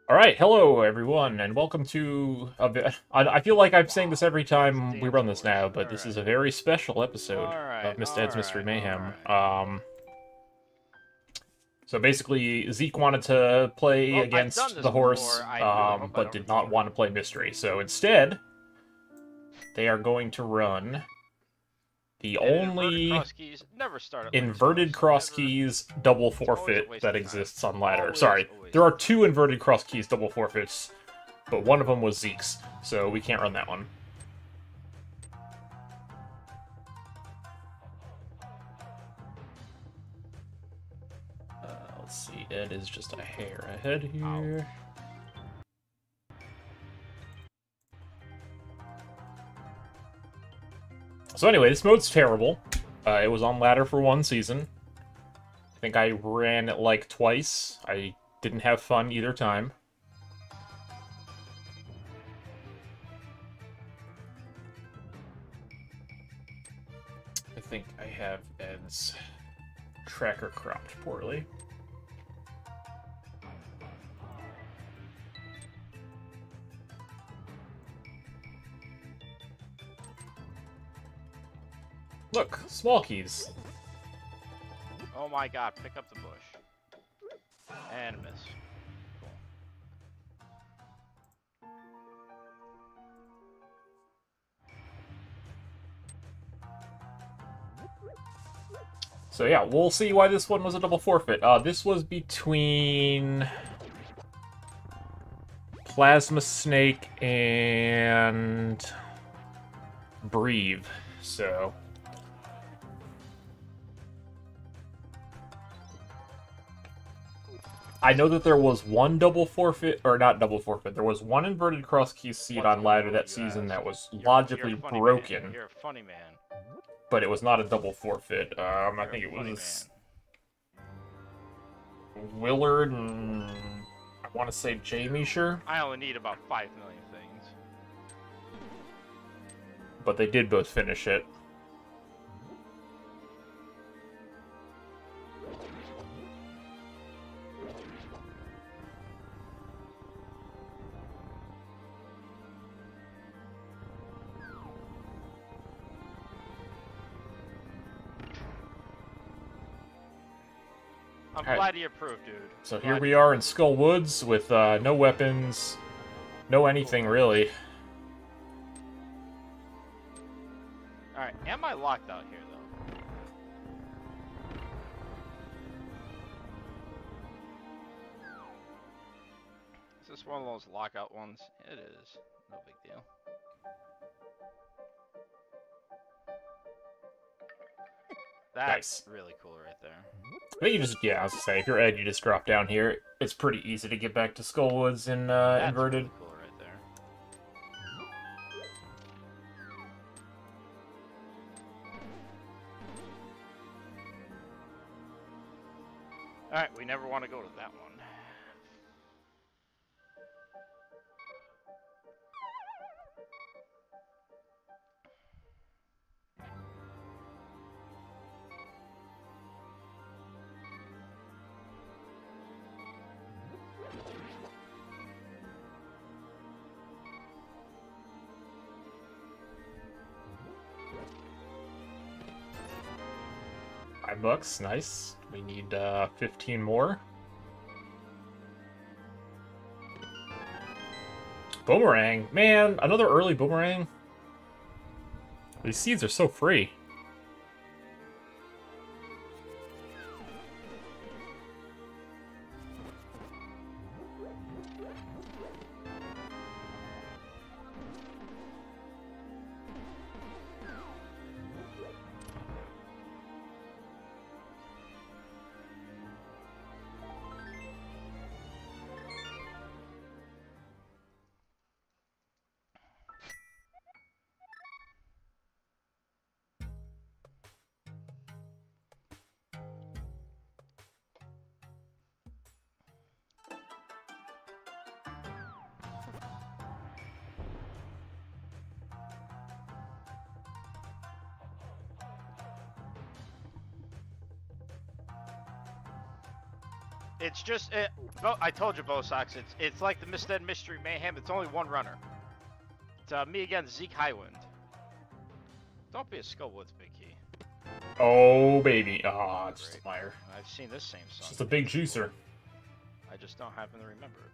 Alright, hello everyone, and welcome to a I feel like I'm saying this every time we Dance run this portion. now, but this is a very special episode of MistaEd's Mystery Mayhem. Alright. So basically, Zeke wanted to play Well, I've done against this the before. horse, I really hope I but don't did repeat not want to play Mystery. So instead, they are going to run the it. And inverted only cross keys never start at leg inverted spots. cross Never. keys double It's always a forfeit waste that of time. exists on ladder. Always Sorry, a waste there of are time. two inverted cross keys double forfeits, but one of them was Zeke's, so we can't run that one. Let's see, Ed is just a hair ahead here. So anyway, this mode's terrible. It was on ladder for one season. I think I ran it like twice. I didn't have fun either time. I think I have Ed's tracker cropped poorly. Look, small keys. Oh my god, pick up the bush. And miss. Cool. So yeah, we'll see why this one was a double forfeit. This was between Plasma Snake and Breathe, so I know that there was one double forfeit, or not double forfeit, there was one inverted cross key seed on ladder that season that was logically You're a funny broken. Man. You're a funny man. But it was not a double forfeit. I think it was Willard and I want to say Jamie, sure. I only need about 5 million things. But they did both finish it. I'm glad you approved, dude. So here we are in Skull Woods with no weapons, no anything really. Alright, am I locked out here, though? Is this one of those lockout ones? It is. No big deal. That's Nice. really cool right there. I think you just, yeah, I was gonna say, if you're Ed, you just drop down here. It's pretty easy to get back to Skull Woods in That's inverted. really cool right there. Alright, we never want to go to that one. $5, nice. We need 15 more. Boomerang, man, another early boomerang. These seeds are so free. It's just I told you, Bosox. It's like the MistaEd Mystery Mayhem. It's only one runner. It's me against Zeke Highwind. Don't be a Skullwoods, Big Key. Oh baby, ah, it's just a Meyer. I've seen this same It's song. just a big juicer. I just don't happen to remember it.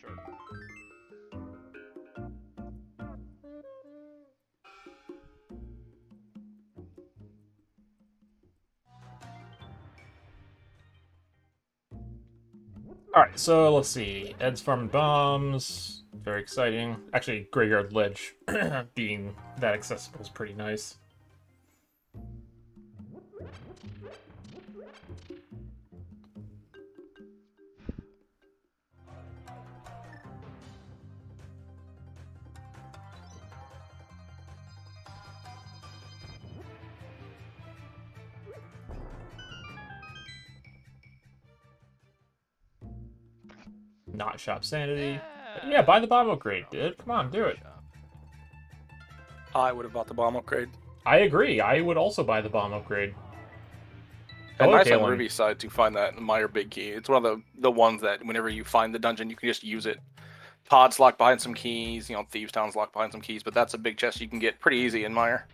Sure. Alright, so let's see. Ed's farming bombs. Very exciting. Actually, Graveyard Ledge being that accessible is pretty nice. Not shop sanity. Yeah, buy the bomb upgrade, dude. Come on, do it. I would have bought the bomb upgrade. I agree. I would also buy the bomb upgrade. And Hello, nice on Kalen. Ruby's side to find that Meyer Big Key. It's one of the ones that whenever you find the dungeon, you can just use it. Pod's locked behind some keys, you know, Thieves Town's locked behind some keys, but that's a big chest you can get pretty easy in Meyer.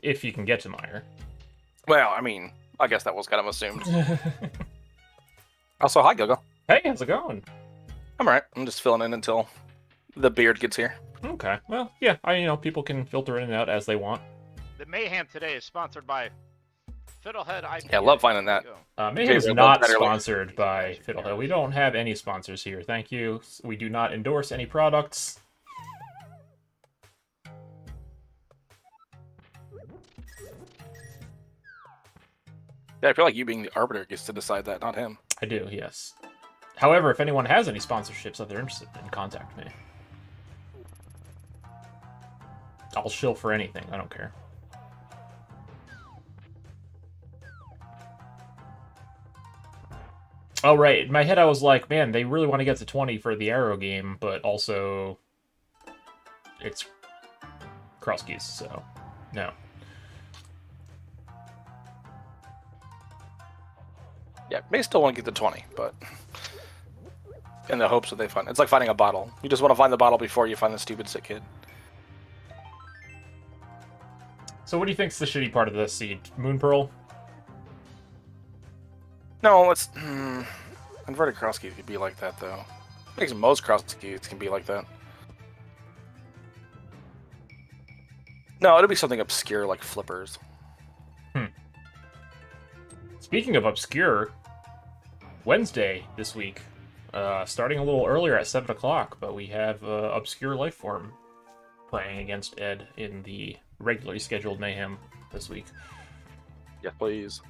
If you can get to Meyer. Well, I mean, I guess that was kind of assumed. Also, hi, Gogo. Hey, how's it going? I'm alright. I'm just filling in until the beard gets here. Okay. Well, yeah, people can filter in and out as they want. The Mayhem today is sponsored by Fiddlehead IPA. Yeah, I love finding that. Mayhem is Okay, not better. sponsored by Fiddlehead. We don't have any sponsors here. Thank you. We do not endorse any products. Yeah, I feel like you being the arbiter gets to decide that, not him. I do, yes. However, if anyone has any sponsorships that they're interested in, contact me. I'll shill for anything. I don't care. Oh, right. In my head, I was like, man, they really want to get to 20 for the Arrow game, but also it's cross keys, so no. Yeah, may still want to get to 20, but in the hopes that they find it's like finding a bottle. You just want to find the bottle before you find the stupid sick kid. So what do you think's the shitty part of this seed? Moon Pearl? No, it's inverted cross keys could be like that though. I think most cross keys can be like that. No, it'll be something obscure like flippers. Speaking of obscure, Wednesday this week, starting a little earlier at 7 o'clock, but we have Obscure Lifeform playing against Ed in the regularly scheduled Mayhem this week. Yes, please.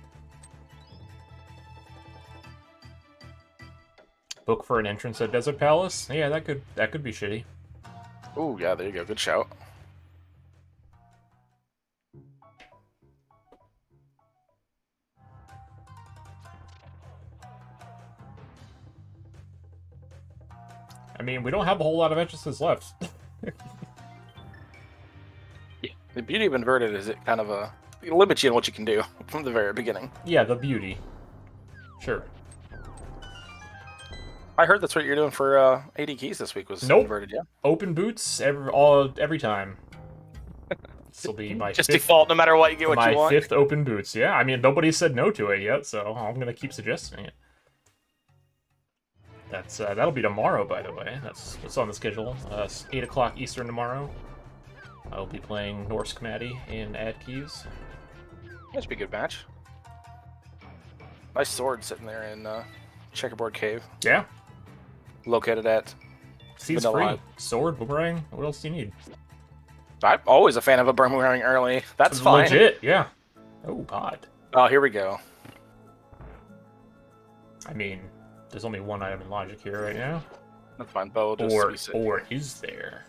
Book for an entrance at Desert Palace? Yeah, that could be shitty. Ooh, yeah, there you go. Good shout. I mean, we don't have a whole lot of entrances left. Yeah. The beauty of inverted is it kind of it limits you on what you can do from the very beginning. Yeah, the beauty. Sure. I heard that's what you're doing for 80 keys this week was inverted, yeah? Open boots every time. This will be my just fifth, default, no matter what, you get what you want. my fifth open boots, yeah. I mean, nobody said no to it yet, so I'm going to keep suggesting it. That'll be tomorrow, by the way. That's on the schedule. 8 o'clock Eastern tomorrow. I'll be playing Norse Maddie in Ad Keys. That should be a good match. Nice sword sitting there in Checkerboard Cave. Yeah. Located at Seeds Vanilla free. Island. Sword, boomerang. What else do you need? I'm always a fan of a boomerang early. That's fine. Legit, yeah. Oh, pod. Oh, here we go. I mean, there's only one item in logic here right now. That's fine. Bo will just be sitting. Or is there?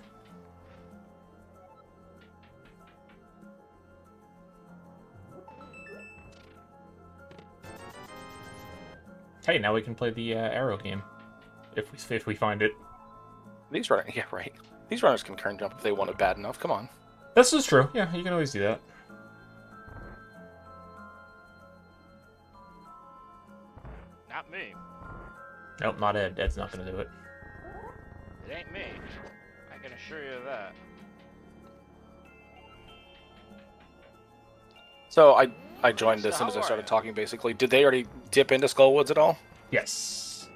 Hey, now we can play the arrow game, if we find it. These runners, yeah, right. These runners can turn jump if they want it bad enough. Come on. This is true. Yeah, you can always do that. Not me. Nope, not Ed. Ed's not gonna do it. It ain't me. I can assure you of that. So I joined as soon as I started talking. Basically, did they already dip into Skullwoods at all? Yes.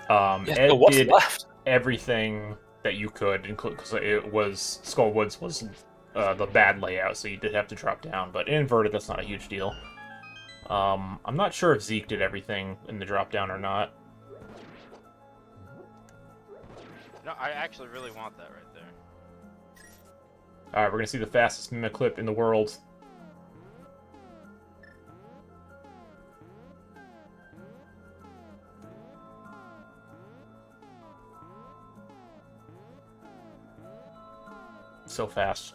Yes, Ed but what's did left? everything that you could, include because it was Skullwoods was the bad layout, so you did have to drop down. But in inverted, that's not a huge deal. I'm not sure if Zeke did everything in the drop down or not. No, I actually really want that right there. All right, we're gonna see the fastest mimic clip in the world. So fast.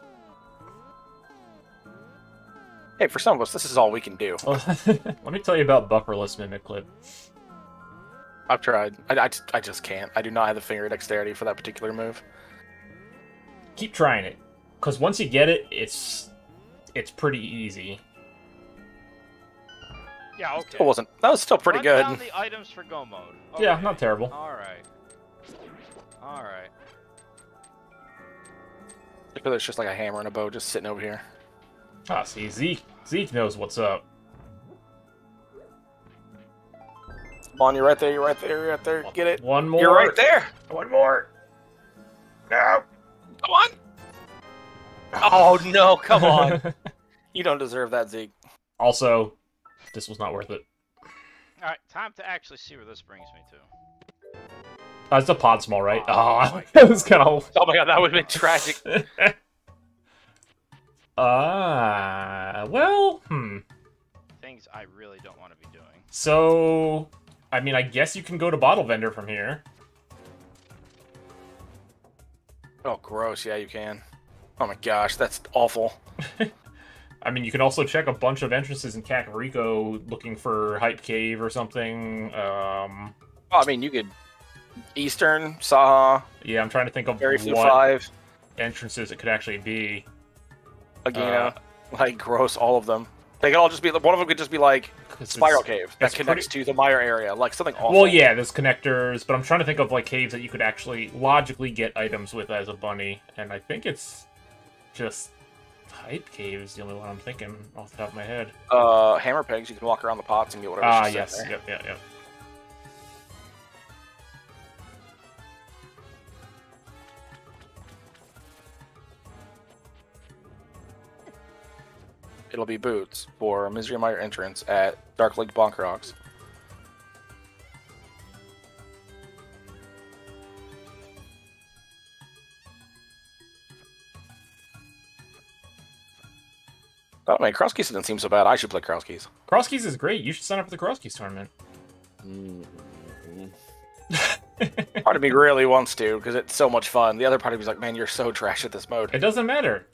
Hey, for some of us, this is all we can do. Let me tell you about bufferless mimic clip. I've tried. I just can't. I do not have the finger dexterity for that particular move. Keep trying it, because once you get it, it's pretty easy. Yeah, okay. That was still pretty Run good. down the items for go mode. Okay. Yeah, not terrible. Alright. Alright. Because it's just like a hammer and a bow just sitting over here. Ah, see, Zeke knows what's up. Come on, you're right there, you're right there, you're right there. Get it. One more. You're right there. One more. No. Come on. Oh, no, come on. You don't deserve that, Zeke. Also, this was not worth it. Alright, time to actually see where this brings me to. It's a pod small, right? Oh, that was kind of... Oh my god, that would have been tragic. Well, Things I really don't want to be doing. So, I mean, I guess you can go to Bottle Vendor from here. Oh, gross. Yeah, you can. Oh my gosh, that's awful. I mean, you can also check a bunch of entrances in Kakariko looking for Hype Cave or something. Well, I mean, you could... Eastern, Saha, Yeah, I'm trying to think of Fairy Flu what 5, entrances it could actually be. Agena, like, gross, all of them. They could all just be... One of them could just be, like, Spiral Cave that connects to the Mire area, like, something awful. Well, yeah, there's connectors, but I'm trying to think of, like, caves that you could actually logically get items with as a bunny, and I think it's just... Hype Cave is the only one I'm thinking off the top of my head. Hammer Pegs, you can walk around the pots and get whatever. Ah, yes, yep. It'll be boots for Misery Mire entrance at Dark Lake Bonker Rocks. Oh man, Cross Keys didn't seem so bad. I should play Cross Keys. Cross Keys is great. You should sign up for the Cross Keys tournament. Part of me really wants to, because it's so much fun. The other part of me is like, man, you're so trash at this mode. It doesn't matter.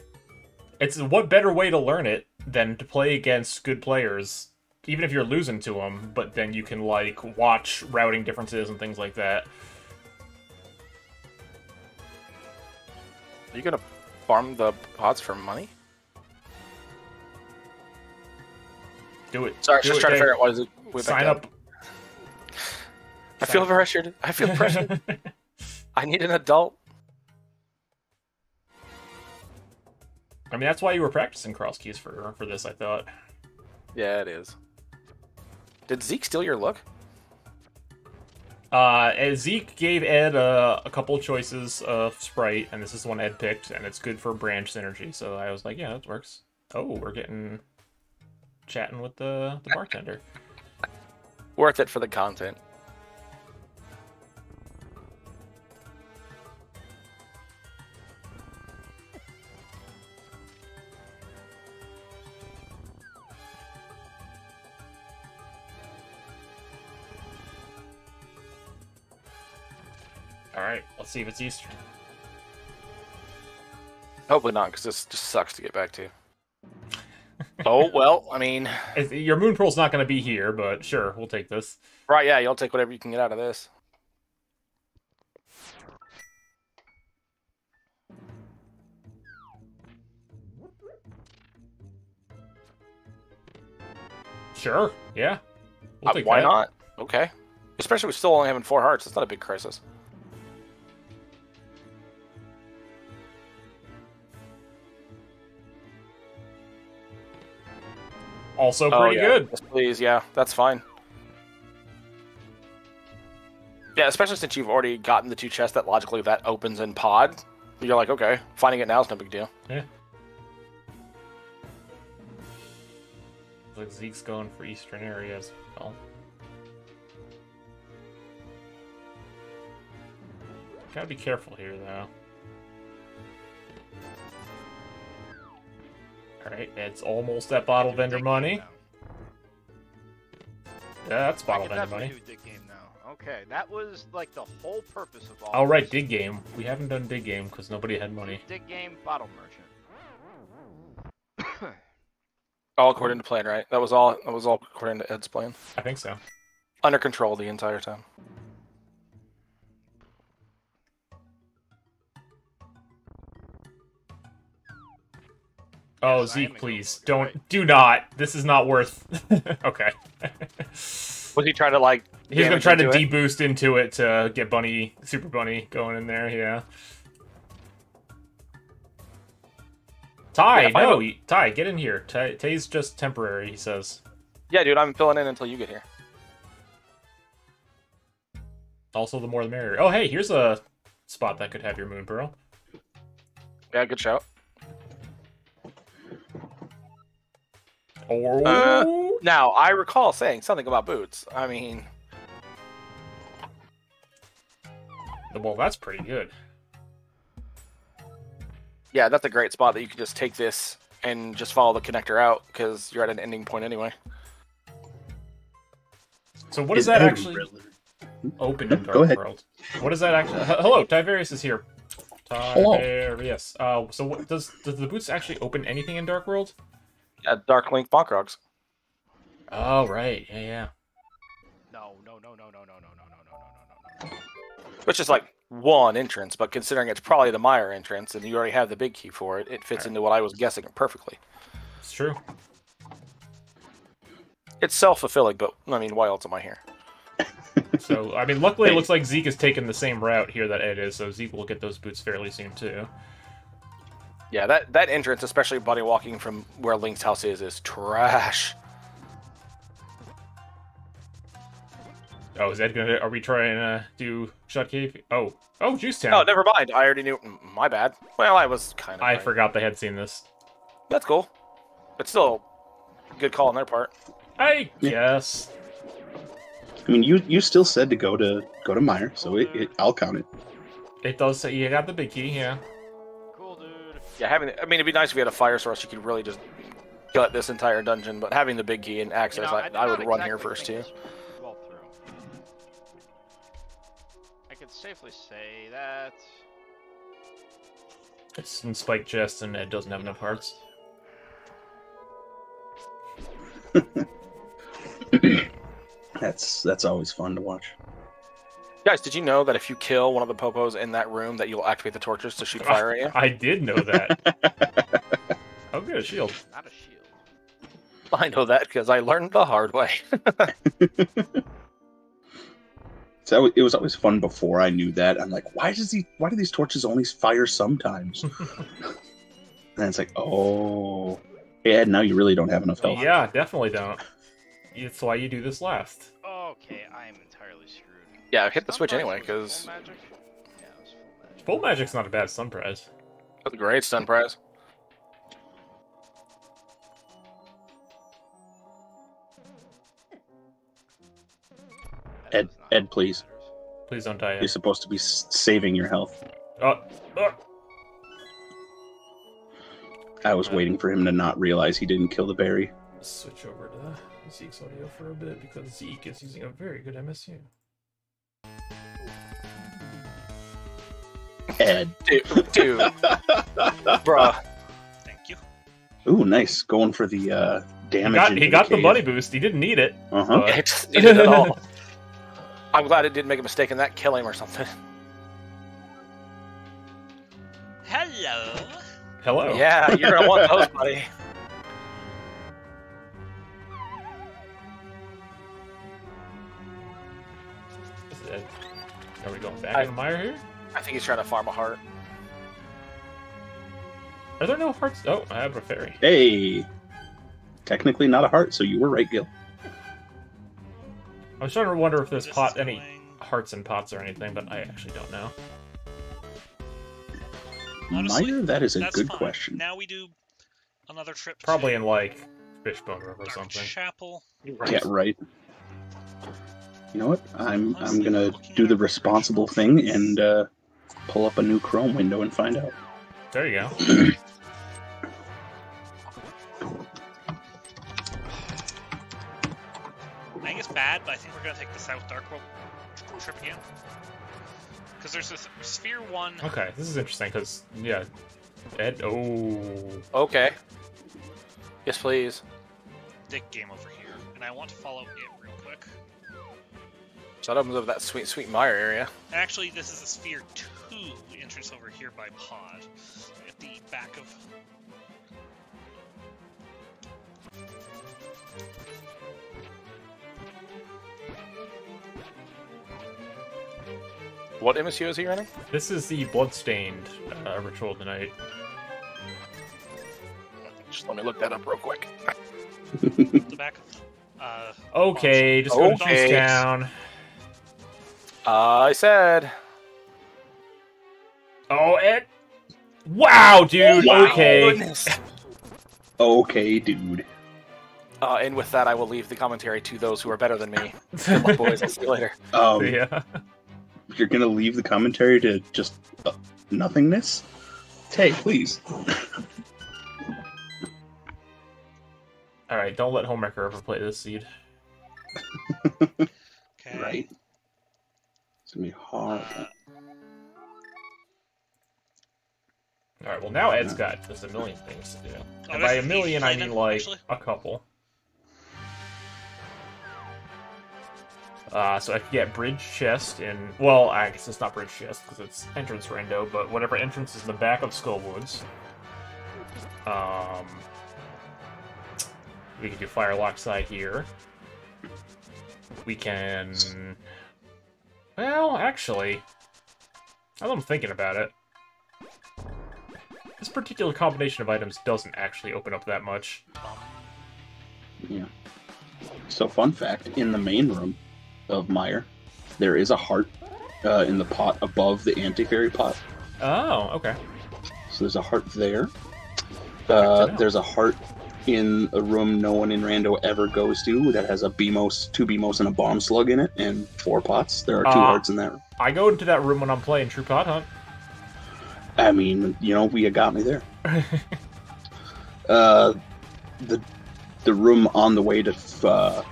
It's what better way to learn it than to play against good players, even if you're losing to them, but then you can, like, watch routing differences and things like that. Are you going to farm the pods for money? Do it. Sorry, just trying to figure out what is it. Sign up. I feel pressured. I feel pressured. I need an adult. I mean, that's why you were practicing Cross Keys for this, I thought. Yeah, it is. Did Zeke steal your look? Zeke gave Ed a couple of choices of Sprite, and this is the one Ed picked, and it's good for branch synergy. So I was like, yeah, that works. Oh, we're chatting with the bartender. Worth it for the content. Alright, let's see if it's Eastern. Hopefully not, because this just sucks to get back to. Oh, well, I mean... Your Moon Pearl's not going to be here, but sure, we'll take this. Right, yeah, you'll take whatever you can get out of this. Sure, yeah. We'll take why that. not? Okay. Especially with still only having 4 hearts, it's not a big crisis. Also pretty good. Yes, please, yeah, that's fine. Yeah, especially since you've already gotten the 2 chests that logically that opens in pod. You're like, okay, finding it now is no big deal. Yeah. Looks like Zeke's going for Eastern areas. Well. Gotta be careful here, though. Alright, it's almost at bottle vendor money. Yeah, that's bottle vendor money. Do dig game now. Okay, that was like the whole purpose of all. Oh, right, dig game. We haven't done dig game because nobody had money. Dig game, bottle merchant. All according to plan, right? That was all according to Ed's plan. I think so. Under control the entire time. Oh, Zeke, please. Do not. This is not worth... Okay. Was he trying to, like... He's gonna try to deboost into it to get Super Bunny going in there, yeah. Ty, no! Ty, get in here. Tay's just temporary, he says. Yeah, dude, I'm filling in until you get here. Also, the more the merrier. Oh, hey, here's a spot that could have your Moon Pearl. Yeah, good shout. Oh. Now, I recall saying something about boots. I mean... Well, that's pretty good. Yeah, that's a great spot that you can just take this and just follow the connector out, because you're at an ending point anyway. So what does that actually open in Dark World? What does that actually... Hello, Tiberius is here. Tiberius. So what does the boots actually open anything in Dark World? Yeah, Dark Link Bonkrog's. Oh, right. Yeah. No. Which is like one entrance, but considering it's probably the Meyer entrance, and you already have the big key for it, it fits into what I was guessing perfectly. It's true. It's self-fulfilling, but, I mean, why else am I here? So, I mean, luckily it looks like Zeke is taking the same route here that Ed is, so Zeke will get those boots fairly soon, too. Yeah, that entrance, especially buddy walking from where Link's house is trash. Oh, is Ed gonna... Are we trying to do Shut Cave? Oh, Juice Town. Oh, never mind. I already knew. My bad. Well, I was kind of... I forgot they had seen this. That's cool. But still, good call on their part. I guess. I mean, you still said to go to Meyer, so I'll count it. It does say you got the big key, yeah. Cool, dude. Yeah, I mean, it'd be nice if we had a fire source. You could really just gut this entire dungeon, but having the big key and access, I would run here first, too. Well through. I could safely say that... It's in Spike Chest, and Ed doesn't have enough hearts. That's always fun to watch. Guys, did you know that if you kill one of the popos in that room, that you'll activate the torches to shoot fire at you? I did know that. Oh, good, a shield. Not a shield. I know that because I learned the hard way. So it was always fun before I knew that. I'm like, why do these torches only fire sometimes? And it's like, oh, yeah, now you really don't have enough health. Yeah, definitely don't. That's why you do this last. Okay, I am entirely screwed. Yeah, hit the switch Stun anyway, Prize was because full magic? Yeah, it was full magic. Full magic's not a bad stun prize. that's a great stun prize. That Ed, does not Ed, help please. matters. Please don't die You're yet. supposed to be saving your health. Oh, oh. I was waiting for him to not realize he didn't kill the berry. Switch over to Zeke's audio for a bit because Zeke is using a very good MSU. Ed. Dude, bruh. Thank you. Ooh, nice. Going for the damage. He got the money boost. He didn't need it. Uh-huh. but- It didn't at all. I'm glad it didn't make a mistake in that, kill him or something. Hello. Hello. Yeah, you're gonna want those, buddy. Is it- Are we going back into Meyer here? I think he's trying to farm a heart. Are there no hearts? Oh, I have a fairy. Hey. Technically not a heart, so you were right, Gil. I was trying to wonder if there's This pot is any going- hearts and pots or anything, but I actually don't know. Honestly, Meyer, that is a That's good fine. question. Now we do another trip. Probably to in like Fishbone River or Dark something. Chapel. Yeah, right. You know what? I'm Honestly, gonna looking do at the our responsible original thing and pull up a new Chrome window and find out. There you go. I think it's bad, but I think we're gonna take the South Dark World trip again. Because there's this Sphere 1. Okay, this is interesting because yeah, Ed. Oh, Okay. Yes, please. Dick game over here, and I want to follow it real quick. So that opens up that sweet, sweet Meyer area. Actually, this is a Sphere 2 entrance over here by Pod, at the back of. What MSU is he running? this is the Bloodstained ritual tonight. Just let me look that up real quick. The back of. Okay, just go to Okay. Juice Town. I said. Oh, Ed. Wow, dude. Oh my okay. goodness. Okay, dude. And with that, I will leave the commentary to those who are better than me. Good luck, boys. I'll see you later. Yeah. You're gonna leave the commentary to just nothingness? Hey, please. All right, don't let Homewrecker ever play this seed. Okay. Right. It's gonna be hard. All right, well now Ed's got just a million things to do. Oh, And by a that's- million, I play mean them, like actually? a couple. So I could get Bridge Chest in... Well, I guess it's not Bridge Chest, because it's Entrance Rando, but whatever entrance is in the back of Skullwoods. We can do Firelock Side here. We can... Well, actually... Now that I'm thinking about it, this particular combination of items doesn't actually open up that much. Yeah. So, fun fact, in the main room of Meyer, there is a heart in the pot above the anti-fairy pot. Oh, okay. So there's a heart there. Good to know. There's a heart in a room no one in Rando ever goes to that has a BMOS, 2 BMOS, and a bomb slug in it, and 4 pots. There are 2 hearts in that room. I go into that room when I'm playing True Pot Hunt. I mean, you know, you got me there. The room on the way to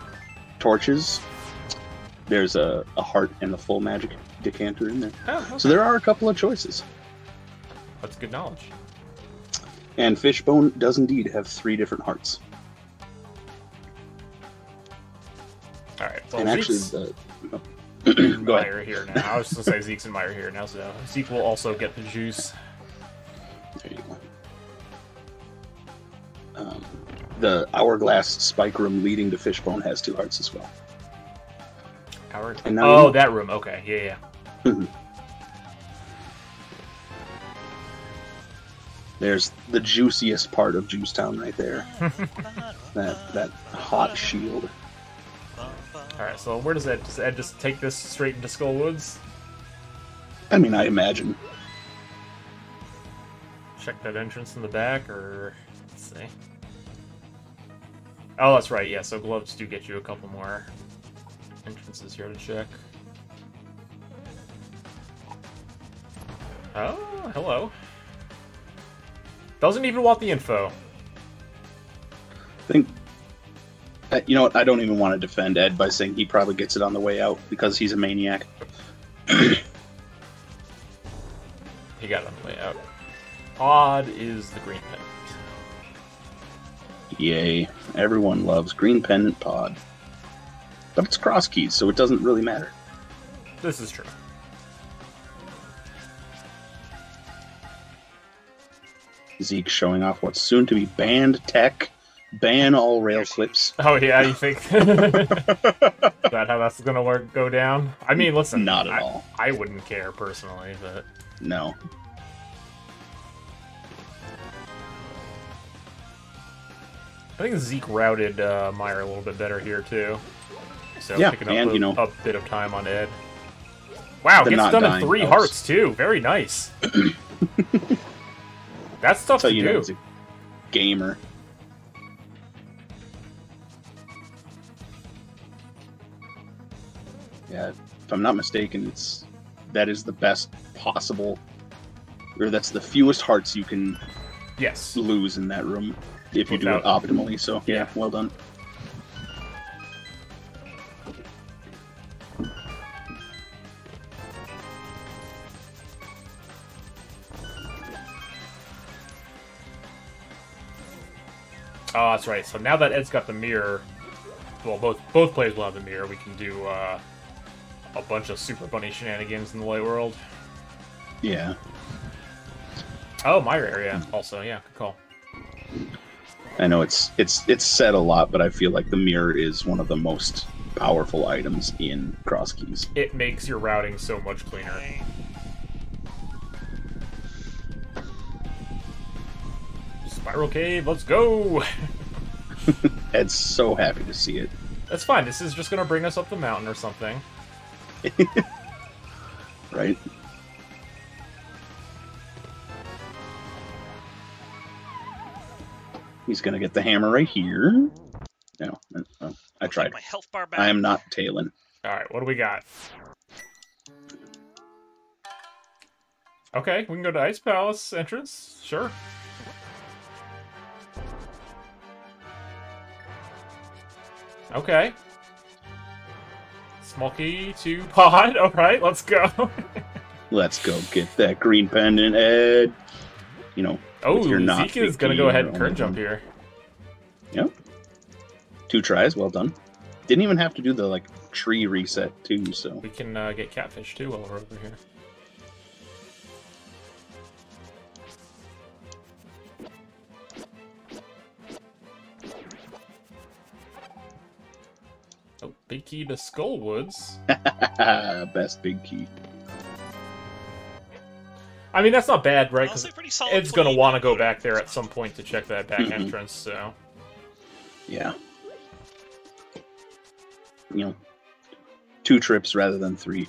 torches, there's a heart and a full magic decanter in there. Oh, okay. So there are a couple of choices. That's good knowledge. And Fishbone does indeed have 3 different hearts. All right. Well, And actually, Zeke's and go ahead. Meyer here now. I was going to say Zeke's and Meyer here now, so Zeke will also get the juice. There you go. The hourglass spike room leading to Fishbone has 2 hearts as well. Howard. And now Oh, you- that room. Okay. Yeah, yeah. There's the juiciest part of Juicetown right there. That hot shield. Alright, so where does Ed... Does Ed just take this straight into Skull Woods? I mean, I imagine. Check that entrance in the back, or... Let's see. Oh, that's right, yeah, so gloves do get you a couple more entrances here to check. Oh, hello. Doesn't even want the info. I think... You know what? I don't even want to defend Ed by saying he probably gets it on the way out because he's a maniac. He got it on the way out. Pod is the green pendant. Yay. Everyone loves green pendant pod. But it's cross keys, so it doesn't really matter. This is true. Zeke showing off what's soon to be banned tech. Ban all rail clips. Oh yeah, you think is that how that's gonna go down? I mean, listen, Not at all. I wouldn't care personally, but No. I think Zeke routed Meyer a little bit better here too. So Yeah, picking up and, you know, a bit of time on Ed. Wow, the gets not done in dying 3 helps. hearts too. Very nice. That's tough So to you know, do. he's a gamer. Yeah, if I'm not mistaken, that is the best possible, or that's the fewest hearts you can Yes. lose in that room if you do it Without- optimally. So yeah, well done. Oh, that's right. So now that Ed's got the mirror, well, both players will have the mirror. We can do a bunch of Super Bunny shenanigans in the light world. Yeah. Oh, Meyer area also. Yeah, good call. I know it's said a lot, but I feel like the mirror is one of the most powerful items in cross keys. It makes your routing so much cleaner. Okay. Spiral Cave, let's go! Ed's so happy to see it. That's fine. This is just gonna bring us up the mountain or something. Right? He's gonna get the hammer right here. No, I tried. My health bar back. I am not tailing. All right, what do we got? Okay, we can go to Ice Palace entrance. Sure. Okay. Small key to pod. All right, let's go. Let's go get that green pendant, Ed. You know, Oh, with your not Zeke is big gonna key, go ahead your and current only jump one. here. Yep. 2 tries, well done. Didn't even have to do the tree reset too. So We can get catfish too while we're over here. Oh, big key to Skullwoods. best big key. I mean, that's not bad, right? 'Cause Honestly, pretty solid Ed's gonna play, want to but go whatever. back there at some point to check that back Mhm. entrance, so... Yeah. You know, 2 trips rather than 3.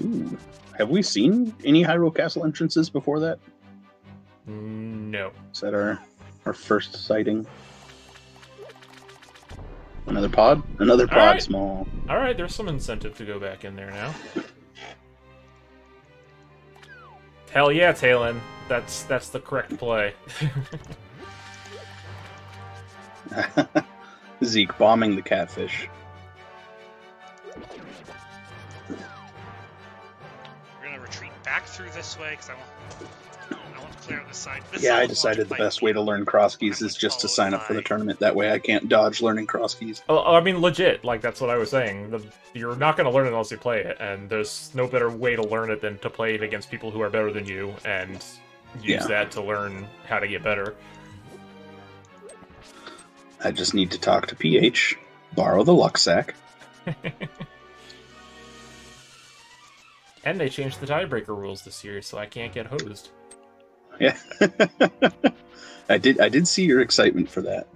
Ooh. Have we seen any Hyrule Castle entrances before that? No. Is that our first sighting? Another pod? Another pod, Alright. small. Alright, there's some incentive to go back in there now. Hell yeah, Talon. That's the correct play. Zeke bombing the catfish. We're gonna retreat back through this way because I want to clear out this side. This Yeah, is all I the decided the multiplayer best way to learn cross keys is just to sign up for the tournament. That way I can't dodge learning cross keys. Oh, I mean, legit. Like, that's what I was saying. You're not going to learn it unless you play it, and there's no better way to learn it than to play it against people who are better than you, and use Yeah. that to learn how to get better. I just need to talk to PH, borrow the luck sack. And they changed the tiebreaker rules this year, so I can't get hosed. Yeah. I did see your excitement for that.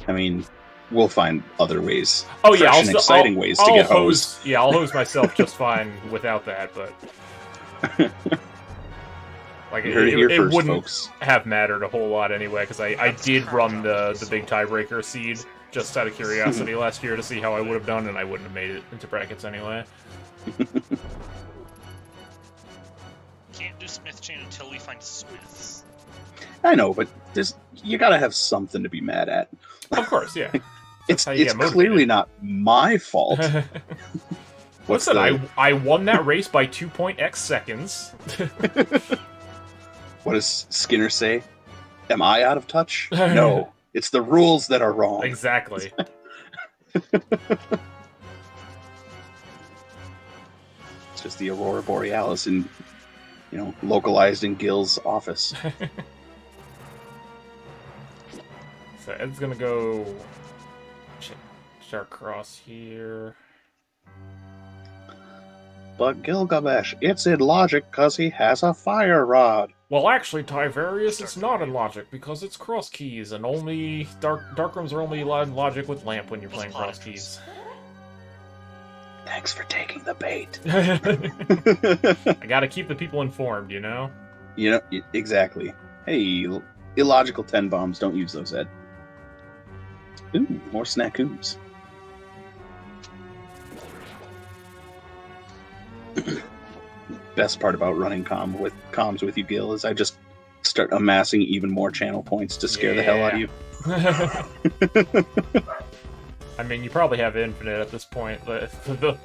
I mean, we'll find other ways. Oh yeah, fresh and exciting ways to get hosed. Yeah, I'll hose myself just fine without that, but like You heard it here it first, wouldn't folks. have mattered a whole lot anyway, because I did run the big tiebreaker seed just out of curiosity last year to see how I would have done, and I wouldn't have made it into brackets anyway. Can't do Smith Chain until we find Smiths. I know, but you gotta have something to be mad at. Of course, yeah. It's how you it's get motivated. clearly not my fault. Listen, I won that race by 2.x seconds. What does Skinner say? Am I out of touch? No, it's the rules that are wrong. Exactly. It's just the Aurora Borealis and localized in Gil's office. So Ed's gonna go start cross here. But Gilgamesh, it's in logic because he has a fire rod. Well, actually, Tiverius, it's not in logic because it's cross keys, and only dark rooms are only allowed in logic with lamp when you're playing cross keys. Thanks for taking the bait. I gotta keep the people informed, you know? Exactly. Hey, illogical 10 bombs, don't use those, Ed. Ooh, more snackoos. Best part about running comms with you, Gil, is I just start amassing even more channel points to scare the hell out of you. I mean, you probably have infinite at this point, but the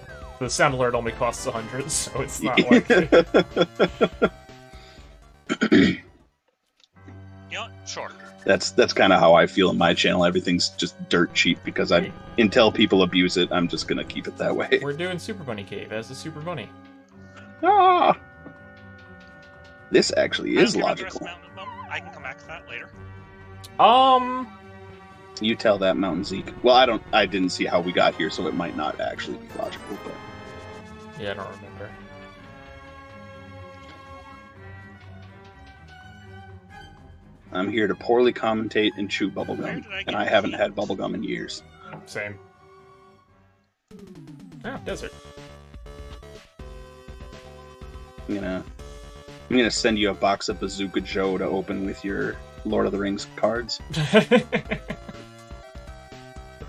sound alert only costs 100, so it's not like... Yeah, sure. That's kind of how I feel in my channel. Everything's just dirt cheap because until people abuse it, I'm just gonna keep it that way. We're doing Super Bunny Cave as a Super Bunny. Ah! This actually is logical. I can come back to that later. You tell that Mountain Zeke. Well, I didn't see how we got here, so it might not actually be logical, but... Yeah, I don't remember. I'm here to poorly commentate and chew bubblegum, and I haven't had bubblegum in years. Same. Ah, desert. I'm gonna send you a box of Bazooka Joe to open with your Lord of the Rings cards.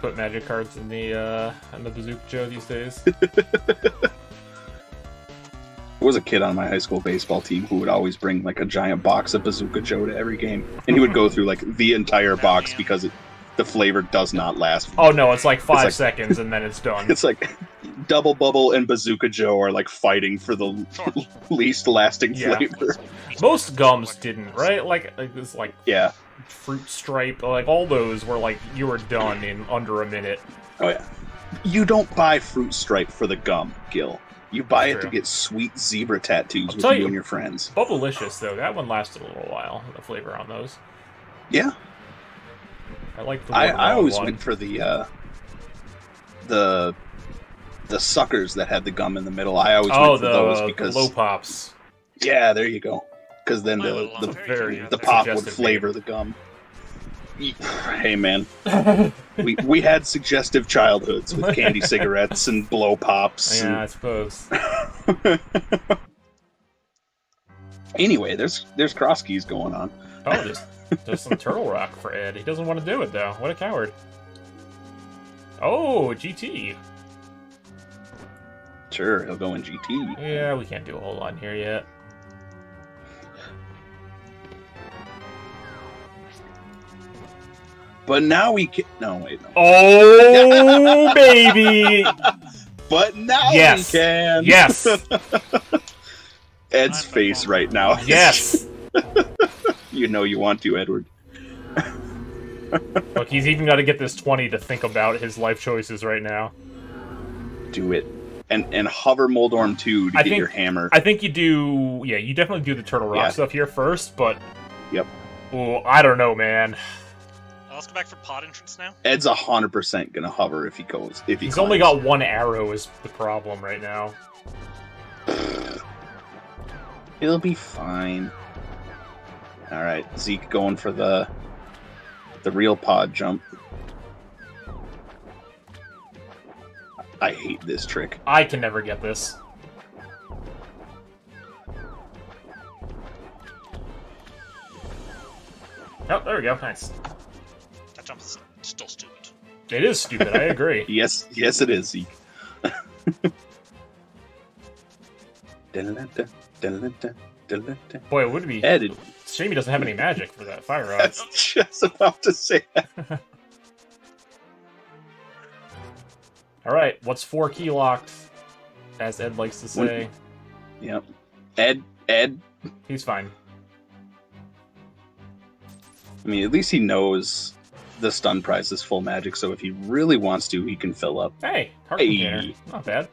Put magic cards in the Bazooka Joe these days. There was a kid on my high school baseball team who would always bring like a giant box of Bazooka Joe to every game, and he would go through like the entire box because the flavor does not last. Oh no, it's like 5 seconds and then it's done. It's like Double Bubble and Bazooka Joe are like fighting for the least lasting flavor. Most gums didn't, right? Like it's like Fruit Stripe, like all those were like you were done in under a minute. Oh yeah. You don't buy Fruit Stripe for the gum, Gil. You buy it to get sweet zebra tattoos with you and your friends. Bubblicious, though, that one lasted a little while, the flavor on those. Yeah. I like the I always went for the suckers that had the gum in the middle. I always went for those because... low pops. Yeah, there you go. Because then the pop would flavor the gum. Hey man, we had suggestive childhoods with candy cigarettes and blow pops. Yeah, I suppose. Anyway, there's cross keys going on. Oh, there's some Turtle Rock for Ed. He doesn't want to do it though. What a coward. Oh, GT. Sure, he'll go in GT. Yeah, we can't do a whole lot here yet. But now we can... No, wait. No. Oh, baby! But now we can! Yes! Ed's face right now. Yes! You know you want to, Edward. Look, he's even got to get this 20 to think about his life choices right now. Do it. And hover Moldorm 2 to get your hammer. I think you do... Yeah, you definitely do the Turtle Rock stuff here first, but... Yep. Oh, I don't know, man. Let's go back for pod entrance now. Ed's 100% gonna hover if he goes. He's only got one arrow is the problem right now. He'll be fine. All right, Zeke going for the real pod jump. I hate this trick. I can never get this. Oh, there we go. Nice. That jump is still stupid. It is stupid. I agree. Yes, it is, Zeke. Boy, it would be. Ed, Shame he doesn't have any magic for that fire rod. I was just about to say that. All right, what's 4 key locked? As Ed likes to say. Yep. Ed. He's fine. I mean, at least he knows the stun prize is full magic, so if he really wants to, he can fill up. Hey, heart Hey. container. Not bad.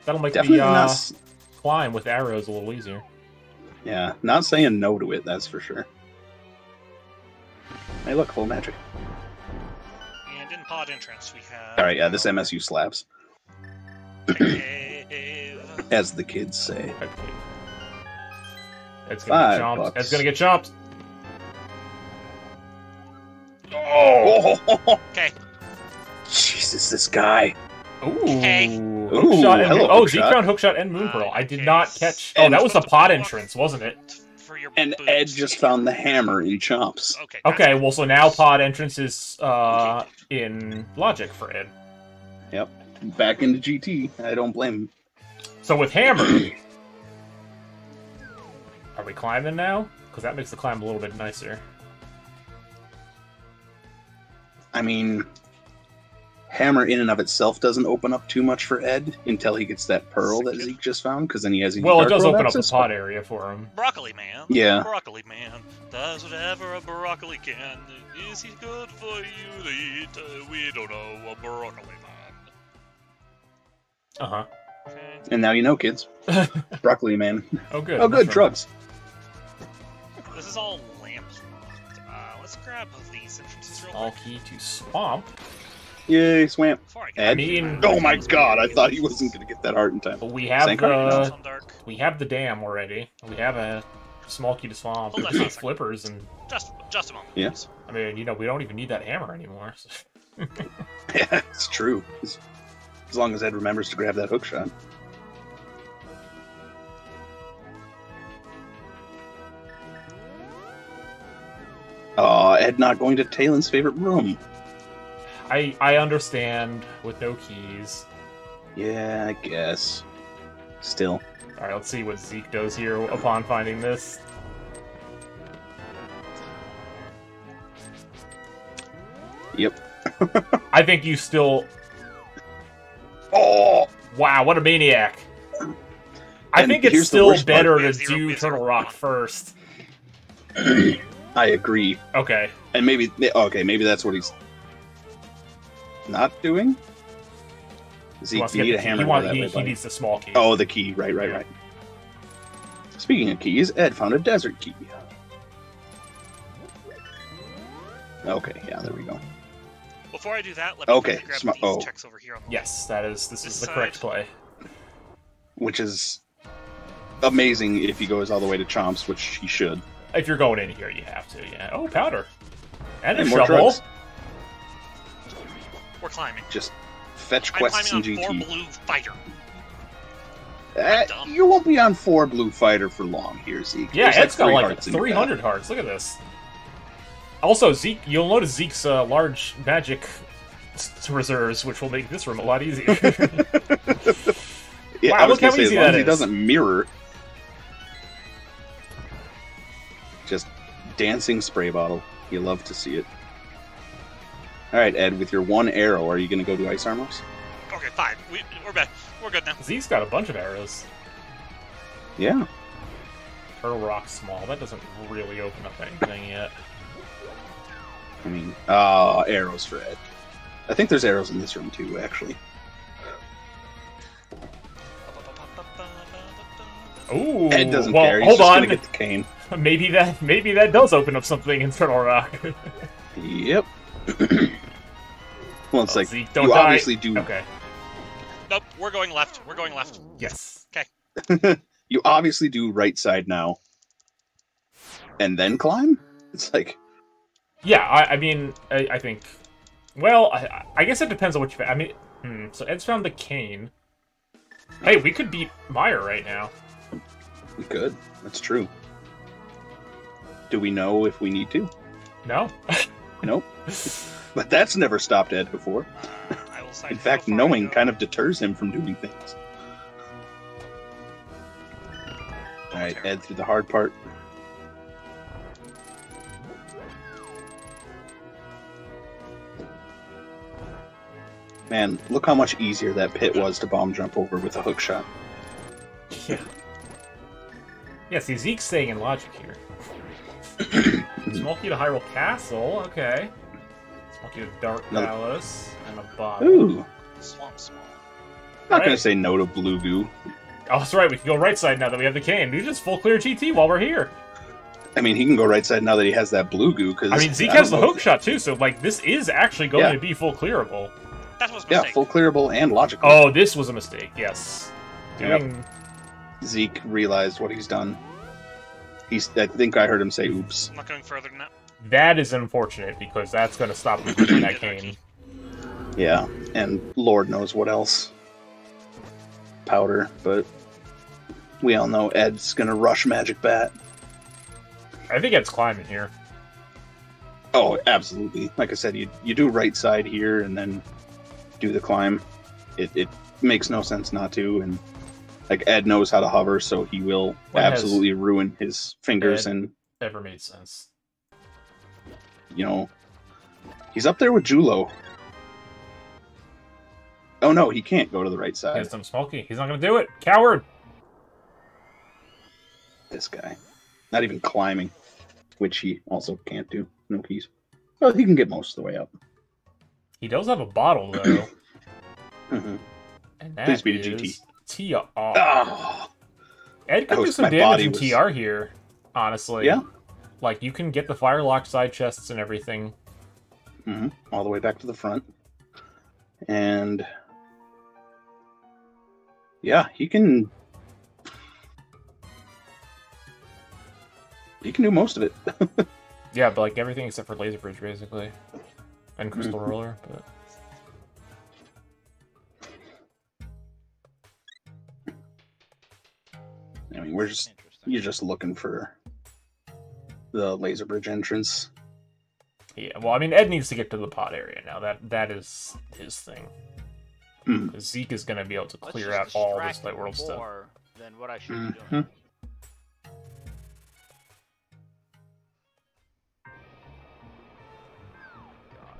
That'll make Definitely the not. climb with arrows a little easier. Yeah, not saying no to it, that's for sure. Hey, look, full magic. And in pod entrance, we have. All right, yeah, this MSU slaps, Cave. as the kids say. Okay. Ed's gonna get $5. chomped. Ed's gonna get chomped. Oh! Okay. Jesus, this guy. Ooh. Okay. Hookshot and hello, oh, hookshot. Zeke found hookshot and moon pearl. I did Okay. not catch. Oh, And- that was the pod entrance, wasn't it? For your And boobs. Ed just found the hammer in Chomps. Okay. Okay, well, so now pod entrance is in logic for Ed. Yep. Back into GT. I don't blame him. So with hammer, are we climbing now? Because that makes the climb a little bit nicer. I mean, hammer in and of itself doesn't open up too much for Ed until he gets that pearl that Zeke just found, because then he has a Well, it Dark does World open up the access. pod area for him. Broccoli man. Yeah. Broccoli man does whatever a broccoli can. Is he good for you to eat? We don't know. A broccoli man. Uh-huh. Okay. And now you know, kids. Broccoli man. Oh, good. Oh, good. Mushroom. Drugs. This is all lamp locked. Let's grab these entrances real All quick. key to swamp. Yay, swamp. Before I get Ed? I mean- Oh my god, I thought he wasn't going to get that heart in time. But we have Sank heart? the on dark. dam already. We have a small key to swamp. Hold on a second. Flippers and Just a moment. Yeah. please. I mean, you know, we don't even need that hammer anymore. So. Yeah, it's true. As long as Ed remembers to grab that hook shot. Oh, Ed not going to Talon's favorite room. I understand with no keys. Yeah, I guess. Still. All right, let's see what Zeke does here upon finding this. Yep. I think you still. Oh! Wow, what a maniac! I And think it's here's the still worst part. better We to have zero- we do have zero Turtle Rock on. first. I agree. Okay. And maybe that's what he's not doing? He Zeke, wants to you need get a the key. hammer. He, that way, he buddy. needs the small key. Oh, the key. Right. Yeah. Speaking of keys, Ed found a desert key. Okay, yeah, there we go. Before I do that, let me Okay, quickly grab sma- these oh. checks over here on the Yes, this This is the correct side. play. Which is amazing if he goes all the way to Chomps, which he should. If you're going in here, you have to. Yeah. Oh, powder. And a And more shovel. drugs. wall. We're climbing. Just fetch I'm quests in climbing on 4 GT. blue fighter. dumb. You won't be on 4 blue fighter for long here, Zeke. Yeah, There's Ed's got 3 like hearts in your 300 hearts. Look at this. Also, Zeke, you'll notice Zeke's large magic reserves, which will make this room a lot easier. back. Yeah, Wow, I was look how gonna say, easy as long that as he is. doesn't mirror. Just dancing spray bottle. You love to see it. All right, Ed, with your 1 arrow, are you going to go do ice armors? Okay, fine. We're back. We're good now. Zeke's got a bunch of arrows. Yeah. Turtle Rock small. That doesn't really open up anything yet. I mean, arrows for Ed. I think there's arrows in this room too, actually. Ooh. Ed doesn't well, care. He's hold just on. gonna get the cane. Maybe that does open up something in Turtle Rock. Yep. Well, it's Oh, like Zeke, don't you die. obviously do. Okay. Nope, we're going left. We're going left. Yes. You obviously do right side now. and then climb? It's like... Yeah, I mean, I think... Well, I guess it depends on what you... I mean, so Ed's found the cane. Hey, we could beat Meyer right now. We could. That's true. Do we know if we need to? No? Nope. But that's never stopped Ed before. I will say In fact, before I knowing go. kind of deters him from doing things. Alright, Ed through the hard part. Man, look how much easier that pit was to bomb jump over with a hook shot. Yeah. Yeah, see, Zeke's staying in logic here. Smoky to Hyrule Castle, okay. Smoky to Dark Palace, and a bottle. Ooh, Swamp Small. not gonna Right. say no to Blue Goo. Oh, that's right, we can go right side now that we have the cane. We just full clear GT while we're here. I mean, he can go right side now that he has that Blue Goo, because... I mean, Zeke has the hook shot too, so, like, this is actually going to be full clearable. That was a Yeah, mistake. full clearable and logical. Oh, this was a mistake, yes. Yep. Doing... Zeke realized what he's done. I think I heard him say, oops. I'm not going further than that. That is unfortunate, because that's going to stop him from that cane. Yeah, and Lord knows what else. Powder, but we all know Ed's gonna rush Magic Bat. I think Ed's climbing here. Oh, absolutely. Like I said, you do right side here and then do the climb. It makes no sense not to, and like Ed knows how to hover, so he will What has absolutely ruin his fingers, Ed and ever made sense? you know, he's up there with Julo. Oh no, he can't go to the right He side. has some Smoky. He's not going to do it. Coward! This guy. Not even climbing, which he also can't do. No keys. Well, he can get most of the way up. He does have a bottle, though. Mm-hmm. And that Please beat a is GT. TR. Oh, Ed could do Ghost, some my damage body in was- TR here, honestly. yeah. Like, you can get the Firelock side chests and everything. Mm-hmm. All the way back to the front. And yeah, he can do most of it. Yeah, but, like, everything except for Laser Bridge, basically. And Crystal Roller, but... I mean, you're just looking for the Laser Bridge entrance. Yeah, well, I mean, Ed needs to get to the pot area now. That is his thing. Hmm. 'Cause Zeke is going to be able to Let's clear just out all this distract Light World him stuff. more than what I should be Mhm. doing. God,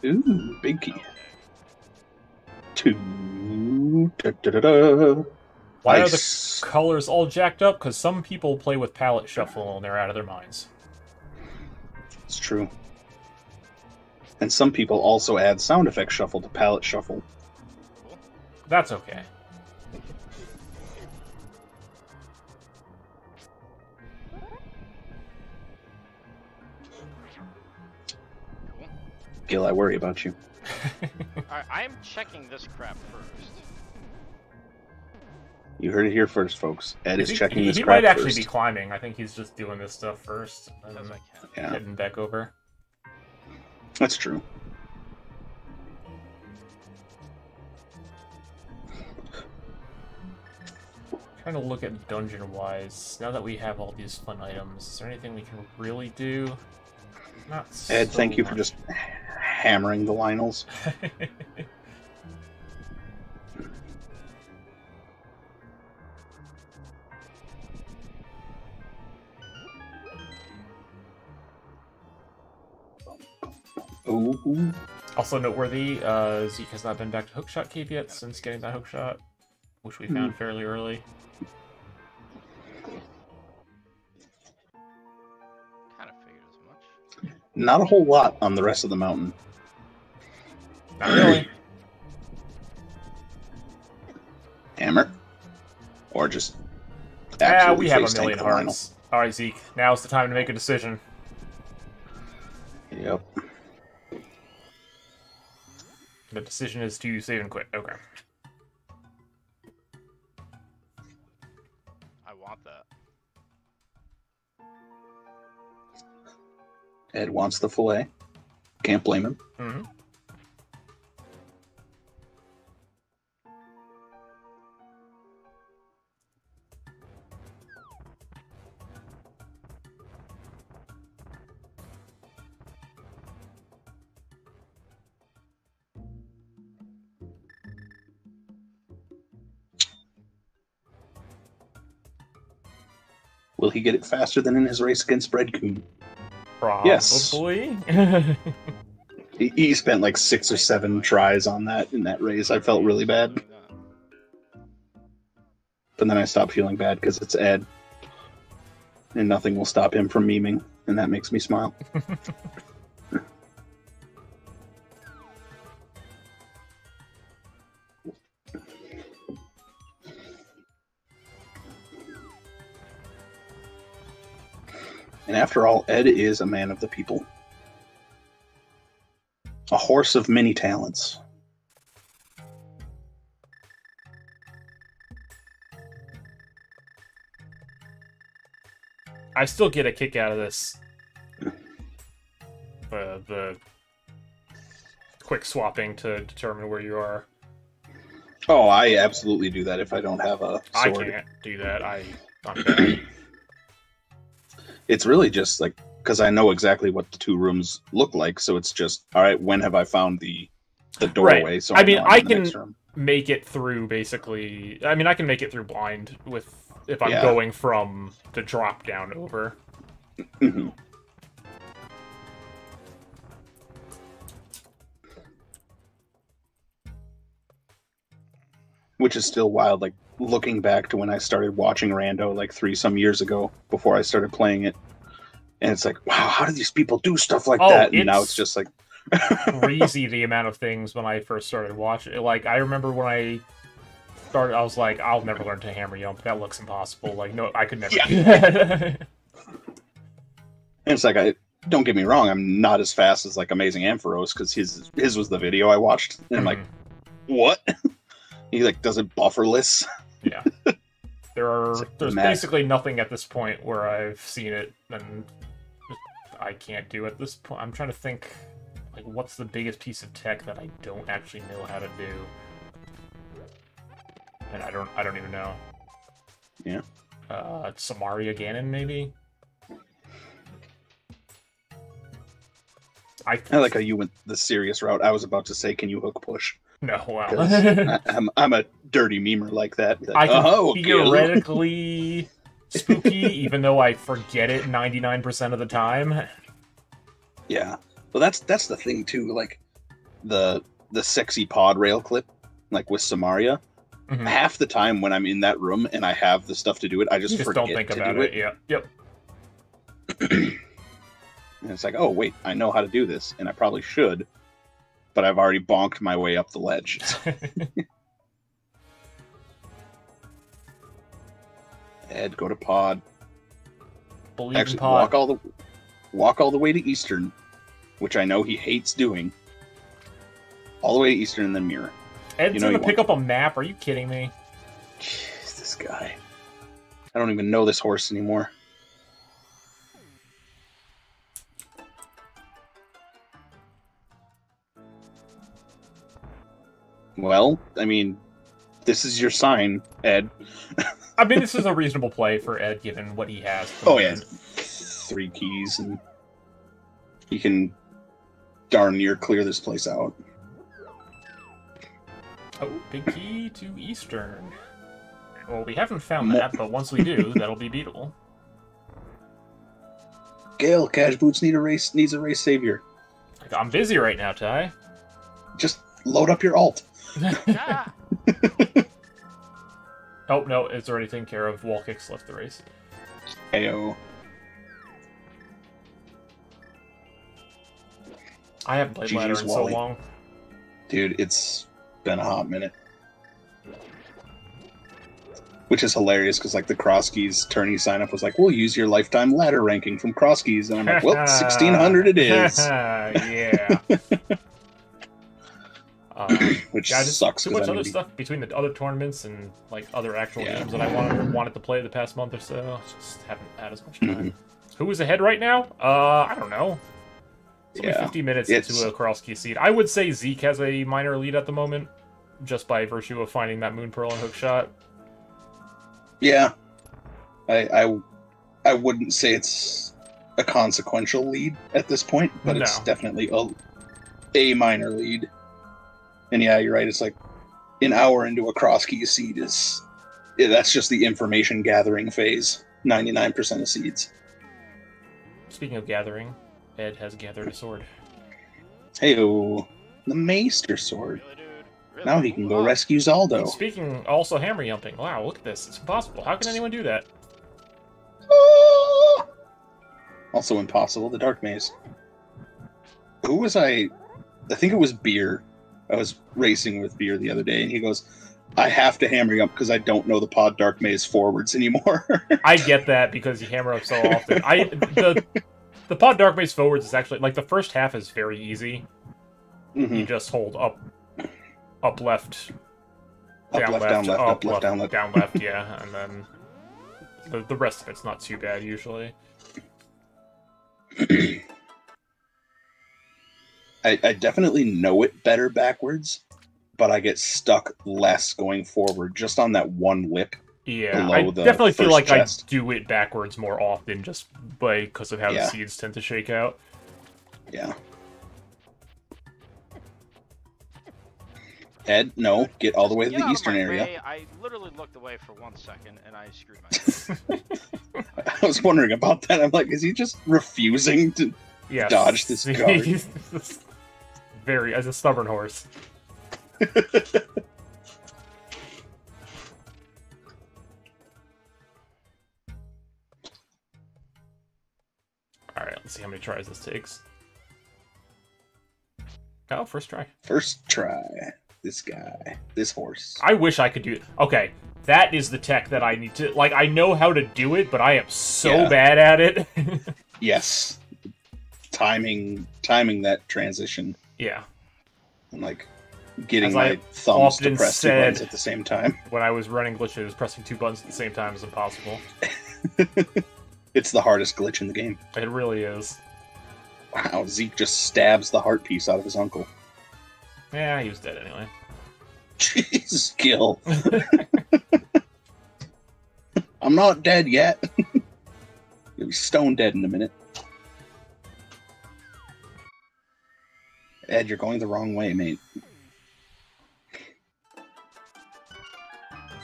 dude. Ooh, big key. Okay. 2. Da-da-da-da. Why Nice. are the colors all jacked up? Because some people play with palette shuffle and they're out of their minds. It's true. And some people also add sound effect shuffle to palette shuffle. That's okay. Cool. Gil, I worry about you. Alright, I'm checking this crap first. You heard it here first, folks. Ed is checking this he crap might actually first. be climbing. I think he's just doing this stuff first and As then I can. Yeah, heading back over. that's true. Trying to look at dungeon-wise. Now that we have all these fun items, is there anything we can really do? Not Ed, so thank you for much. just hammering the Lionels. Ooh. Also noteworthy, Zeke has not been back to Hookshot Cape yet since getting that hookshot, which we found fairly early. Kind of figured as much. Not a whole lot on the rest of the mountain. Not really. Hammer? Or just Ah, absolutely we have a face tank million the Lionel. hearts. Alright, Zeke, now's the time to make a decision. Yep. The decision is to save and quit. Okay. I want that. Ed wants the fillet. Can't blame him. Mm-hmm. Will he get it faster than in his race against Red Coon? Probably. Yes. He spent like 6 or 7 tries on that in that race. I felt really bad. But then I stopped feeling bad because it's Ed. And nothing will stop him from memeing. And that makes me smile. And after all, Ed is a man of the people. A horse of many talents. I still get a kick out of this. The quick swapping to determine where you are. Oh, I absolutely do that if I don't have a sword. I can't do that. I'm bad. It's really just like, because I know exactly what the 2 rooms look like, so it's just, all right, when have I found the doorway? Right. So I mean, know I'm I in the next can room. make it through basically. I mean, I can make it through blind if I'm Yeah. going from the drop down over. Mhm. Which is still wild, like looking back to when I started watching Rando like 3-some years ago before I started playing it. And it's like, wow, how do these people do stuff like that? And now it's just like crazy the amount of things when I first started watching. Like, I remember when I started, I was like, I'll never learn to hammer jump. That looks impossible. Like, no, I could never do that. And it's like, don't get me wrong, I'm not as fast as like Amazing Ampharos because his was the video I watched. And I'm like, what? He like does it bufferless. Yeah. There's basically nothing at this point where I've seen it and I can't do at this point. I'm trying to think, like, what's the biggest piece of tech that I don't actually know how to do? And I don't even know. Yeah. Samaria Ganon, maybe? I like how you went the serious route. I was about to say, can you hook push? No, wow. I'm a dirty memer like that. Like, I can okay. theoretically spooky, even though I forget it 99% of the time. Yeah. Well, that's the thing too. Like the sexy pod rail clip, like with Samaria. Mhm. Half the time when I'm in that room and I have the stuff to do it, I just forget don't think to about do it. Yeah. Yep. And it's like, oh wait, I know how to do this, and I probably should, but I've already bonked my way up the ledge. Ed, go to pod. Believe Actually, in pod. walk all the way to Eastern, which I know he hates doing. All the way to Eastern and then mirror. Ed's you know gonna pick up a map. Are you kidding me? Jeez, this guy. I don't even know this horse anymore. Well, I mean, this is your sign, Ed. I mean, this is a reasonable play for Ed, given what he has. Oh, yeah. 3 keys, and he can darn near clear this place out. Oh, big key to Eastern. Well, we haven't found that, but once we do, that'll be beatable. Gale, Cash Boots needs a race savior. I'm busy right now, Ty. Just load up your alt. Ah! Oh, no, it's already taken care of. Wall kicks left the race. Ayo. I haven't played ladder in so long. Dude, it's been a hot minute. Which is hilarious, because like the Crosskeys tourney sign-up was like, we'll use your lifetime ladder ranking from Crosskeys. And I'm like, well, 1600 it is. Yeah. Which Yeah, just sucks. too 'cause much I other mean, stuff between the other tournaments and like other actual Yeah. games that I wanted to play the past month or so. Just haven't had as much time. Mhm. Who is ahead right now? I don't know. It's only Yeah, 50 minutes it's- into a cross key seed. I would say Zeke has a minor lead at the moment, just by virtue of finding that Moon Pearl and hook shot. Yeah, I wouldn't say it's a consequential lead at this point, but it's No. definitely a minor lead. And yeah, you're right. It's like an hour into a cross key seed that's just the information gathering phase. 99% of seeds. Speaking of gathering, Ed has gathered a sword. Heyo, the Maester sword. Really, dude? Really? Now he can go Wow. rescue Zaldo. Speaking, also hammer yumping. Wow, look at this. It's impossible. How can anyone do that? Ah! Also impossible, the Dark Maze. Who was I think it was Beer. I was racing with Beer the other day, and he goes, I have to hammer you up because I don't know the Pod Dark Maze forwards anymore. I get that because you hammer up so often. The Pod Dark Maze forwards is actually, like, the first half is very easy. Mhm. You just hold up, left, Up, down left, left, down, left, up, up, left, down, left. down left, yeah, and then the rest of it's not too bad usually. I definitely know it better backwards, but I get stuck less going forward just on that one lip. Yeah, Below I the definitely feel first like chest. I do it backwards more often just because of how the Yeah. seeds tend to shake out. Yeah. Ed, no, get all the way to Get the out of eastern my area. way. I literally looked away for 1 second and I screwed myself. I was wondering about that. I'm like, is he just refusing to Yes. dodge this guard? Very, as a stubborn horse. Alright, let's see how many tries this takes. Oh, first try. First try. This guy. This horse. I wish I could do it. Okay, that is the tech that I need to... Like, I know how to do it, but I am so Yeah. bad at it. Yes. Timing that transition. Yeah. And like getting As my I thumbs to often press two said- buttons at the same time. When I was running glitches, pressing two buttons at the same time is impossible. It's the hardest glitch in the game. It really is. Wow, Zeke just stabs the heart piece out of his uncle. Yeah, he was dead anyway. Jesus, Gil. I'm not dead yet. You'll be stone dead in a minute. Ed, you're going the wrong way, mate.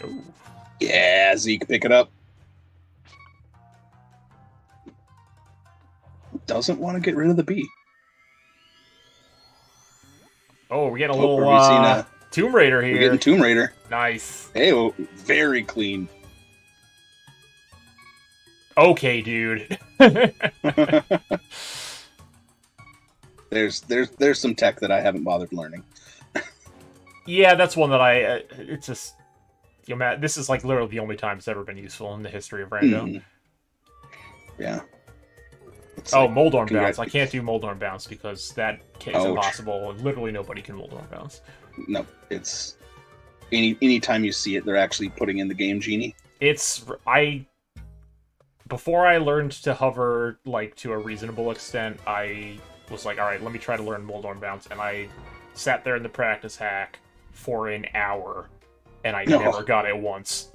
Ooh. Yeah, Zeke, pick it up. Doesn't want to get rid of the bee. Oh, we're getting a Oh, little are we seeing a- Tomb Raider We're here. getting Tomb Raider. Nice. Hey, oh, very clean. Okay, dude. There's some tech that I haven't bothered learning. Yeah, that's one that it's just... You know, Matt, this is like literally the only time it's ever been useful in the history of Rando. Mhm. Yeah. It's Oh, like, Moldorm congrat- Bounce. I can't do Moldorm Bounce because that is Ouch. impossible. Literally nobody can Moldorm Bounce. no, it's anytime you see it, they're actually putting in the game genie. Before I learned to hover, like, to a reasonable extent, I was like, alright, let me try to learn Moldorm Bounce, and I sat there in the practice hack for an hour, and I No. never got it once.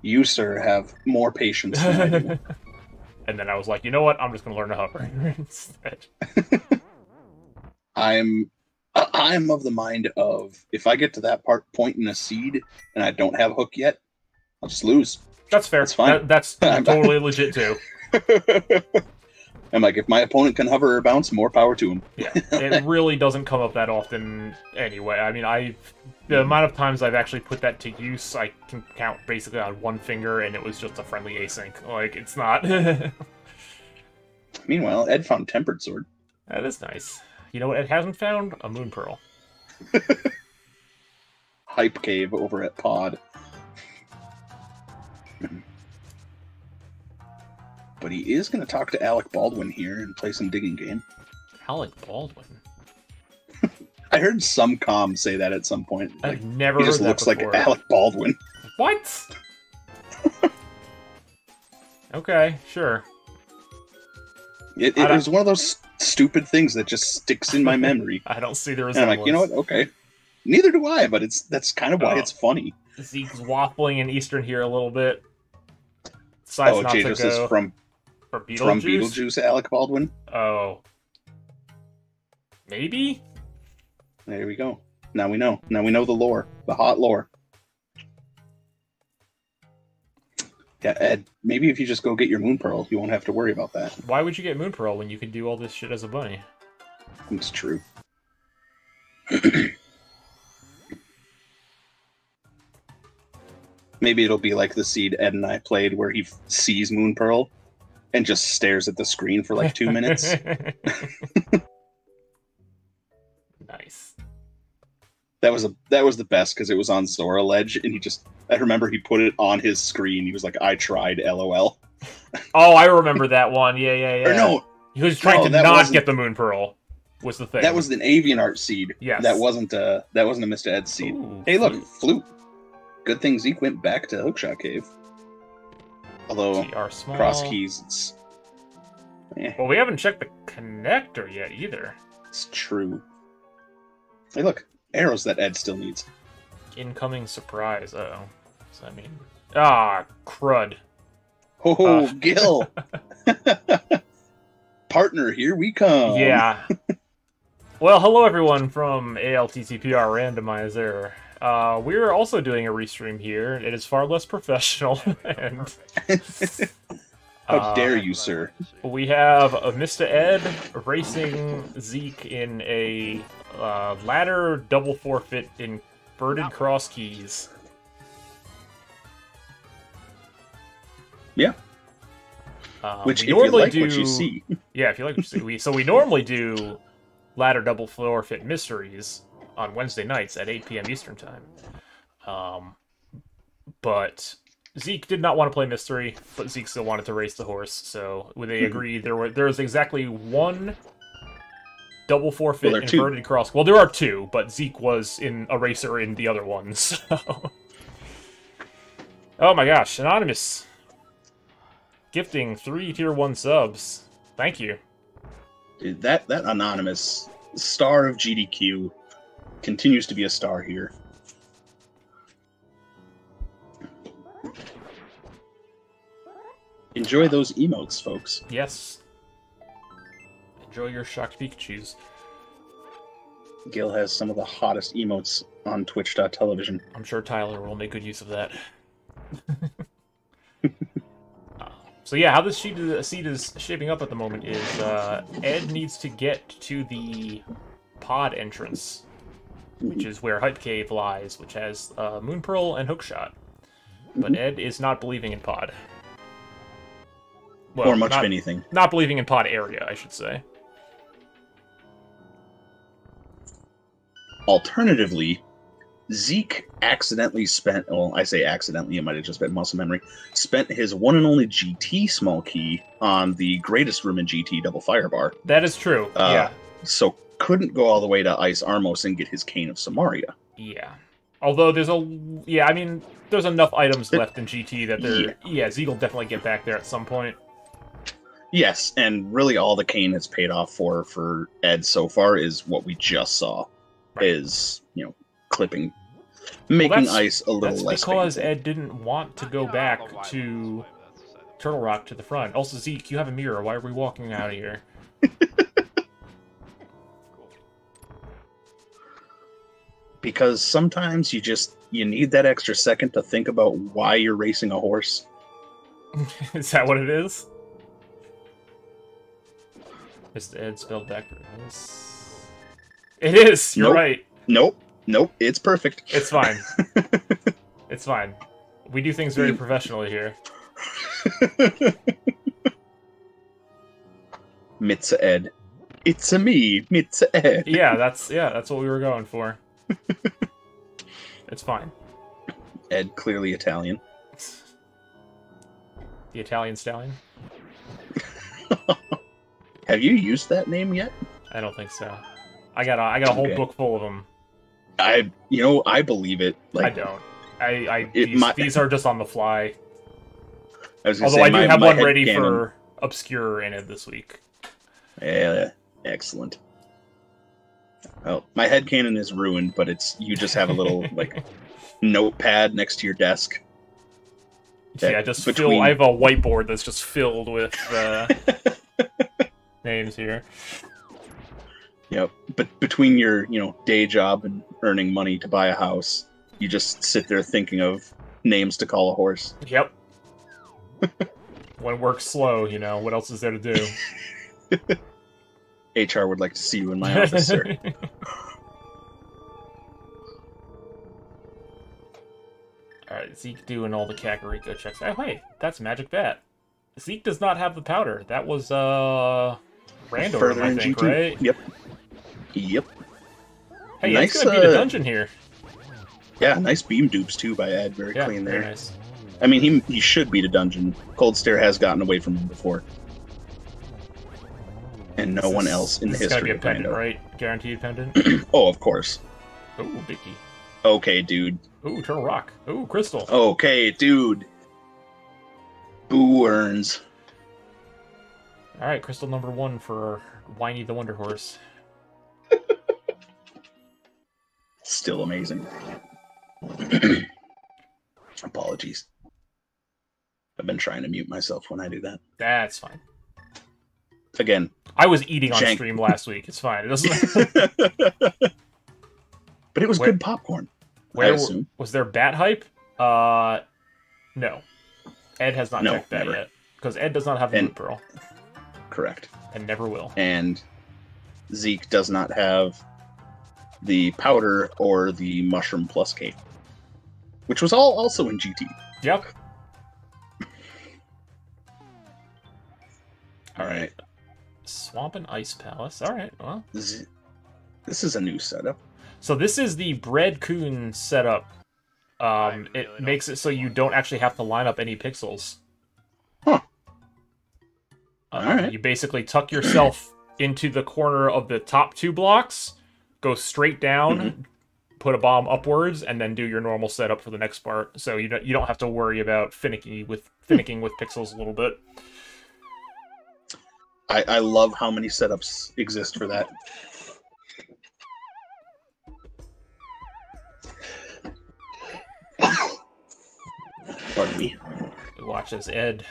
You, sir, have more patience than I do. And then I was like, you know what? I'm just gonna learn to hover instead. I'm of the mind of if I get to that point in a seed and I don't have hook yet, I'll just lose. That's fair. That's fine. That's totally legit too. I'm like, if my opponent can hover or bounce, more power to him. Yeah, it really doesn't come up that often anyway. I mean, the amount of times I've actually put that to use, I can count basically on one finger, and it was just a friendly async. Like, it's not... Meanwhile, Ed found Tempered Sword. That is nice. You know what Ed hasn't found? A Moon Pearl. Hype Cave over at Pod. But he is going to talk to Alec Baldwin here and play some digging game. Alec Baldwin. I heard some comms say that at some point. I've never he heard just that looks before. like Alec Baldwin. What? Okay, sure. It was one of those stupid things that just sticks in my memory. I don't see the And resemblance. I'm like, you know what? Okay. Neither do I, but that's kind of why it's funny. Zeke's waffling in Eastern here a little bit. Decides not to Jadis go is from Beetlejuice, Alec Baldwin. Oh. Maybe? There we go. Now we know. Now we know the lore. The hot lore. Yeah, Ed, maybe if you just go get your Moon Pearl, you won't have to worry about that. Why would you get Moon Pearl when you can do all this shit as a bunny? It's true. Maybe it'll be like the seed Ed and I played where he sees Moon Pearl and just stares at the screen for like 2 minutes. Nice. That was the best because it was on Zora Ledge, and I remember he put it on his screen. He was like, "I tried, LOL." Oh, I remember that one. Yeah. Or no, he was trying to not get the Moon Pearl. Was the thing. That was an Avian Art seed. Yes. That wasn't a MistaEd's seed. Ooh, hey, look, flute. Good thing Zeke went back to Hookshot Cave. Although cross keys, it's. Well, we haven't checked the connector yet either. It's true. Hey, look, arrows that Ed still needs. Incoming surprise. Uh-oh. What's that mean? Ah, crud. Oh, Gil! Partner, here we come! Yeah. Well, hello everyone from ALTTPR Randomizer. We're also doing a restream here. It is far less professional, and... How dare you, sir? We have MistaEd racing Zeke in a ladder double forfeit inverted cross keys. Yeah. Which, we if normally you like do, what you see. Yeah, if you like what you see. We normally do ladder double forfeit mysteries on Wednesday nights at 8 p.m. Eastern Time. But Zeke did not want to play mystery, but Zeke still wanted to race the horse, so they agreed. There was exactly one double forfeit inverted cross. Well, there are two, but Zeke was in a racer in the other one. So. Oh my gosh, Anonymous. Gifting 3 tier 1 subs. Thank you. Dude, that Anonymous star of GDQ continues to be a star here. Enjoy those emotes, folks. Yes. Enjoy your shocked Pikachus. Gil has some of the hottest emotes on Twitch.tv. I'm sure Tyler will make good use of that. So yeah, how this seed is shaping up at the moment is Ed needs to get to the pod entrance, which is where Hype Cave lies, which has Moon Pearl and Hookshot. But Ed is not believing in pod. Well, or much of anything. Not believing in pod area, I should say. Alternatively, Zeke accidentally spent, well, I say accidentally, it might have just been muscle memory, spent his one and only GT small key on the greatest room in GT double fire bar. That is true, yeah. So couldn't go all the way to Ice Armos and get his Cane of Samaria. Yeah. Although there's there's enough items left in GT that Zeke will definitely get back there at some point. Yes, and really all the Cane has paid off for Ed so far is what we just saw. Right. Is, clipping, making ice a little less That's because painful. Ed didn't want to go back to Turtle Rock to the front. Also, Zeke, you have a mirror. Why are we walking out of here? Because sometimes you need that extra second to think about why you're racing a horse. Is that what it is? MistaEd spelled backwards. It is! You're right. Nope, it's perfect. It's fine. It's fine. We do things very professionally here. MistaEd. It's a me, MistaEd. Yeah, that's what we were going for. It's fine. Ed, clearly Italian. The Italian Stallion? Have you used that name yet? I don't think so. I got a whole Okay. book full of them. I believe it. I Like, don't. These are just on the fly. I was gonna Although say, I do have my one ready headcanon- for Obscure in it this week. Yeah, excellent. Well, my headcanon is ruined, but you just have a little like notepad next to your desk. See, I just I have a whiteboard that's just filled with names here. Yep. But between your, day job and earning money to buy a house, you just sit there thinking of names to call a horse. Yep. When work's slow, what else is there to do? HR would like to see you in my office, sir. Alright, Zeke doing all the Kakariko checks. Oh, hey, that's Magic Bat. Zeke does not have the powder. That was, Random, Further I in think, G2. right? Yep. Hey, Nice, it's gonna beat a dungeon here. Yeah, nice beam dupes, too, by Ed. Very Yeah, clean there. very nice. I mean, he should beat a dungeon. Cold Stare has gotten away from him before. And no one else in the This is history gonna be a of pendant, Brando. right? Guaranteed pendant? Oh, of course. Ooh, Bicky. Okay, dude. Ooh, Turtle Rock. Ooh, Crystal. Okay, dude. Boo earns. Alright, Crystal number 1 for Whiny the Wonder Horse. Still amazing. Apologies. I've been trying to mute myself when I do that. That's fine. Again. I was eating on Jank. stream last week. It's fine. It doesn't. But it was Where- good popcorn. I Where assume. was there bat hype? No. Ed has not No, checked that never. yet because Ed does not have the And- Loot Pearl Correct. and never will. And Zeke does not have the powder or the mushroom plus cape, which was all also in GT. Yep. All right. Swamp and Ice Palace. All right. Well, This is a new setup. so this is the Bread Coon setup. really It don't makes it so you don't actually have to line up any pixels. Huh. Alright. You basically tuck yourself into the corner of the top 2 blocks, go straight down, put a bomb upwards, and then do your normal setup for the next part. So you don't have to worry about finicking with pixels a little bit. I love how many setups exist for that. Pardon me. Watch as Ed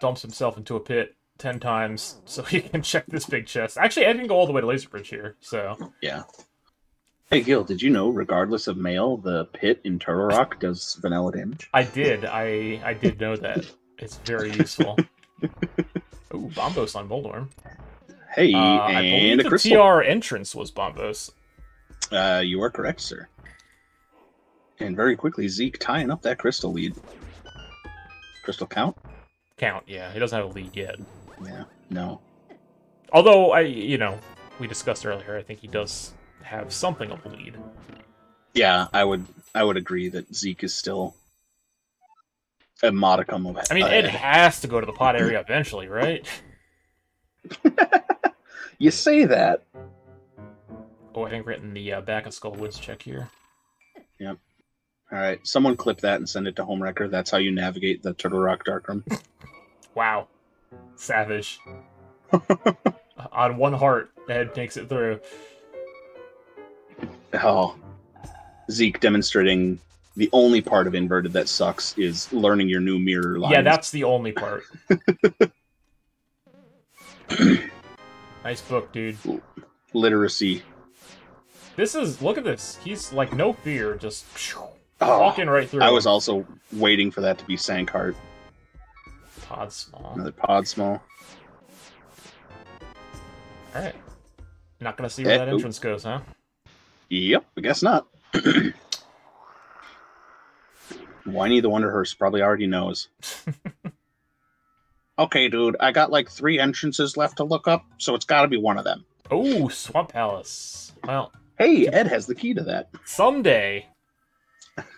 dumps himself into a pit 10 times so he can check this big chest. Actually, Ed can go all the way to Laser Bridge here, so... Yeah. Hey, Gil, did you know, regardless of male, the pit in Turtle Rock does vanilla damage? I did. I did know that. It's very useful. Ooh, Bombos on Boldorm. Hey, I and believe a the crystal. TR entrance was Bombos. You are correct, sir. And very quickly, Zeke tying up that crystal lead. Crystal count? Count, yeah. He doesn't have a lead yet. Yeah, no. Although, we discussed earlier, I think he does have something of a lead. Yeah, I would agree that Zeke is still a modicum of. I mean, Ed has to go to the pot area eventually, right? You say that. Oh, I think we're getting the back of Skull Woods check here. Yep. All right, someone clip that and send it to Homewrecker. That's how you navigate the Turtle Rock Darkroom. Wow. Savage. On one heart, Ed makes it through. Oh, Zeke demonstrating the only part of Inverted that sucks is learning your new mirror lines. Yeah, that's the only part. Nice book, dude. literacy. Look at this. He's like no fear, just Oh, walking right through. I was also waiting for that to be Sankheart. Pod small. Another pod small. Alright. Not gonna see where that oop. entrance goes, huh? Yep, I guess not. Whiny the Wonder Horse probably already knows. Okay, dude, I got like 3 entrances left to look up, so it's gotta be one of them. Oh, Swamp Palace. Well, Hey, Ed has the key to that. someday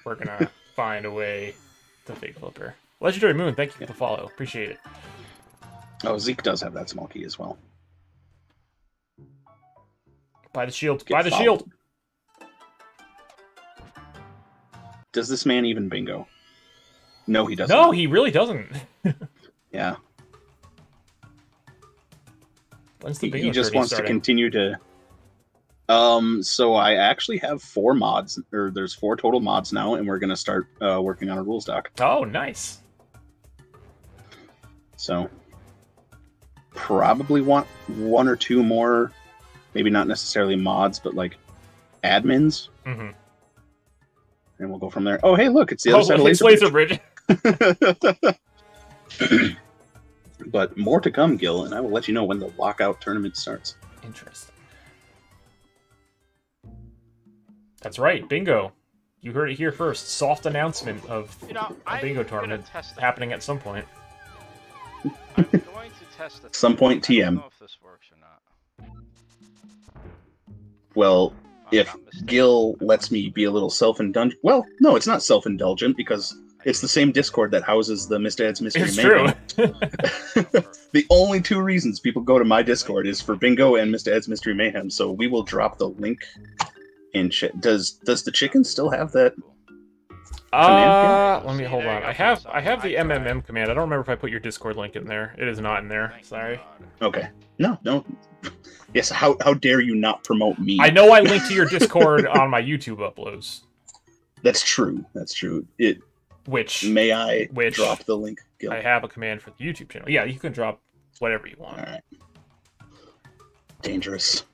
we're gonna find a way to fake flipper. Legendary Moon, thank you for the follow. Appreciate it. Oh, Zeke does have that small key as well. By the shield. Get By the fouled. shield. Does this man even bingo? No, he doesn't. No, he really doesn't. Yeah. When's the He bingo just tourney wants to starting? continue to. So I actually have 4 mods, or there's 4 total mods now, and we're gonna start working on a rules doc. Oh, nice. So probably want 1 or 2 more, maybe not necessarily mods, but like admins, Mm-hmm. and we'll go from there. Oh, hey, look, it's the other side of it's Laser. Laser Bridge. But more to come, Gil, and I will let you know when the lockout tournament starts. Interesting. That's right, bingo. You heard it here first. Soft announcement of You know, a bingo I'm gonna tournament test it. happening at some point. I'm going to test it. Some point I don't TM. know if this works or not. Well, I'm if not mistaken. Gil lets me be a little self-indulgent, well, no, it's not self-indulgent because it's the same Discord that houses the MistaEd's Mystery It's Mayhem. true. The only 2 reasons people go to my Discord is for bingo and MistaEd's Mystery Mayhem. So we will drop the link in chat. Does the chicken still have that? Let me See, hold there you on. go, I have Philosopher. the I tried. MMM command. I don't remember if I put your Discord link in there. It is not in there. Thank Sorry. God. Okay. No. Yes. How dare you not promote me? I know I linked to your Discord on my YouTube uploads. That's true. That's true. Which May I Which- drop the link, Gil? I have a command for the YouTube channel. Yeah, you can drop whatever you want. All right. Dangerous.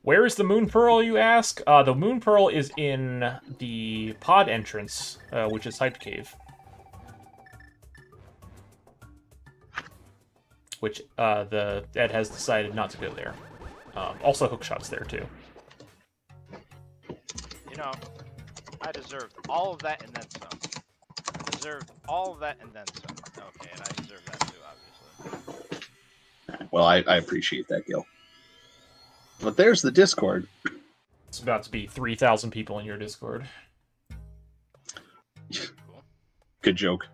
Where is the Moon Pearl, you ask? The Moon Pearl is in the pod entrance, which is Hyped Cave. Which the Ed has decided not to go there. Also, Hookshot's there too. You know, I deserved all of that and then some. I deserved all of that and then some. Okay, and I deserve that too, obviously. Well, I appreciate that, Gil. But there's the Discord. It's about to be 3,000 people in your Discord. Cool. Good joke.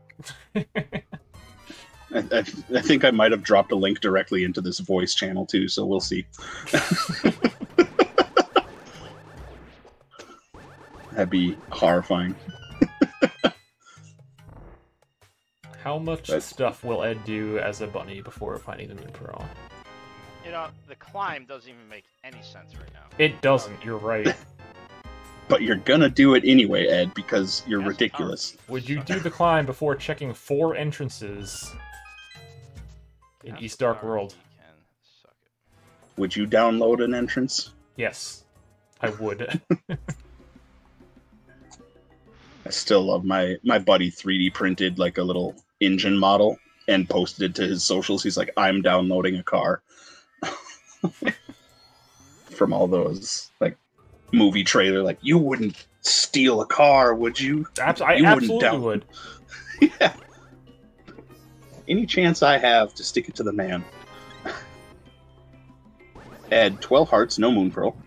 I think I might have dropped a link directly into this voice channel too, so we'll see. That'd be horrifying. How much But- stuff will Ed do as a bunny before finding the Moon Pearl? You know, the climb doesn't even make any sense right now. It doesn't, you're right. But you're gonna do it anyway, Ed, because you're That's ridiculous. Would you do the climb before checking 4 entrances in That's East Dark power World? he can suck it. Would you download an entrance? Yes, I would. I still love my buddy 3D printed like a little engine model and posted it to his socials. He's like, I'm downloading a car. From all those like movie trailer, like, you wouldn't steal a car, would you? I You wouldn't absolutely down- would. Yeah. Any chance I have to stick it to the man. Add 12 hearts, no moon pearl.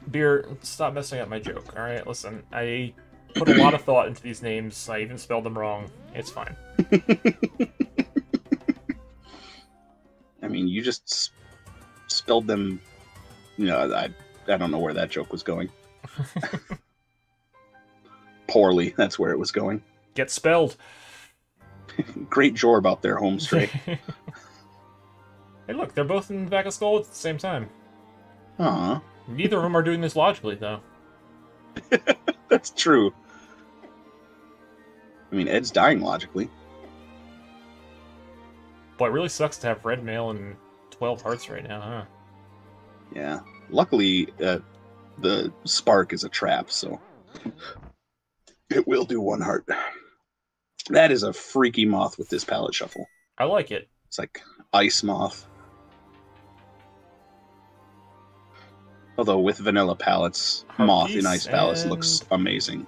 Beer, stop messing up my joke, alright? Listen, I put a lot of thought into these names. I even spelled them wrong. It's fine. I mean, you just spelled them. You know, I don't know where that joke was going. Poorly, that's where it was going. Get spelled. Great Jorb out there, home straight. Hey, look, they're both in the back of Skull at the same time. Aw, Neither of them are doing this logically, though. that's true. I mean, Ed's dying logically. Boy, it really sucks to have red mail and 12 hearts right now, huh? Yeah. Luckily, the spark is a trap, so it will do 1 heart. That is a freaky moth with this palette shuffle. I like it. It's like ice moth. Although with vanilla palettes, moth in ice palettes and- looks amazing.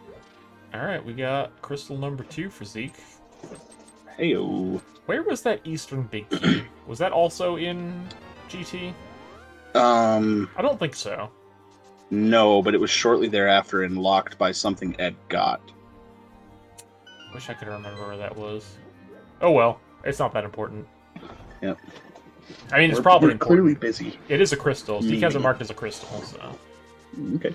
Alright, we got crystal number 2 for Zeke. Heyo. Where was that Eastern Big Key? Was that also in GT? I don't think so. No, but it was shortly thereafter and locked by something Ed got. Wish I could remember where that was. Oh well, it's not that important. Yep. I mean, it's probably we're clearly important. busy. It is a crystal. Zeke has it marked as a crystal, so... Okay.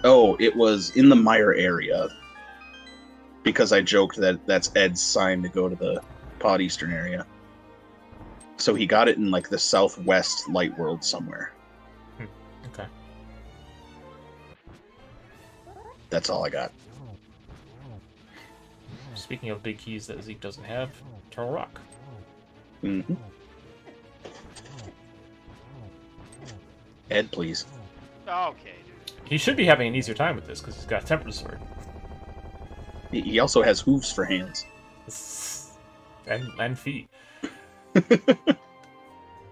Oh, it was in the Mire area. Because I joked that that's Ed's sign to go to the Pod Eastern area. So he got it in, like, the southwest light world somewhere. Okay. That's all I got. Speaking of big keys that Zeke doesn't have, Turtle Rock. Mm-hmm. Ed, please. Okay, dude. He should be having an easier time with this, because he's got a Temper Sword. He also has hooves for hands. And feet.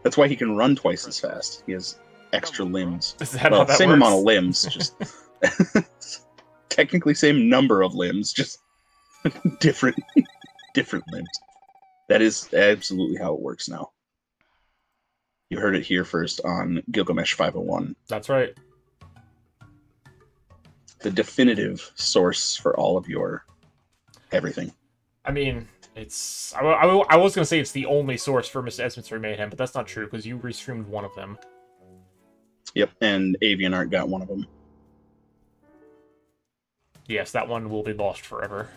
That's why he can run twice as fast. He has extra limbs. Is that Well, how that same works? amount of limbs, just technically same number of limbs, just different limbs. That is absolutely how it works now. You heard it here first on Gilgamesh 501. That's right. The definitive source for all of your everything. I mean, it's... I was going to say it's the only source for MistaEd's Mystery Mayhem, but that's not true, because you restreamed one of them. Yep, and Avian Art got one of them. Yes, that one will be lost forever.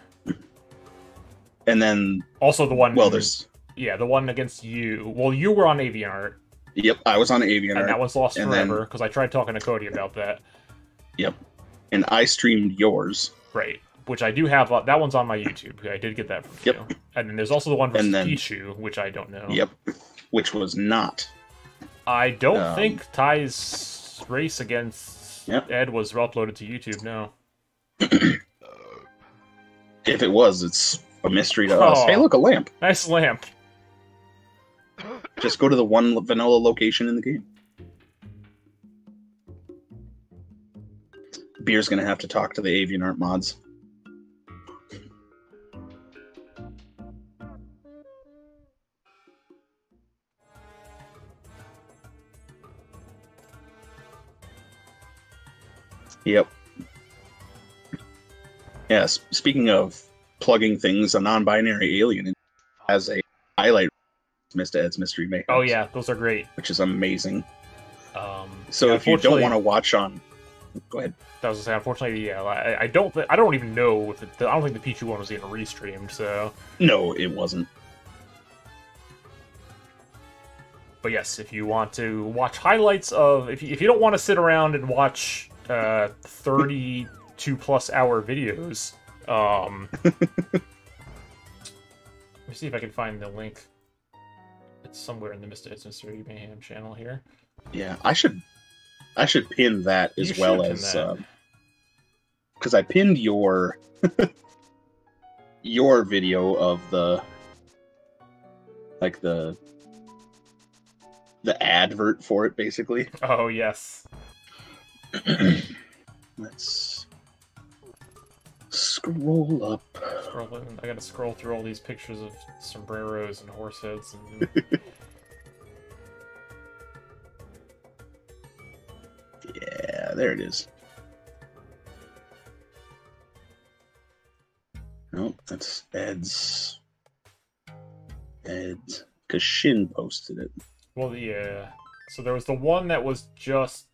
And then... Also the one... Well, there's... Yeah, the one against you. Well, you were on Avian Art. Yep, I was on Avian Art. And that one's lost and forever, because I tried talking to Cody about that. Yep. And I streamed yours. Right. Which I do have... that one's on my YouTube. I did get that from you. And then there's also the one versus Pichu, which I don't know. Yep. Which was not. I don't think Ty's race against Ed was uploaded to YouTube, no. If it was, it's a mystery to us. Hey, look, a lamp. Nice lamp. Just go to the one vanilla location in the game. Beer's gonna have to talk to the Avian Art mods. Yep. Yes, speaking of plugging things, a non-binary alien has a highlight MistaEd's Mystery Mayhem. Oh yeah, those are great. Which is amazing. So yeah, if you don't want to watch on... Go ahead. I was gonna say, unfortunately, yeah, I don't even know if I don't think the Pichu one was even restreamed, so... No, it wasn't. But yes, if you want to watch highlights of... If you don't want to sit around and watch 32-plus hour videos, let me see if I can find the link. It's somewhere in the MistaEd's Mystery Mayhem channel here. Yeah, I should pin that as well as... Because I pinned your your video of the advert for it, basically. Oh yes. Let's scroll up. I gotta scroll through all these pictures of sombreros and horse heads and... Yeah, there it is. Nope, that's Ed's. Because Shin posted it. Well, yeah. So there was the one that was just...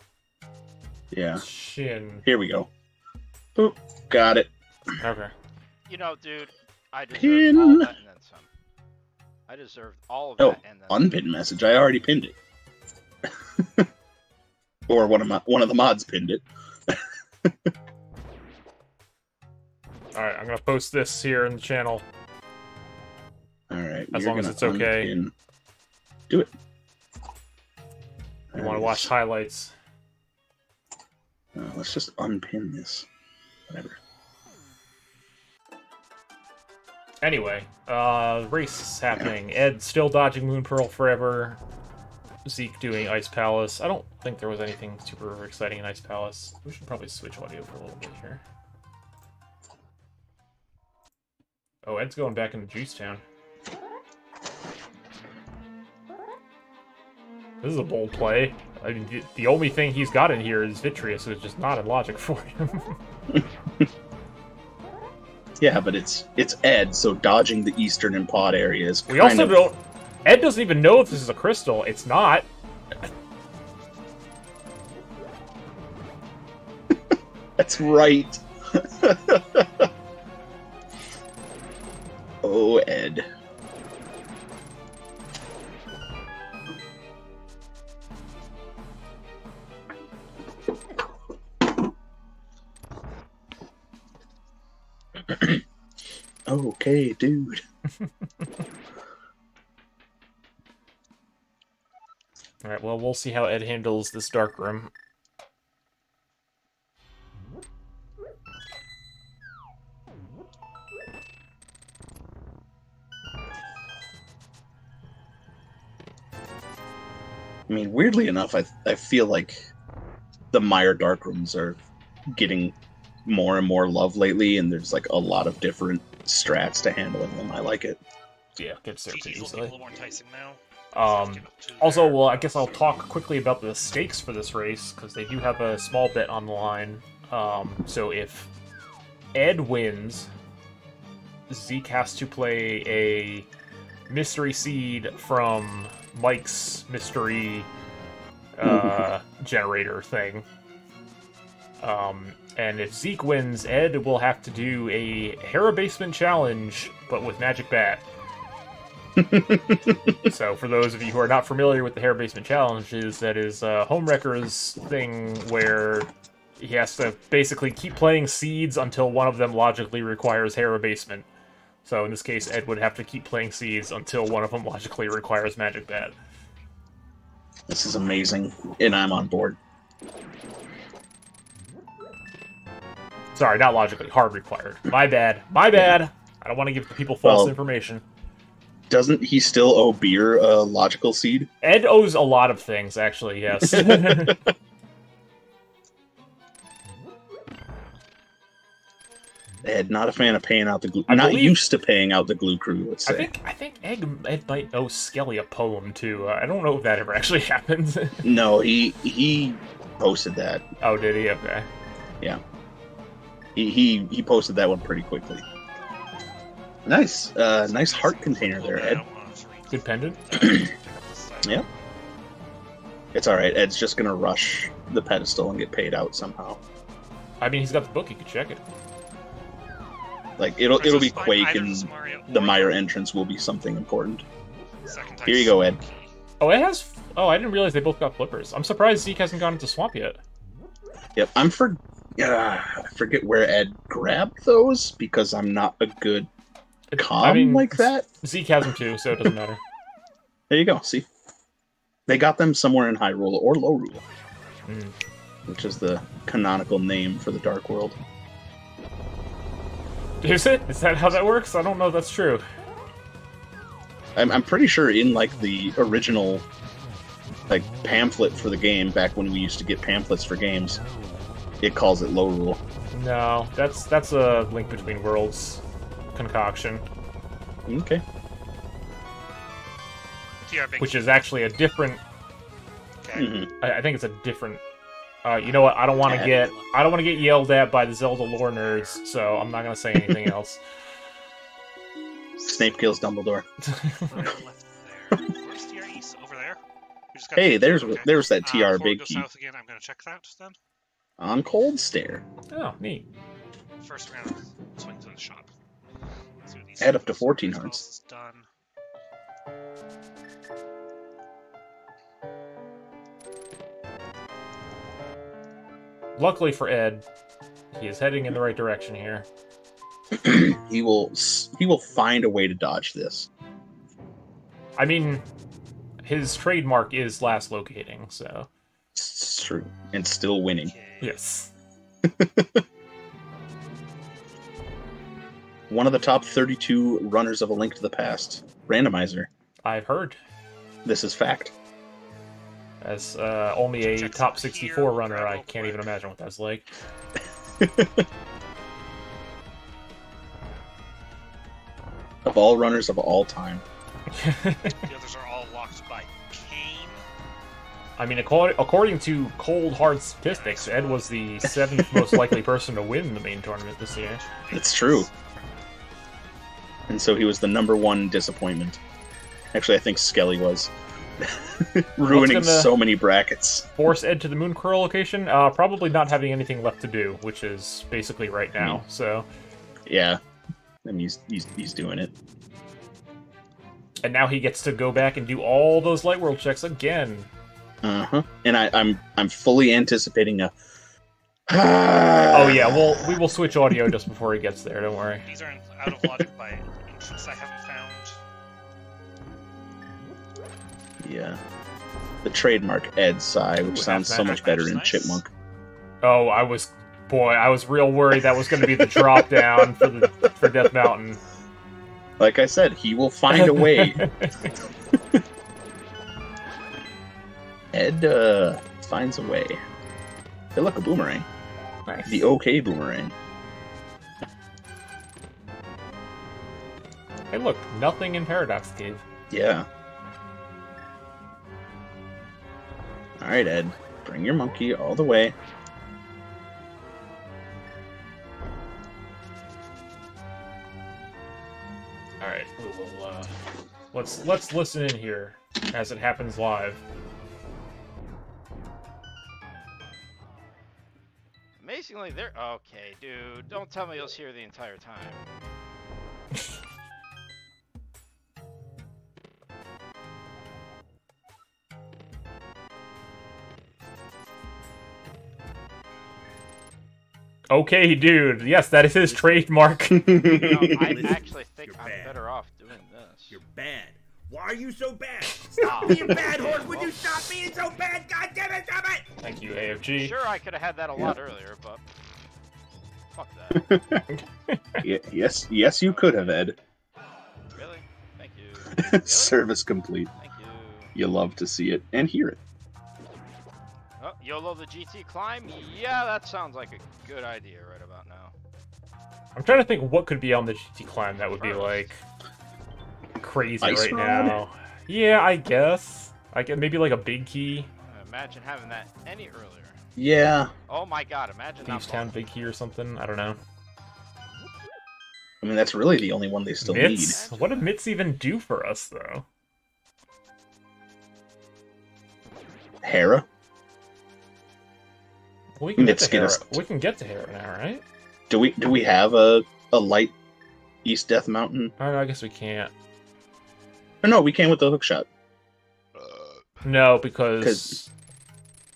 Yeah. Shin. Here we go. Boop, got it. Okay. You know, dude, I deserve all that and then some. I deserved all of that and then unpinned message. I already pinned it. Or one of the mods pinned it. Alright, I'm gonna post this here in the channel. Alright. As long as it's okay. Do it. You want to watch highlights. Let's just unpin this. Whatever. Anyway, race is happening. Ed still dodging Moon Pearl forever. Zeke doing Ice Palace. I don't think there was anything super exciting in Ice Palace. We should probably switch audio for a little bit here. Oh, Ed's going back into Juice Town. This is a bold play. I mean, the only thing he's got in here is Vitreous, so it's just not in logic for him. Yeah, but it's Ed, so dodging the eastern and pod area is We also don't... Ed doesn't even know if this is a crystal. It's not. That's right. Oh, Ed. Okay, dude. Alright, well, we'll see how Ed handles this dark room. I mean, weirdly enough, I feel like the Meyer dark rooms are getting more and more love lately, and there's like a lot of different strats to handling them. I like it. Yeah, gets there pretty GG's looking a easily. little more enticing now. Also, well, I guess I'll talk quickly about the stakes for this race, because they do have a small bet on the line. So if Ed wins, Zeke has to play a mystery seed from Mike's mystery generator thing. And if Zeke wins, Ed will have to do a Hera Basement challenge, but with Magic Bat. So, for those of you who are not familiar with the Hera Basement Challenge, that is Homewrecker's thing where he has to basically keep playing seeds until one of them logically requires Hera Basement. So, in this case, Ed would have to keep playing seeds until one of them logically requires Magic Bat. This is amazing, and I'm on board. Sorry, not logically, hard required. My bad. My bad! I don't want to give people false Well, information. Doesn't he still owe Beer a logical seed? Ed owes a lot of things, actually, yes. Ed, not a fan of paying out the glue. I Not believe- used to paying out the glue crew, let's say. I think Ed might owe Skelly a poem, too. I don't know if that ever actually happened. No, he posted that. Oh, did he? Okay. Yeah. He posted that one pretty quickly. Nice. Nice heart container there, Ed. Good pendant. Yeah. It's alright. Ed's just gonna rush the pedestal and get paid out somehow. I mean, he's got the book. He could check it. Like, it'll be Quake, and the Meyer entrance will be something important. Here you go, Ed. Oh, it has... Oh, I didn't realize they both got flippers. I'm surprised Zeke hasn't gone into Swamp yet. Yep, I forget where Ed grabbed those, because I'm not a good like that. Zeke has them too, so it doesn't matter. There you go, see? They got them somewhere in Hyrule or Lorule, which is the canonical name for the Dark World. Is it? Is that how that works? I don't know if that's true. I'm pretty sure in, like, the original, like, pamphlet for the game, back when we used to get pamphlets for games, it calls it Lorule. No, that's a Link Between Worlds concoction. Okay. Which is actually a different... Okay. I think it's a different... you know what? I don't want to get yelled at by the Zelda lore nerds, so I'm not gonna say anything else. Snape kills Dumbledore. Right, left there. Where's TR East? Over there? We just got Hey, to- there's okay. that TR Before we big go key south again, I'm gonna check that then. on Cold Stare. Oh, neat. First, we're gonna swing to the shop. See what these Add up to things- 14 what hearts. else is done. Luckily for Ed, he is heading in the right direction here. He will find a way to dodge this. I mean, his trademark is last locating, so... It's true. And still winning. Okay. Yes. One of the top 32 runners of A Link to the Past. Randomizer. I've heard. This is fact. As only a Check top some 64 here, runner, grab I real can't even quick. imagine what that's like. Of all runners of all time. The others are all locked by Kane. I mean, according to cold hard statistics, Ed was the 7th most likely person to win the main tournament this year. It's true. And so he was the #1 disappointment. Actually, I think Skelly was. Ruining so many brackets. Force Ed to the Moon Curl location? Probably not having anything left to do, which is basically right now, so... Yeah. I mean, he's doing it. And now he gets to go back and do all those Light World checks again. Uh-huh. And I'm fully anticipating a... Oh yeah, we will switch audio just before he gets there, don't worry. These are out of logic by inches I haven't found. Yeah. The trademark Ed sigh, which sounds so much better in nice. Chipmunk. Oh, I was real worried that was going to be the drop down for Death Mountain. Like I said, he will find a way. Ed finds a way. Hey, look, a boomerang. Nice. The okay boomerang. Hey, look, nothing in Paradox Cave. Yeah. Alright, Ed. Bring your monkey all the way. Alright, we will, let's listen in here as it happens live. Amazingly, they're okay, dude. Don't tell me you'll hear the entire time. Okay, dude. Yes, that is his trademark. You know, I actually think I'm better off doing this. You're bad. Why are you so bad? Stop being bad, horse! Would you stop being so bad? God damn it, stop it! Thank you, AFG. Sure, I could have had that a lot earlier, but fuck that. Yes, you could have, Ed. Really? Thank you. Really? Service complete. Thank you. You love to see it and hear it. Oh, YOLO the GT climb? Yeah, that sounds like a good idea right about now. I'm trying to think what could be on the GT climb that would be like crazy Ice right rod? now. Yeah, I guess. I get maybe like a big key. Imagine having that any earlier. Yeah. Oh my god, imagine Thieves that. Town big key or something. I don't know. I mean, that's really the only one they still Mitts? What did Mitts even do for us though? need. Hera? We can get Mitts to Hera. get us- We can get to Hera now, right? Do we have a light East Death Mountain? I guess we can't. Or no, we can with the hookshot. No, because 'Cause-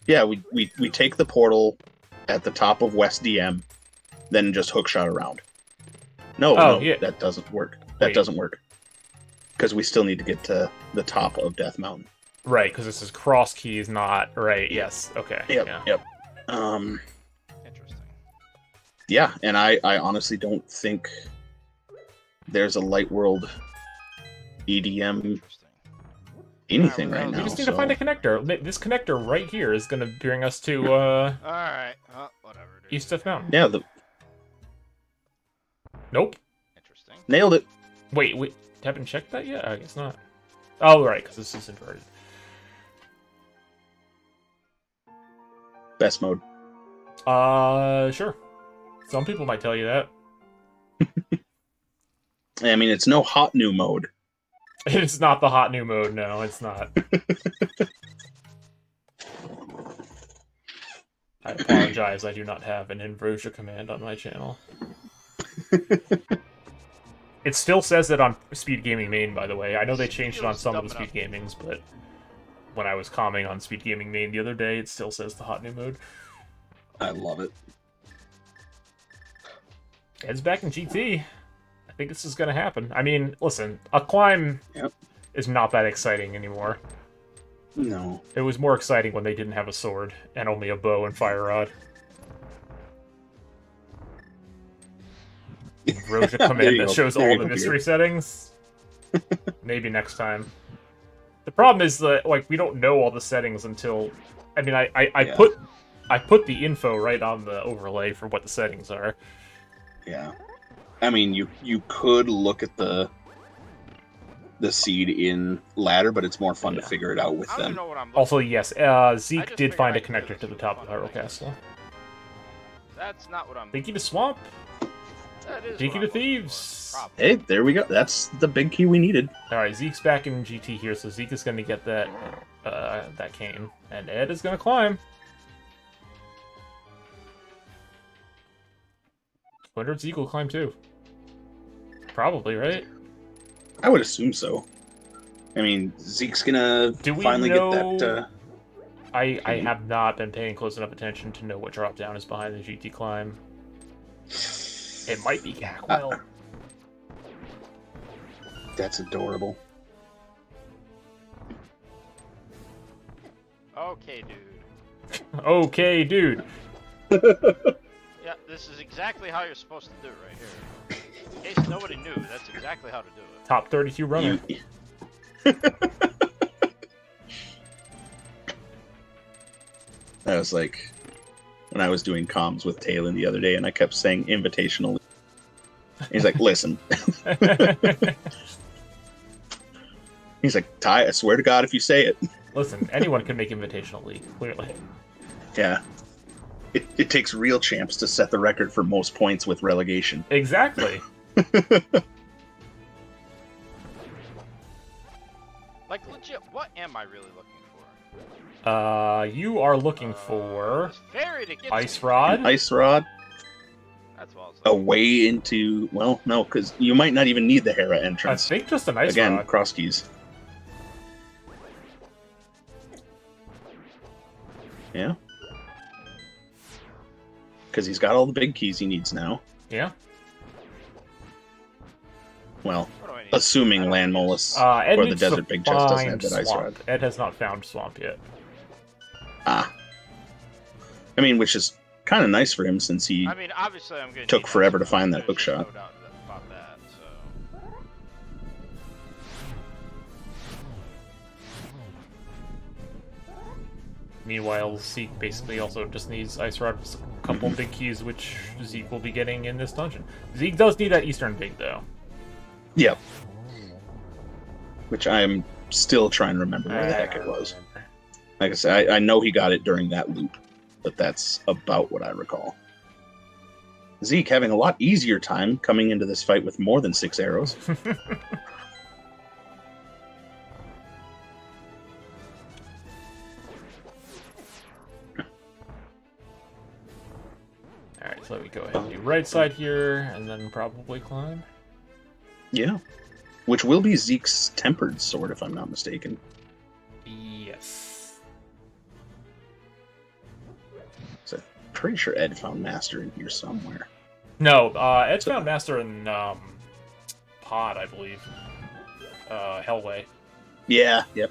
Yeah, we take the portal at the top of West DM, then just hookshot around. No, yeah. that doesn't work. That Wait. doesn't work. Because we still need to get to the top of Death Mountain. right, because this is cross keys, not right. Yes, okay. Yep, Yeah. yep. Interesting. Yeah, and I honestly don't think there's a Light World EDM Interesting. anything Alright, right well, now. We just need to find a connector. This connector right here is going to bring us to Alright, whatever, dude. East Death Mountain. Yeah, Nope. Interesting. nailed it. Wait, haven't checked that yet? I guess not. Oh, right, because this is inverted. Best mode. Sure. Some people might tell you that. I mean, it's no hot new mode. It's not the hot new mode, no, it's not. I apologize, I do not have an Inversion command on my channel. It still says it on Speed Gaming Main, by the way. I know they changed it on some of the Speed Gamings, but when I was commenting on Speed Gaming Main the other day, it still says the hot new mode. I love it. Ed's back in GT. I think this is going to happen. I mean, listen, a climb is not that exciting anymore. No. It was more exciting when they didn't have a sword and only a bow and fire rod. Roja There command you that go. shows There all you the go, mystery Beard. settings. Maybe next time. The problem is that like we don't know all the settings until. I mean, I Yeah. put the info right on the overlay for what the settings are. Yeah. I mean, you could look at the seed in ladder, but it's more fun to figure it out with I don't them. know what I'm looking Also, yes, Zeke just did figured find a I'd do connector this to the for top of fun. Hyrule Castle. That's not what I'm Thank you to Swamp. That is Peaky what the I'm looking Thieves. for. Probably. Hey, there we go. That's the big key we needed. All right, Zeke's back in GT here, so Zeke is going to get that that cane, and Ed is going to climb. 200 Zeke will climb too. Probably, right? I would assume so. I mean, Zeke's gonna Do we finally know... get that. I have not been paying close enough attention to know what drop down is behind the GT climb. It might be Cackwell. That's adorable. Okay, dude. Okay, dude. Yeah, this is exactly how you're supposed to do it right here. In case nobody knew, that's exactly how to do it. Top 32 runner. That was like when I was doing comms with Talon the other day, and I kept saying invitational. He's like, listen. He's like, Ty, I swear to God, if you say it. Listen, anyone can make Invitational League, clearly. Yeah. It takes real champs to set the record for most points with relegation. Exactly. Like, legit, what am I really looking for? You are looking for This ferry to get Ice to me. Rod. Ice Rod, That's what I was a looking way into, well, no, because you might not even need the Hera I entrance. think just an Ice Again, Rod. cross keys. Yeah. Because he's got all the big keys he needs now. Yeah. Well, What do I need? assuming I don't Land need Molus Ed or the needs to Desert Big Chest doesn't have find that Ice Swamp. Rod. Ed has not found Swamp yet. Ah. I mean, which is kind of nice for him since he... I mean, obviously, I'm going took forever to find that hook shot. No doubt about that. So, Meanwhile, Zeke basically also just needs Ice Rod with a couple big keys, which Zeke will be getting in this dungeon. Zeke does need that Eastern Big, though. Yep. Which I am still trying to remember where the heck it was. Like I said, I know he got it during that loop, but that's about what I recall. Zeke having a lot easier time coming into this fight with more than 6 arrows. Alright, so let me go ahead and do right side here, and then probably climb. Yeah. Which will be Zeke's tempered sword, if I'm not mistaken. Yes. So pretty sure Ed found Master in here somewhere. No, Ed's found Master in Pod, I believe. Hellway. Yeah, yep.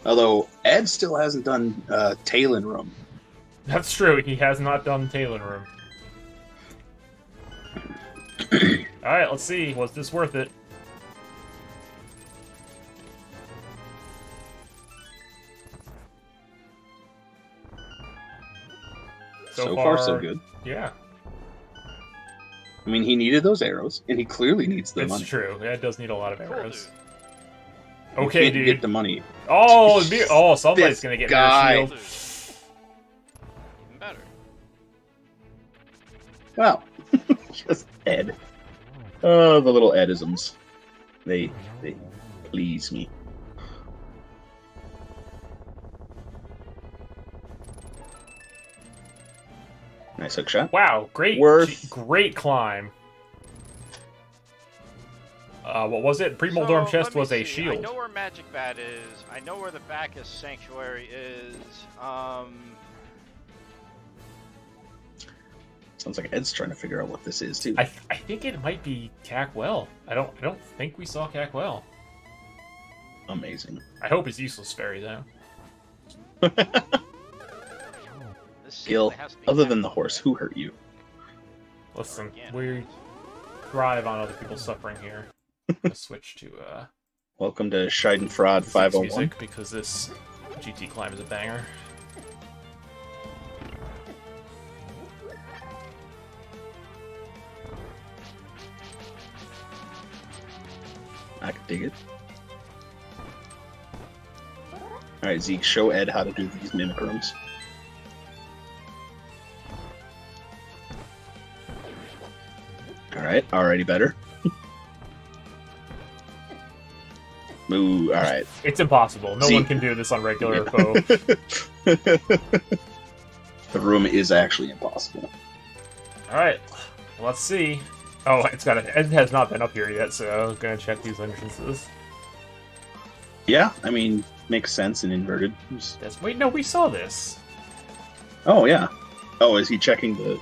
Although Ed still hasn't done Talon Room. That's true, he has not done Talon Room. Alright, let's see. Was this worth it? So far, so good. Yeah, I mean, he needed those arrows, and he clearly needs the it's money. true. It does need a lot of cool, arrows. dude. You Okay, can't dude. get the money. Oh, somebody's This gonna get guy. Mirror Cool, Shield. dude. Even better. Wow. Just Ed. Oh, the little Edisms. They please me. Nice hook shot. Wow, great, great climb. What was it? Pre-Moldorm So, chest let me was a see. shield. I know where Magic Bat is. I know where the Bacchus Sanctuary is. Sounds like Ed's trying to figure out what this is too. I think it might be Cackwell. I don't think we saw Cackwell. Amazing. I hope it's useless fairy though. This Gil, has to be other than the horse, who hurt you? Listen, Again. we thrive on other people's suffering here. Let's switch to Welcome to Schadenfreude Zeke's 501. music because this GT climb is a banger. I can dig it. Alright, Zeke, show Ed how to do these mimic rooms. right, already better. Ooh, all right. It's impossible. No See- one can do this on regular foe. The room is actually impossible. All right, let's see. Oh, Ed has not been up here yet, so I'm gonna check these entrances. Yeah, I mean, makes sense in inverted. Wait, no, we saw this. Oh, yeah. Oh, is he checking the...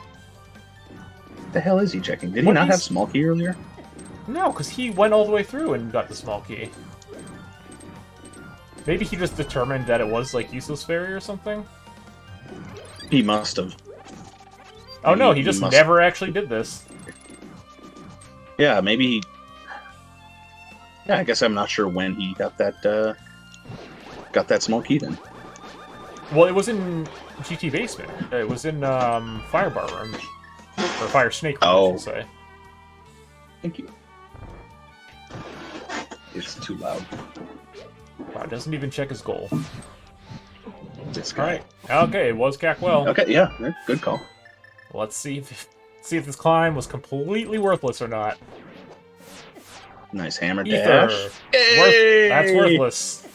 The hell is he checking? Did he What not have is- small key earlier? No, because he went all the way through and got the small key. Maybe he just determined that it was, like, useless fairy or something? He must have. Oh no, he just must- never actually did this. Yeah, maybe... Yeah, I guess I'm not sure when he got that small key then. Well, it was in GT Basement. It was in Firebar Room. Or Fire Snake Room, I Oh. should say. Thank you. It's too loud. Wow, doesn't even check his goal. This guy. Alright. Okay, it was Cackwell. Okay, yeah, good call. Let's see if this climb was completely worthless or not. Nice hammer Ether. dash. That's worthless.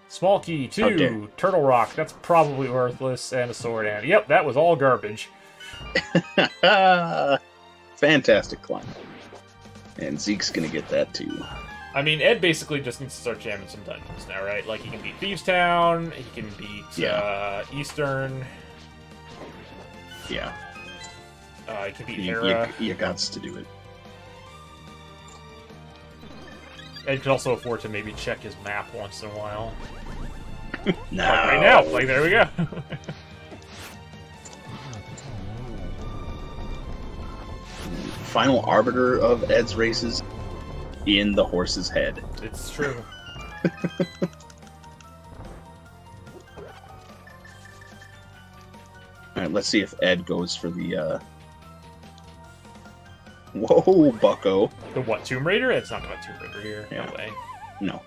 Small key, How dare. 2. Turtle Rock, that's probably worthless. And a sword and... Yep, that was all garbage. Fantastic climb. And Zeke's gonna get that too. I mean, Ed basically just needs to start jamming some dungeons now, right? Like, he can beat Thieves Town, he can beat Eastern, Yeah. he can beat You Hera. gots to do it. Ed could also afford to maybe check his map once in a while. No. Right now, like, there we go. Final arbiter of Ed's races in the horse's head. It's true. Alright, let's see if Ed goes for the, Whoa, bucko. The what, Tomb Raider? It's not about Tomb Raider here. Yeah. No way. No.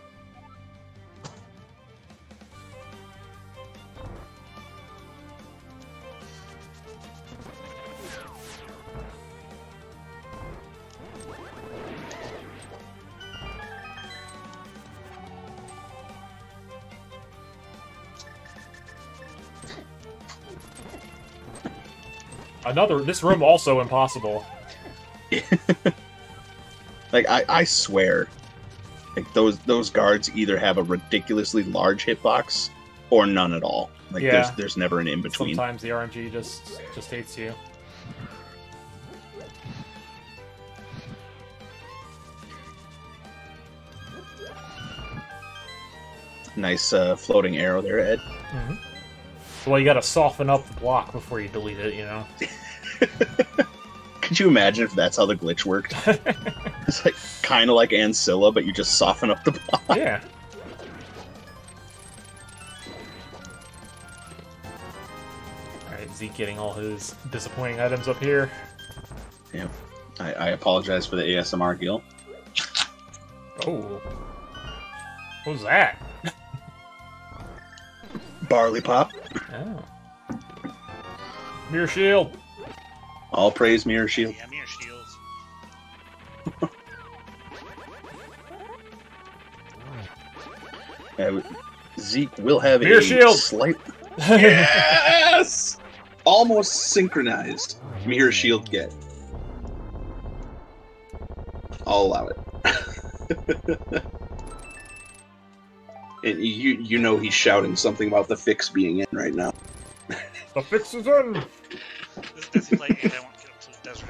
This room also impossible. Like, I swear, like, those guards either have a ridiculously large hitbox or none at all. Like, Yeah. there's never an in-between. Sometimes the RNG just hates you. Nice floating arrow there, Ed. Well, you gotta soften up the block before you delete it, you know? Could you imagine if that's how the glitch worked? It's like kind of like Ancilla, but you just soften up the block. Yeah. Alright, Zeke getting all his disappointing items up here. Yeah. I apologize for the ASMR, Gil. Oh. What was that? Barley pop. Oh. Mirror Shield! All praise Mirror Shield. Yeah, mirror shields. Zeke will have Mirror a Shield! slight... Yes! Almost synchronized. Mirror Shield get. I'll allow it. And you know he's shouting something about the fix being in right now. The fix is in! This seems like I won't get up to the desert.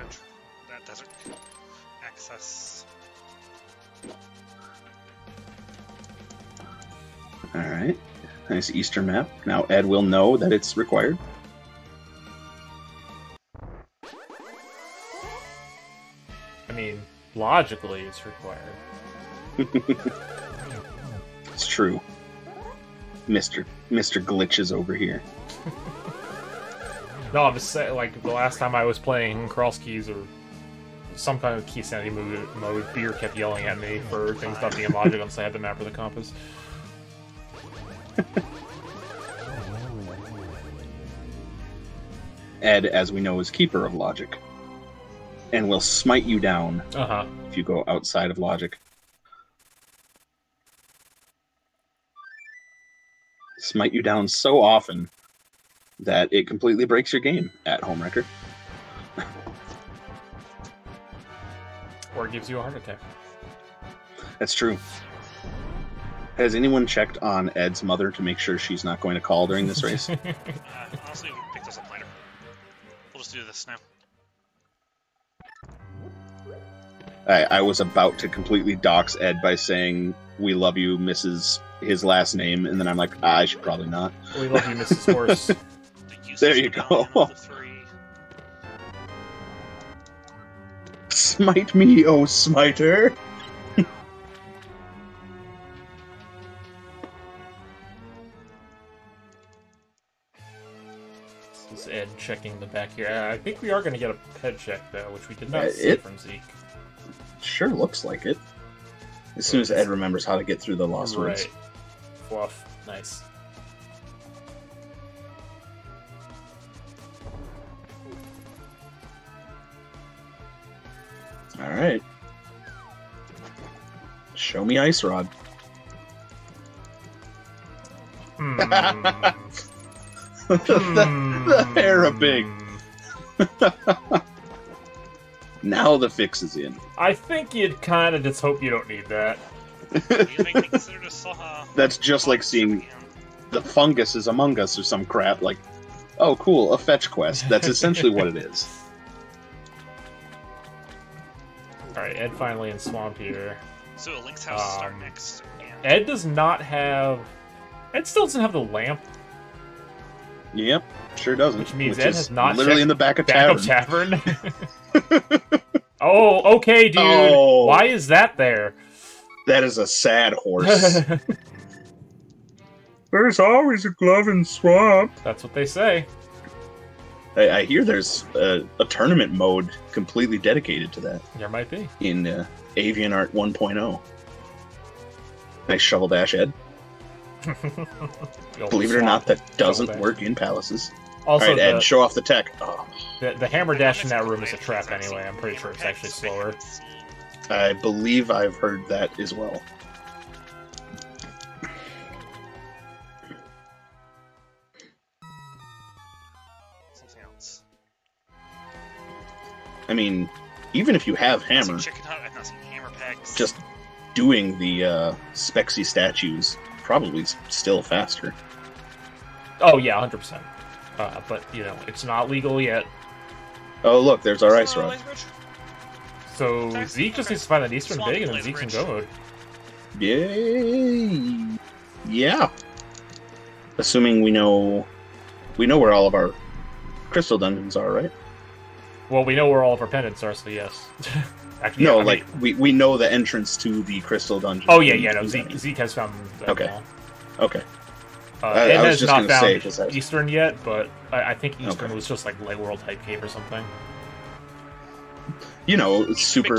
That desert access. Alright. Nice Easter map. Now Ed will know that it's required. I mean, logically it's required. It's true. Mr. Glitch is over here. No, I'm just saying, like, the last time I was playing Cross Keys or some kind of key sanity mode, Beer kept yelling at me for things not being logic once I had the map or the compass. Ed, as we know, is keeper of logic. and will smite you down Uh-huh. if you go outside of logic. Smite you down so often that it completely breaks your game at Homewrecker. Or it gives you a heart attack. That's true. Has anyone checked on Ed's mother to make sure she's not going to call during this race? Honestly, we can pick this up later. We'll just do this now. I was about to completely dox Ed by saying, "We love you, Mrs." his last name, and then I'm like, I should probably not. We love you, Mrs. Horse. There you go. Smite me, oh smiter! This is Ed checking the back here. I think we are going to get a head check, though, which we did not see from Zeke. Sure looks like it. As soon as Ed remembers how to get through the Lost Woods. Right. Fluff. Nice. Alright. Show me Ice Rod. the hair a big. Now the fix is in. I think you'd kind of just hope you don't need that. That's just like seeing the fungus is among us or some crap. Like, oh, cool, a fetch quest. That's essentially what it is. Alright, Ed finally in Swamp here. So Link's house start next. Ed does not have... Ed still doesn't have the lamp. Yep, sure doesn't. Which means Ed has not literally in the back of tavern. Oh, okay, dude. Oh. Why is that there? That is a sad horse. There's always a glove in swamp. That's what they say. I hear there's a tournament mode completely dedicated to that. There might be. In Avian Art 1.0. Nice shovel dash, Ed. Believe it or not, that doesn't work in palaces. Also, all right, Ed, show off the tech. Oh. The hammer dash in that room is a trap anyway. I'm pretty sure it's actually slower. I believe I've heard that as well. Something else. I mean, even if you have hammer, just doing the Spexy statues probably still faster. Oh yeah, 100%. But you know, it's not legal yet. Oh look, there's our ice rod. So Zeke just needs to find an Eastern Big, and then Zeke's in go mode. Yay! Yeah. Assuming we know where all of our crystal dungeons are, right? Well, we know where all of our pendants are, so yes. Actually, no, yeah, like we know the entrance to the crystal dungeon. Oh yeah, no. Zeke has found that okay. wall. Okay. Ed has not found Eastern yet, but I think Eastern was just like Light World Hype Cave or something. You know, super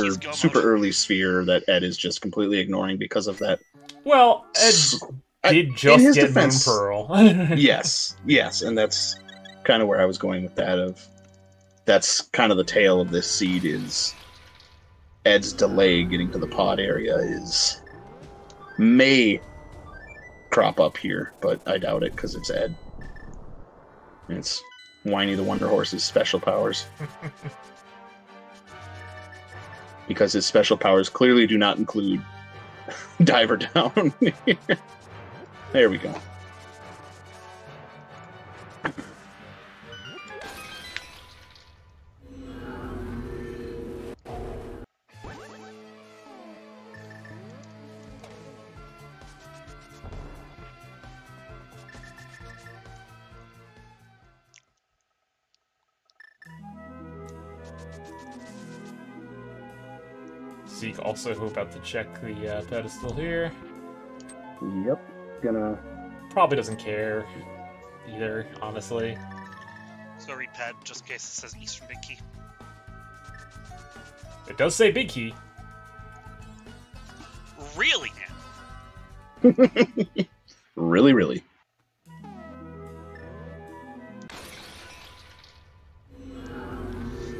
early sphere that Ed is just completely ignoring because of that. Well, Ed did just get defense, Moon Pearl. yes, and that's kind of where I was going with that. That's kind of the tale of this seed is Ed's delay getting to the pod area may crop up here, but I doubt it because it's Ed. It's Whiny the Wonder Horse's special powers. Because his special powers clearly do not include Diver Down. There we go. Zeke also about to check the pedestal here. Yep, gonna... Probably doesn't care either, honestly. So read pad just in case it says Eastern Big Key. It does say Big Key. Really now? Really, really.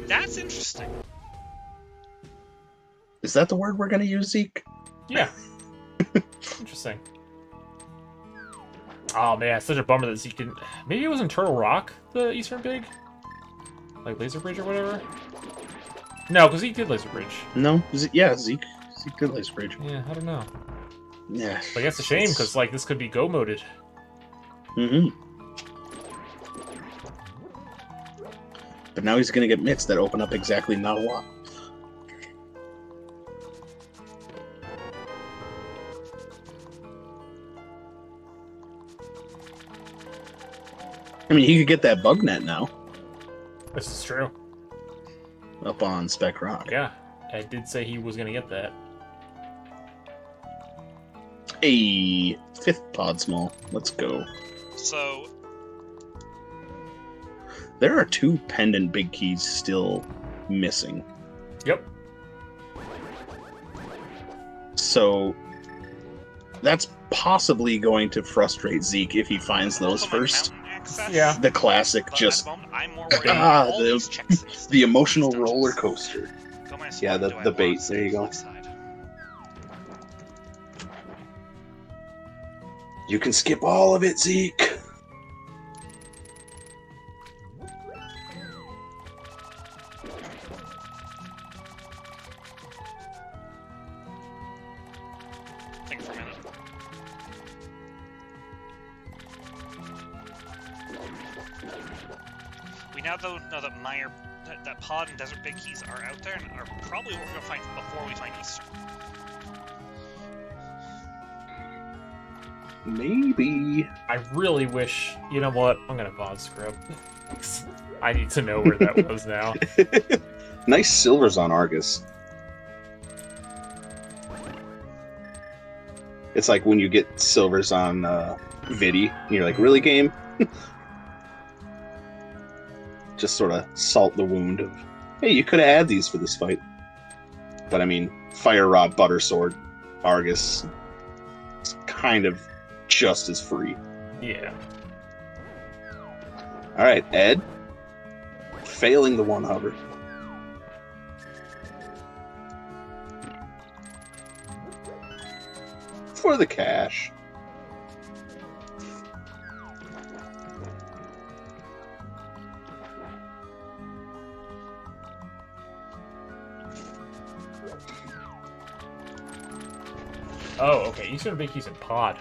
That's interesting. Is that the word we're going to use, Zeke? Yeah. Interesting. Oh man, it's such a bummer that Zeke didn't. Maybe it was in Turtle Rock, the Eastern Big? Like Laser Bridge or whatever? No, because Zeke did Laser Bridge. No? Yeah, Zeke did Laser Bridge. Yeah, I don't know. Yeah. Like, that's a shame, because, like, this could be go-moded. Mm-hmm. But now he's going to get mitts that open up exactly not a lot. I mean, he could get that bug net now. This is true. Up on Spec Rock. Yeah, I did say he was going to get that. A 5th pod small. Let's go. So, There are 2 pendant big keys still missing. Yep. So that's possibly going to frustrate Zeke if he finds those also my first. mountain access, Yeah. The classic, but just at the moment, I'm more worried about all these checks. the emotional These dungeons. roller coaster. Go my Yeah, swap, do I the want bait. to There you go. left side? You can skip all of it, Zeke. Think for a minute. We now though know that that pod and desert big keys are out there and are probably what we're gonna find before we find Eastern. Maybe. I really wish... You know what? I'm going to VOD scrub. I need to know where that was now. Nice silvers on Argus. It's like when you get silvers on Vidi, and you're like, really, game? Just sort of salt the wound of, hey, you could have had these for this fight. But I mean, Fire Rod, Butter Sword, Argus, it's kind of just as free. Yeah. Alright, Ed. Failing the one hover. For the cash. Oh, okay. Eastern Big Keys in pod.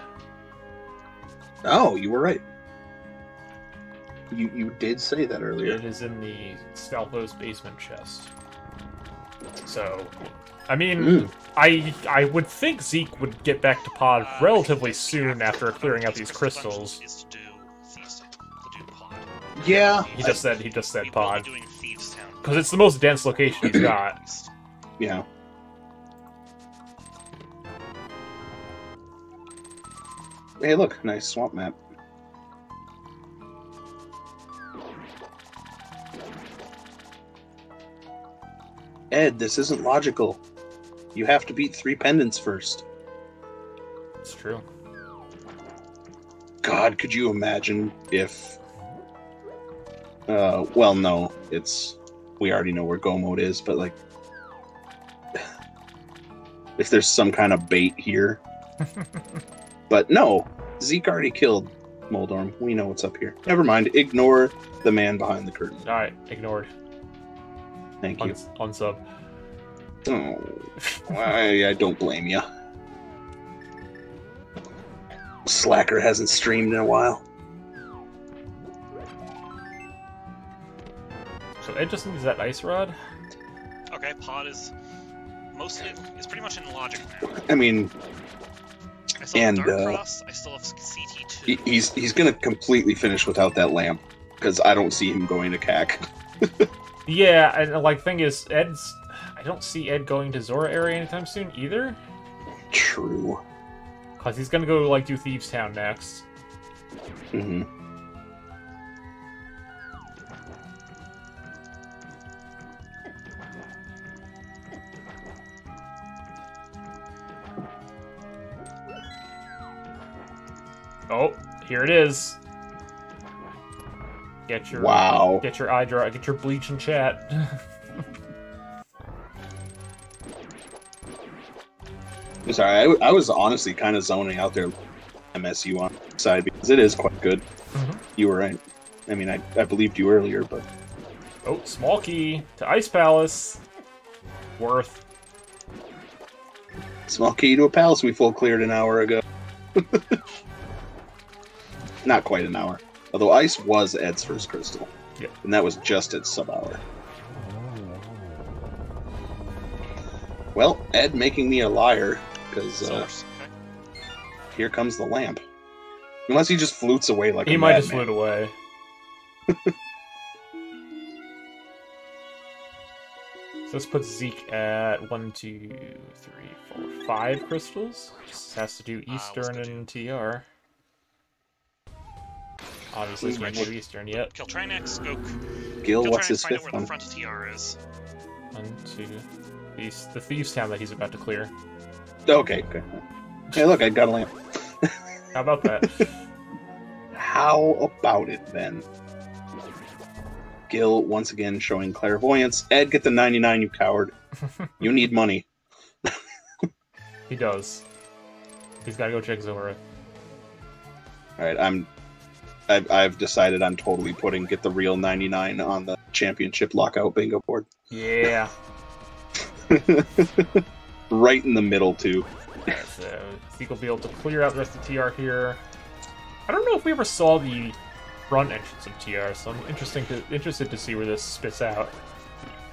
Oh, you were right. You did say that earlier. It is in the Scalpo's basement chest. So, I mean, I would think Zeke would get back to pod relatively soon after clearing out these crystals. Is to do Thieves Town, to do pod. Yeah. He just said We pod will be doing Thieves Town. because it's the most dense location he's got. Yeah. Hey, look, nice swamp map. Ed, this isn't logical. You have to beat 3 pendants first. It's true. God, could you imagine if... well, no, it's... We already know where Go Mode is, but, like... If there's some kind of bait here... But no, Zeke already killed Moldorm. We know what's up here. Never mind, ignore the man behind the curtain. Alright, ignored. Thank you. Unsub. Oh, I don't blame you. Slacker hasn't streamed in a while. So Ed just needs that ice rod? Okay, pod is most of it is pretty much in logic now. I mean, I still have Dark Cross, I still have CT2. he's gonna completely finish without that lamp, because I don't see him going to CAC. Yeah, and like thing is, I don't see Ed going to Zora area anytime soon either. True. Cause he's gonna go like do Thieves Town next. Mm-hmm. Oh, here it is. Get your Get your eye dry. Get your bleach and chat. Sorry, I was honestly kind of zoning out there MSU on the side because it is quite good. You were right. I mean, I believed you earlier, but... Oh, small key to Ice Palace. Worth. Small key to a palace we full cleared an hour ago. Not quite an hour. Although Ice was Ed's first crystal. Yep. And that was just at sub-hour. Well, Ed making me a liar, because here comes the lamp. Unless he just flutes away like he a might just madman. flute away. So this puts Zeke at 1, 2, 3, 4, 5 crystals. Just has to do Eastern and TR. Obviously, he can't do Eastern yet. Kill Trinex, go. Gil, Kill what's Trinex, his find out fifth where one? the front of TR is. 1, 2. The Thieves' Town that he's about to clear. Okay, okay. Hey, look, I got a lamp. How about that? How about it, then? Gil, once again, showing clairvoyance. Ed, get the 99, you coward. You need money. He does. He's got to go check Zora. Alright, I've decided I'm totally putting get the real 99 on the championship lockout bingo board. Yeah. Right in the middle, too. So Zeke will be able to clear out the rest of TR here. I don't know if we ever saw the front entrance of TR, so I'm interested to see where this spits out.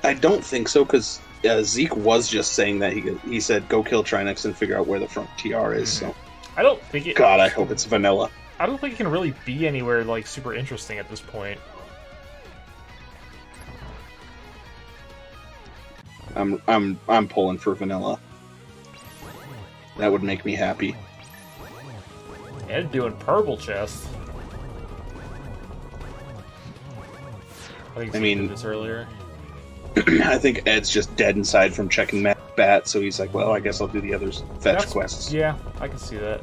I don't think so, because Zeke was just saying that he said go kill Trinex and figure out where the front TR is. So I don't think it. God, I hope it's vanilla. I don't think it can really be anywhere like super interesting at this point. I'm pulling for vanilla. That would make me happy. Ed doing purple chest. I mean, did this earlier. I think Ed's just dead inside from checking Bat, so he's like, well, I guess I'll do the others fetch quests. Yeah, I can see that.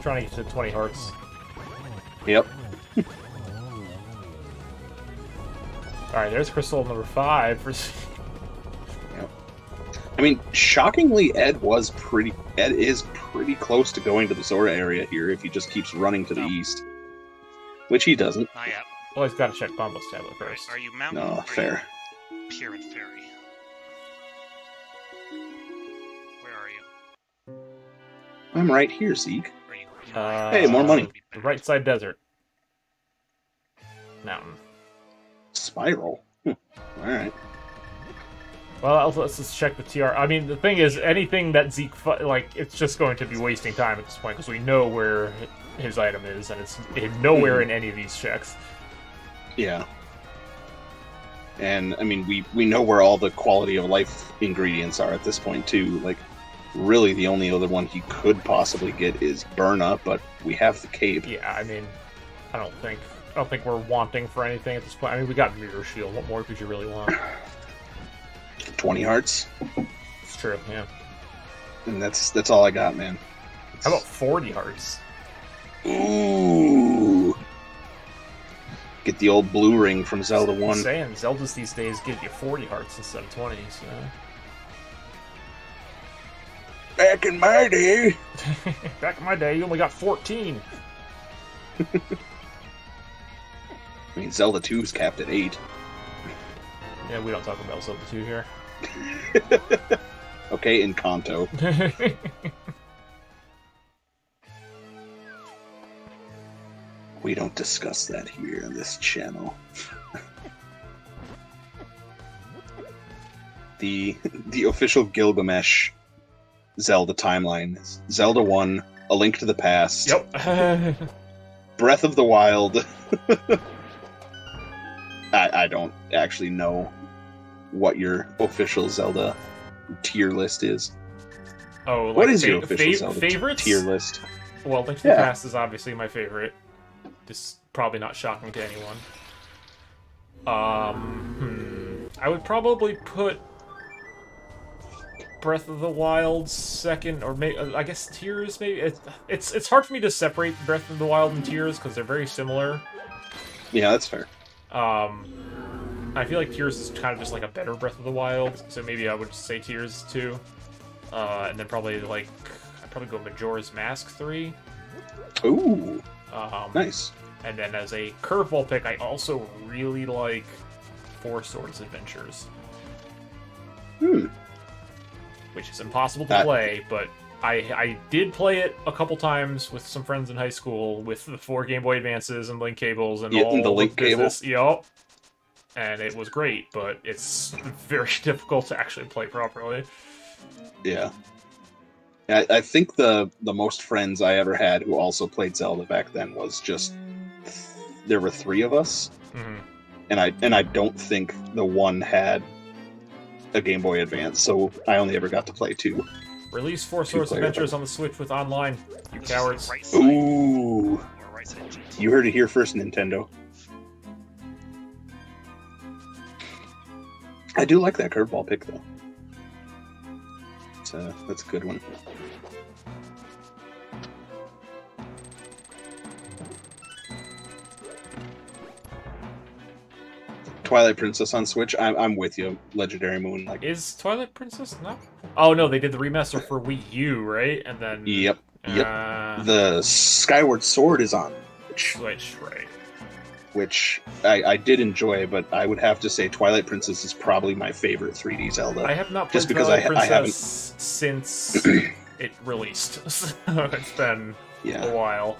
Trying to get to 20 hearts. Yep. Alright, there's crystal number 5 for... Yep. I mean, shockingly, Ed is pretty close to going to the Zora area here if he just keeps running to the east. Which he doesn't. Not yet. Well, he's got to check Bombo's tablet first. Are you mountain? No, fair. Pier and ferry. Where are you? I'm right here, Zeke. Are you? Hey, more money. The right side desert. Mountain. Spiral. Alright. Well, let's just check the TR. I mean, the thing is, anything that Zeke... it's just going to be wasting time at this point, because we know where his item is, and it's nowhere in any of these checks. Yeah. And, I mean, we know where all the quality of life ingredients are at this point, too. Like, really, the only other one he could possibly get is Burn Up, but we have the cape. Yeah, I mean, I don't think we're wanting for anything at this point. I mean, we got Mirror Shield. What more could you really want? 20 hearts. It's true, yeah. And that's all I got, man. How about 40 hearts? Ooh. Get the old blue ring from Zelda 1. I'm saying, Zeldas these days give you 40 hearts instead of 20, so... Back in my day. Back in my day, you only got 14. I mean, Zelda 2 is capped at 8. Yeah, we don't talk about Zelda 2 here. Okay, in Kanto. We don't discuss that here on this channel. The official Gilgamesh Zelda timeline is Zelda 1, A Link to the Past. Yep. Breath of the Wild. I don't actually know what your official Zelda tier list is. Oh, like what is your official Zelda favorites? tier list? Well, Link to the Past is obviously my favorite. This is probably not shocking to anyone. I would probably put Breath of the Wild second, or maybe I guess Tears. Maybe it's hard for me to separate Breath of the Wild and Tears because they're very similar. Yeah, that's fair. I feel like Tears is kind of just like a better Breath of the Wild, so maybe I would say Tears 2. And then probably like, I'd probably go Majora's Mask 3. Ooh, nice. And then as a curveball pick, I also really like Four Swords Adventures. Which is impossible to play, but I did play it a couple times with some friends in high school with the 4 Game Boy Advances and link cables and all the link cable. Yup. And it was great, but it's very difficult to actually play properly. Yeah. I think the most friends I ever had who also played Zelda back then was just there were 3 of us, and I don't think the one had a Game Boy Advance, so I only ever got to play 2. Release Four Swords Adventures on the Switch with online, you cowards. Right side. Ooh, Or right side GT. you heard it here first, Nintendo. I do like that curveball pick though. That's a good one. Twilight Princess on Switch. I'm with you. Legendary Moon. Like, Is Twilight Princess not? Oh no, they did the remaster for Wii U, right? And then yep. The Skyward Sword is on Switch, right? Which I did enjoy, but I would have to say Twilight Princess is probably my favorite 3D Zelda. I have not played just because Twilight I haven't Princess since it released. So it's been a while.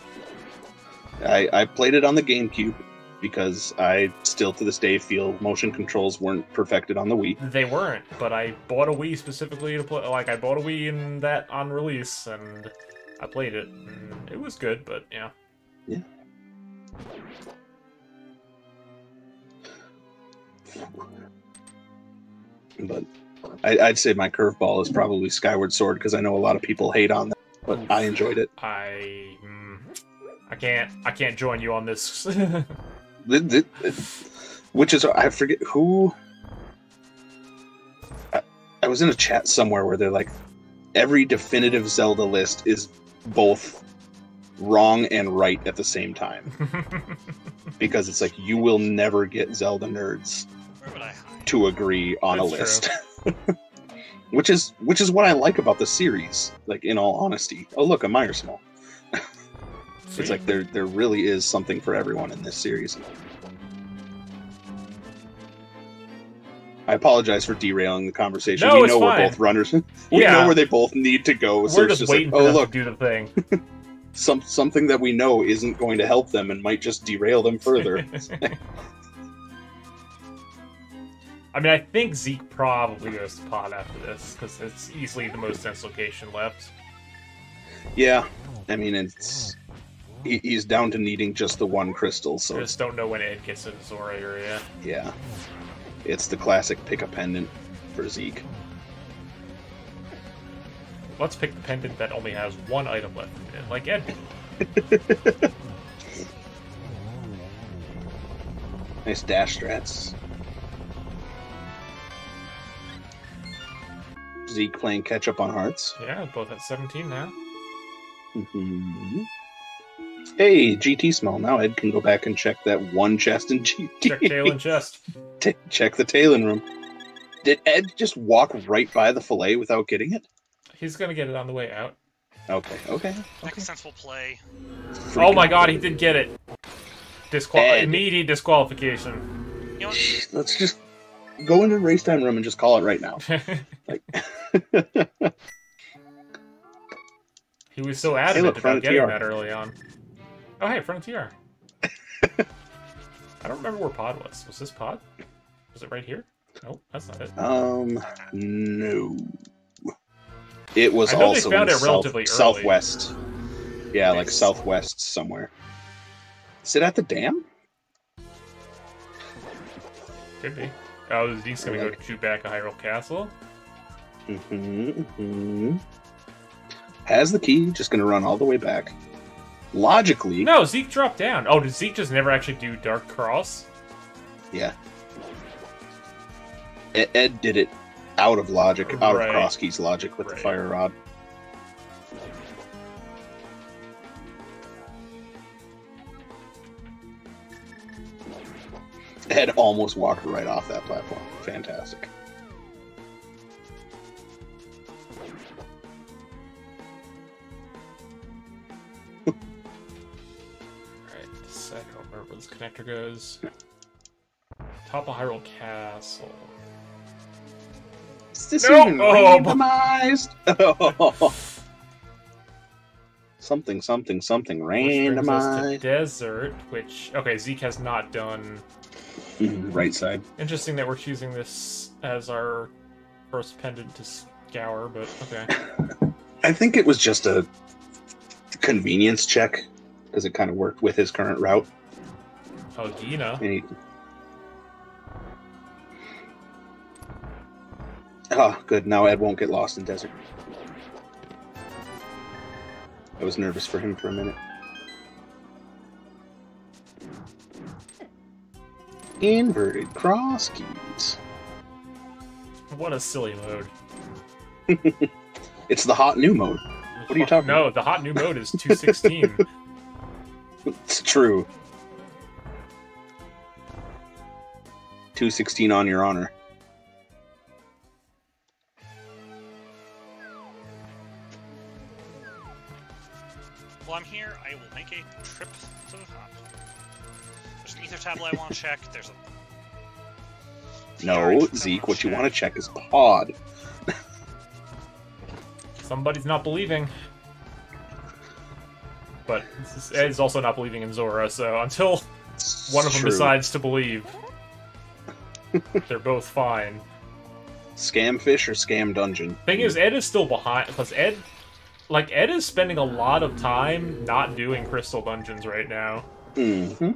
I played it on the GameCube because I still to this day feel motion controls weren't perfected on the Wii. They weren't, but I bought a Wii specifically to play. Like I bought a Wii in that on release, and I played it. And it was good, but yeah. Yeah. But I'd say my curveball is probably Skyward Sword because I know a lot of people hate on that, but I enjoyed it. I can't join you on this. Which is, I forget who. I was in a chat somewhere where they're like, every definitive Zelda list is both wrong and right at the same time. Because it's like, you will never get Zelda nerds to agree on That's a list. which is what I like about the series, like, in all honesty. Oh look, a Meyer Small. It's like there really is something for everyone in this series. I apologize for derailing the conversation. No, we it's know fine. we're both runners. We know where they both need to go. So We're it's just like, waiting for oh them look, to do the thing. something that we know isn't going to help them and might just derail them further. I mean, I think Zeke probably goes to pot after this, because it's easily the most dense location left. Yeah, I mean, he's down to needing just the one crystal, so I just don't know when Ed gets to the Zora area. yeah. It's the classic pick a pendant for Zeke. Let's pick the pendant that only has one item left in it, like Ed. Nice dash strats. Zeke playing catch up on hearts. Yeah, both at 17 now. Mm-hmm. Hey, GT small. Now Ed can go back and check that one chest in GT. Check tail and chest. Check the Talon room. Did Ed just walk right by the fillet without getting it? He's gonna get it on the way out. Okay. Next sensible play. Oh my god, he did get it. Ed. Immediate disqualification. You know, Let's just go into the race time room and just call it right now. Like, He was so adamant look, about front of getting TR. that early on. Oh, hey, front of TR. I don't remember where Pod was. Was this Pod? Was it right here? Nope, that's not it. No. It was I know also they found in it relatively early. southwest. Yeah, like Nice. southwest somewhere. Is it at the dam? Could be. Oh, Zeke's gonna go shoot back a Hyrule Castle. Has the key, just gonna run all the way back. Logically, No, Zeke dropped down. Oh, did Zeke just never actually do Dark Cross? yeah. Ed did it out of logic, out Right. of Crosskey's logic with the Right. fire rod. Ed almost walked right off that platform. Fantastic. Alright, I don't remember where this connector goes. Top of Hyrule Castle. Is this Nope. even Oh. randomized? Something Which brings us to randomized. desert, which... Okay, Zeke has not done... Right side. Interesting that we're choosing this as our first pendant to scour, but okay. I think it was just a convenience check, because it kind of worked with his current route. Oh, Gina. And he... Oh, good. Now Ed won't get lost in desert. I was nervous for him for a minute. Inverted cross keys. What a silly mode. It's the hot new mode. What are you talking No, the hot new mode is 216. It's true. 216 on your honor. While I'm here, I will make a trip to the top. There's an ether tablet I want to check. There's a... No, TRX I Zeke, wanna what you check. want to check is pod. Somebody's not believing. But Ed's also not believing in Zora, so until one of them True. decides to believe, they're both fine. Scam fish or scam dungeon? Thing is, Ed is still behind, because Ed is spending a lot of time not doing Crystal Dungeons right now. Mm-hmm.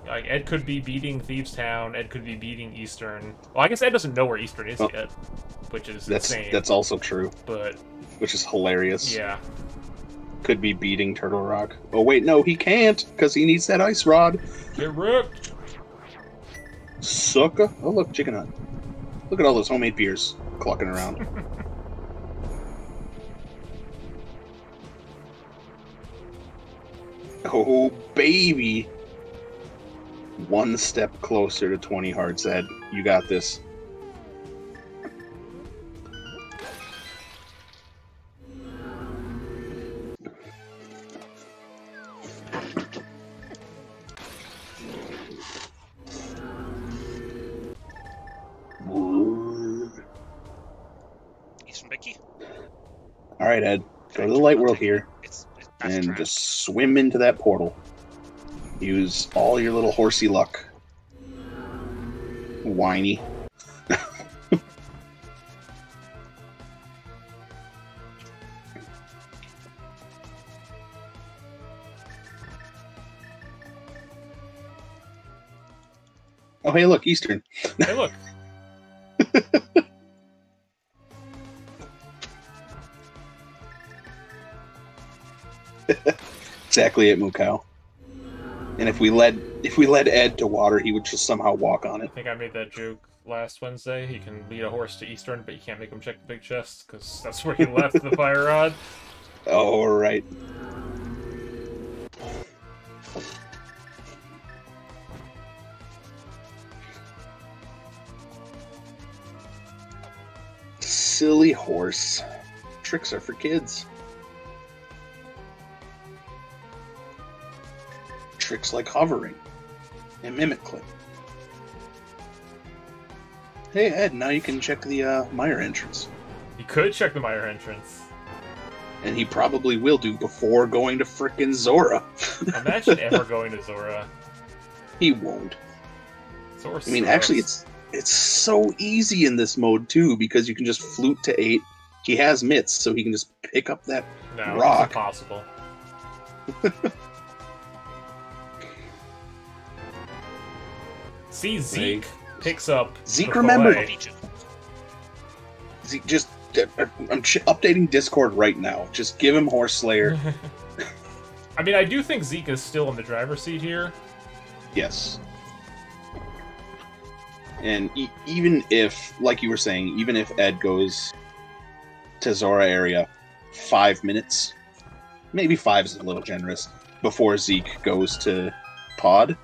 Like, Ed could be beating Thieves Town, Ed could be beating Eastern. Well, I guess Ed doesn't know where Eastern is yet, which is insane. That's also true, But, which is hilarious. yeah. Could be beating Turtle Rock. Oh wait, no, he can't, because he needs that ice rod. Get ripped! Sucker. Oh look, Chicken Hut. Look at all those homemade beers clucking around. Oh baby. One step closer to 20 hearts, Ed. You got this. Eastern Bicky? Alright, Ed. Go to the light world here It's and just swim into that portal. Use all your little horsey luck. Whiny. Oh, hey, look, Eastern. Hey, look. Exactly at Mukau. And if we led Ed to water, he would just somehow walk on it. I think I made that joke last Wednesday. You can lead a horse to Eastern, but you can't make him check the big chest, because that's where he left the fire rod. Oh, right. Silly horse. Tricks are for kids. Tricks like hovering and mimic clip. Hey Ed, now you can check the mire entrance. He could check the mire entrance. And he probably will do before going to frickin' Zora. Imagine ever going to Zora. He won't. Zora I mean, sucks. actually, it's so easy in this mode too, because you can just flute to 8. He has mitts, so he can just pick up that No, rock. it's impossible. See, Zeke picks up. Zeke, the remember- fillet. Zeke, just I'm updating Discord right now. Just give him Horse Slayer. I mean, I do think Zeke is still in the driver's seat here. Yes. And even if, like you were saying, even if Ed goes to Zora area 5 minutes, maybe 5 is a little generous, before Zeke goes to Pod,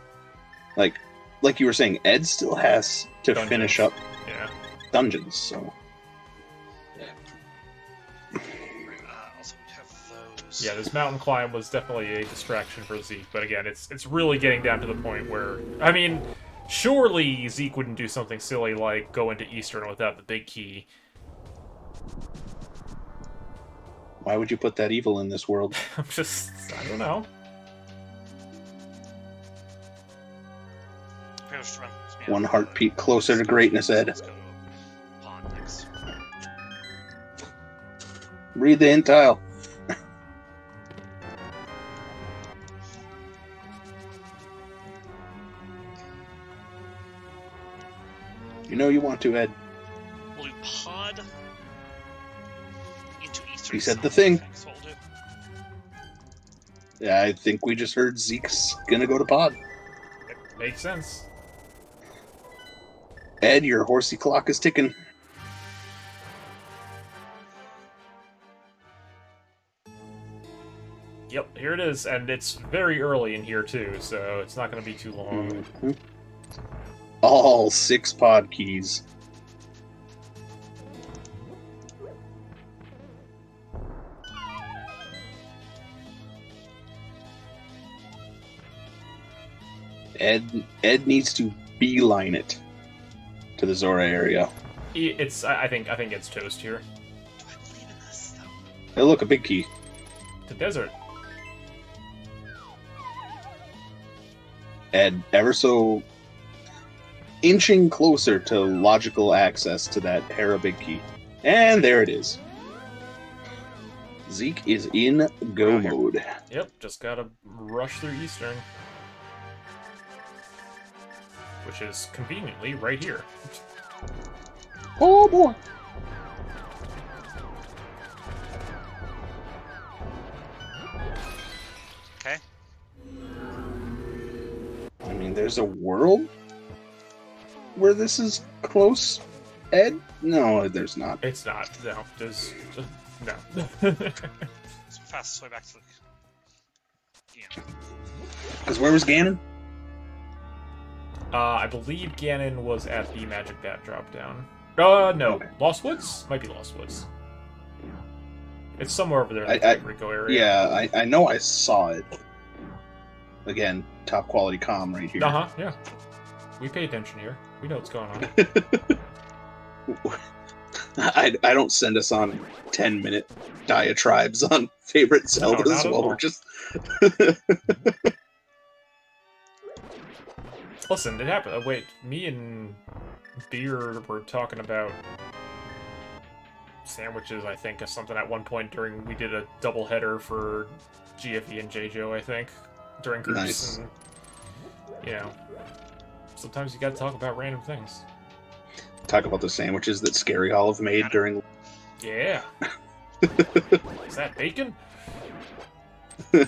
like, like you were saying, Ed still has to Dungeons. finish up Yeah. dungeons. So Also, we have those. Yeah, this mountain climb was definitely a distraction for Zeke, but again, it's really getting down to the point where, I mean, surely Zeke wouldn't do something silly like go into Eastern without the big key. why would you put that evil in this world? I don't know. One heartbeat closer to greatness, Ed. Let's go pawn next. Read the hint tile. You know you want to, Ed. We'll do pod into Eastern. He said the Sun, thing. I think, so we'll do. Yeah, I think we just heard Zeke's gonna go to pod. It makes sense. Ed, your horsey clock is ticking. Yep, here it is, and it's very early in here too, so it's not going to be too long. Mhm. All 6 pod keys. Ed needs to beeline it to the Zora area. I think it's toast here. Do I believe in this though? Hey, look, a big key. The desert. Ed, ever so inching closer to logical access to that Hera big key. And there it is. Zeke is in go mode. Yep, just gotta rush through Eastern. Which is conveniently right here. Oh boy. Okay. I mean, there's a world where this is close, Ed? No, there's not. It's not. No, there's no. It's the fastest way back to the. Yeah. Because where was Ganon? I believe Ganon was at the Magic Bat drop down. No. Okay. Lost Woods? Might be Lost Woods. It's somewhere over there in the I- Puerto Rico area. Yeah, I know I saw it. Again, top quality comm right here. Uh-huh, yeah. We pay attention here. We know what's going on. I don't send us on 10-minute diatribes on favorite Zeldas not at while all. we're just... Listen, it happened. Wait, me and Beer were talking about sandwiches, I think, or something at one point during... We did a double header for GFE and JJO, I think, during groups. Nice. And, you know, sometimes you gotta talk about random things. Talk about the sandwiches that Scary Olive made during... Yeah. Is that bacon? I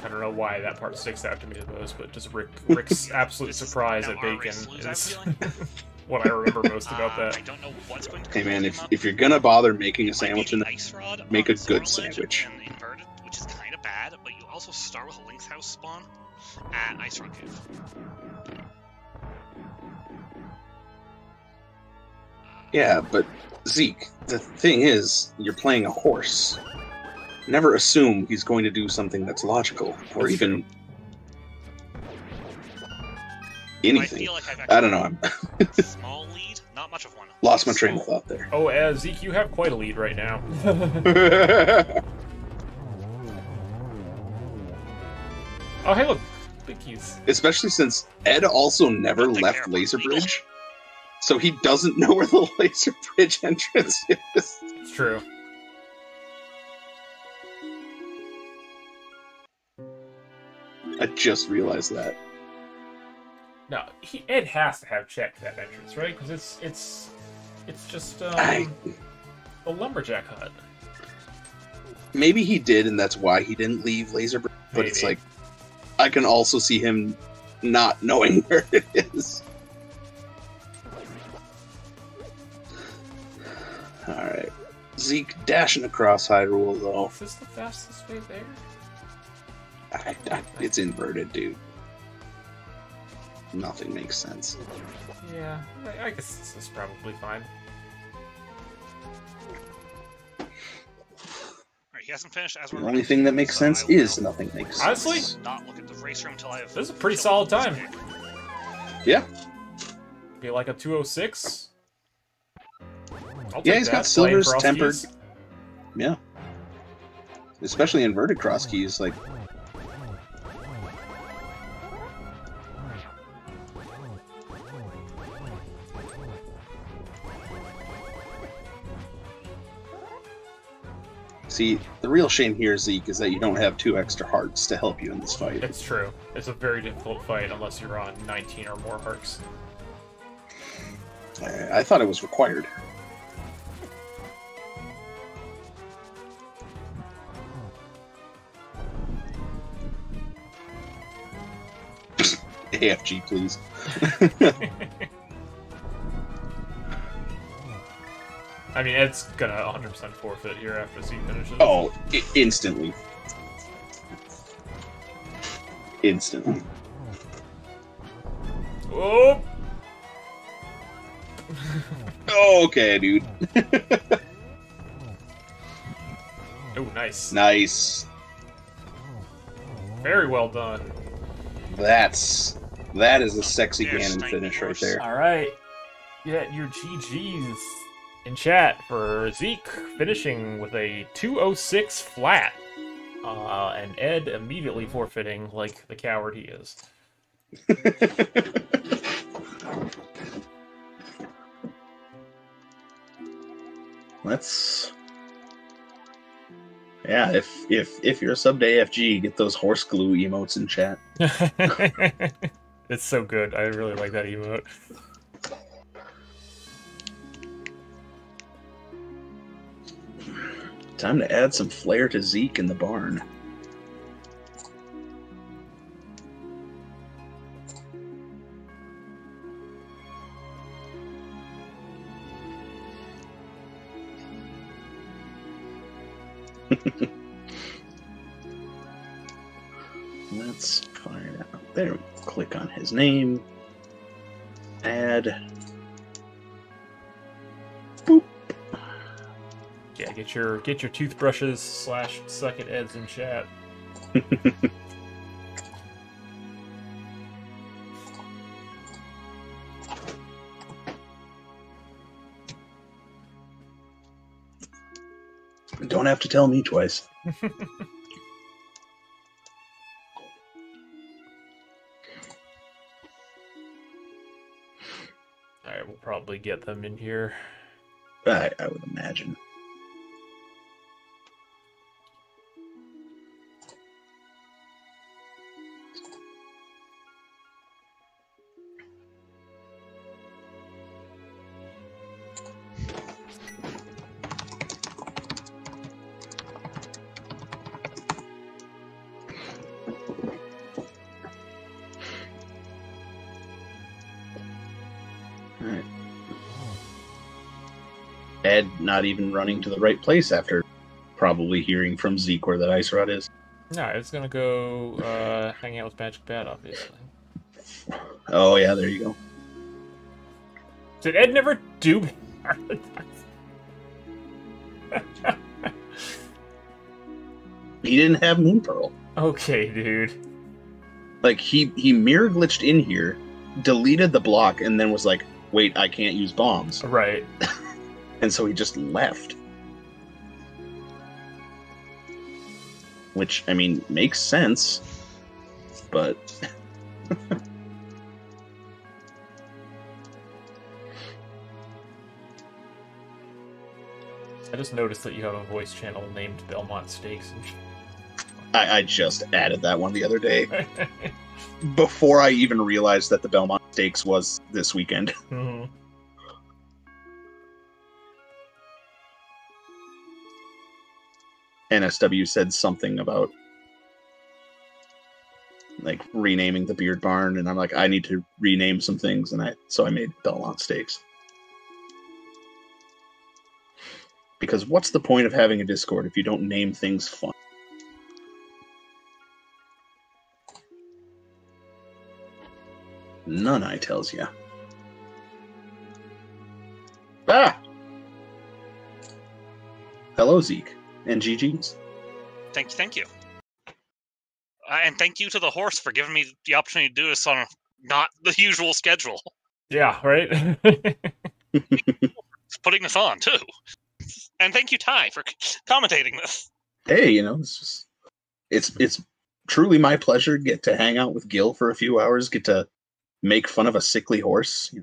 don't know why that part sticks out to me the most, but just Rick's absolute This is surprise now at our bacon race to lose, I'm is feeling. what I remember most about I that. don't know what's going to Hey man, come up. if you're gonna bother making a It might be sandwich, the in ice rod make on a Zora good Ledge sandwich. and inverted, which is kind of bad, but you also start with a Link's House spawn at Ice Rock Cave. Yeah, but Zeke, the thing is, you're playing a horse. Never assume he's going to do something that's logical, or That's even true. I anything. feel like I've I don't know. I'm actually small lead, not much of one. lost my train of thought there. Oh, Zeke, you have quite a lead right now. Oh, hey, look. Big keys. Especially since Ed also never Take left care of Laser Eagle. Bridge, so he doesn't know where the Laser Bridge entrance is. It's true. I just realized that. No, Ed has to have checked that entrance, right? Because it's just I- a lumberjack hut. Maybe he did, and that's why he didn't leave Laser Bridge. But it's Maybe. like, I can also see him not knowing where it is. Alright. Zeke dashing across Hyrule, though. Is this the fastest way there? It's inverted, dude. Nothing makes sense. Yeah, I guess this is probably fine. Alright, he hasn't finished as The we're only running, thing that makes so sense I will is now nothing makes Honestly? sense. not look at the race room until I have. This is a pretty killed solid this time. pig. Yeah. Be like a 206. I'll Yeah, take he's got that, playing silvers, cross tempered. keys. Yeah. Especially inverted cross keys, like. See, the real shame here, Zeke, is that you don't have 2 extra hearts to help you in this fight. It's true. It's a very difficult fight unless you're on 19 or more hearts. I thought it was required. AFG, please. I mean, Ed's gonna 100% forfeit here after Zeke finishes. Oh, instantly. Instantly. Oh! Oh, okay, dude. Oh, nice. Nice. Very well done. That is a sexy Yes, Ganon finish right there. All right. Get your GGs in chat for Zeke finishing with a 206 flat. And Ed immediately forfeiting like the coward he is. Let's. Yeah, if you're a sub to AFG, get those horse glue emotes in chat. It's so good. I really like that emote. Time to add some flair to Zeke in the barn. Let's find out. There we go. Click on his name. Add. Boop. Yeah, get your toothbrushes / second Eds in chat. Don't have to tell me twice. Alright, we'll probably get them in here. I would imagine. Alright. Ed not even running to the right place after probably hearing from Zeke where that ice rod is. No, it's gonna go hang out with Magic Bat, obviously. Oh yeah, there you go. Did Ed never do He didn't have Moon Pearl. Okay, dude. Like he mirror glitched in here, deleted the block, and then was like, "Wait, I can't use bombs," Right. and so he just left. Which I mean makes sense, but I just noticed that you have a voice channel named Belmont Steaks. I just added that one the other day before I even realized that the Belmont Stakes was this weekend. Mhm. NSW said something about like renaming the Beard Barn, and I'm like, I need to rename some things, and so I made Belmont Stakes. Because what's the point of having a Discord if you don't name things fun? None, I tells ya. Ah! Hello, Zeke. And GG's. Thank you. And thank you to the horse for giving me the opportunity to do this on not the usual schedule. Yeah, right? Putting this on, too. And thank you, Ty, for commentating this. Hey, it's truly my pleasure. Get to hang out with Gil for a few hours. Get to make fun of a sickly horse.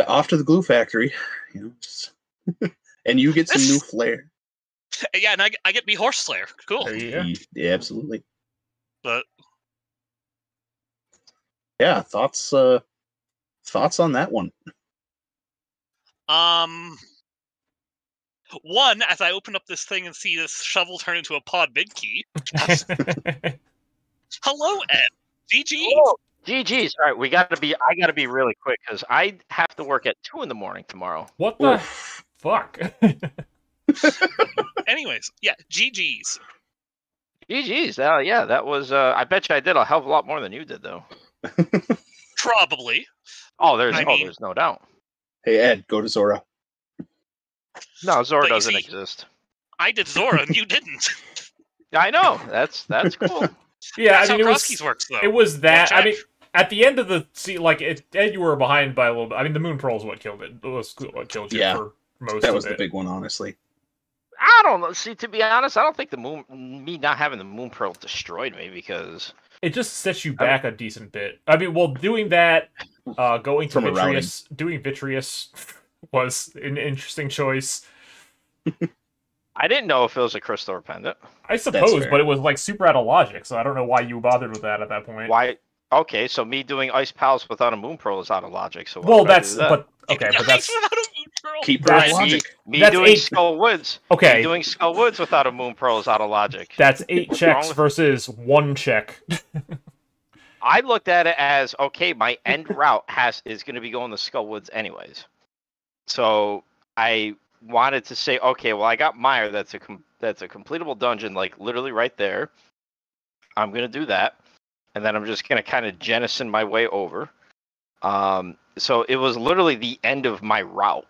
Off to the glue factory. And you get some new flair. Yeah, and I get to be Horse Slayer. Cool. There you go. Yeah, absolutely. But yeah, thoughts on that one? One, as I open up this thing and see this shovel turn into a pod big key. Hello, Ed. GG. Oh, GG's. All right, I gotta be really quick because I have to work at 2 a.m. tomorrow. What the fuck? Anyways, yeah, GG's. GG's. Yeah, that was. I bet you I did a hell of a lot more than you did, though. Probably. Oh, there's no doubt. Hey, Ed, go to Zora. No, Zora But you doesn't see, exist. I did Zora and you didn't. I know. That's cool. Yeah, That's I mean, how it was, Krusky's works, though. it was that. Jack. I mean, at the end of the Ed, you were behind by a little bit. I mean, the Moon Pearl is what killed it. It was what killed you for most of it. That was the big one, honestly. I don't know. See, to be honest, I don't think me not having the Moon Pearl destroyed me because it just sets you back a decent bit. I mean, well, doing that, going to Vitreous, doing Vitreous was an interesting choice. I didn't know if it was a crystal or pendant. I suppose, but it was like super out of logic, so I don't know why you bothered with that at that point. Why? Okay, so me doing Ice Palace without a Moon Pearl is out of logic. So well, that's but that's keep that logic. Me doing Skull Woods. Okay, me doing Skull Woods without a Moon Pearl is out of logic. That's 8 checks versus 1 check. I looked at it as okay. My end route is going to be going to Skull Woods anyways. So I wanted to say, okay, well, I got Meyer. That's a completable dungeon, like literally right there. I'm gonna do that, and then I'm just gonna kind of jettison my way over. So it was literally the end of my route,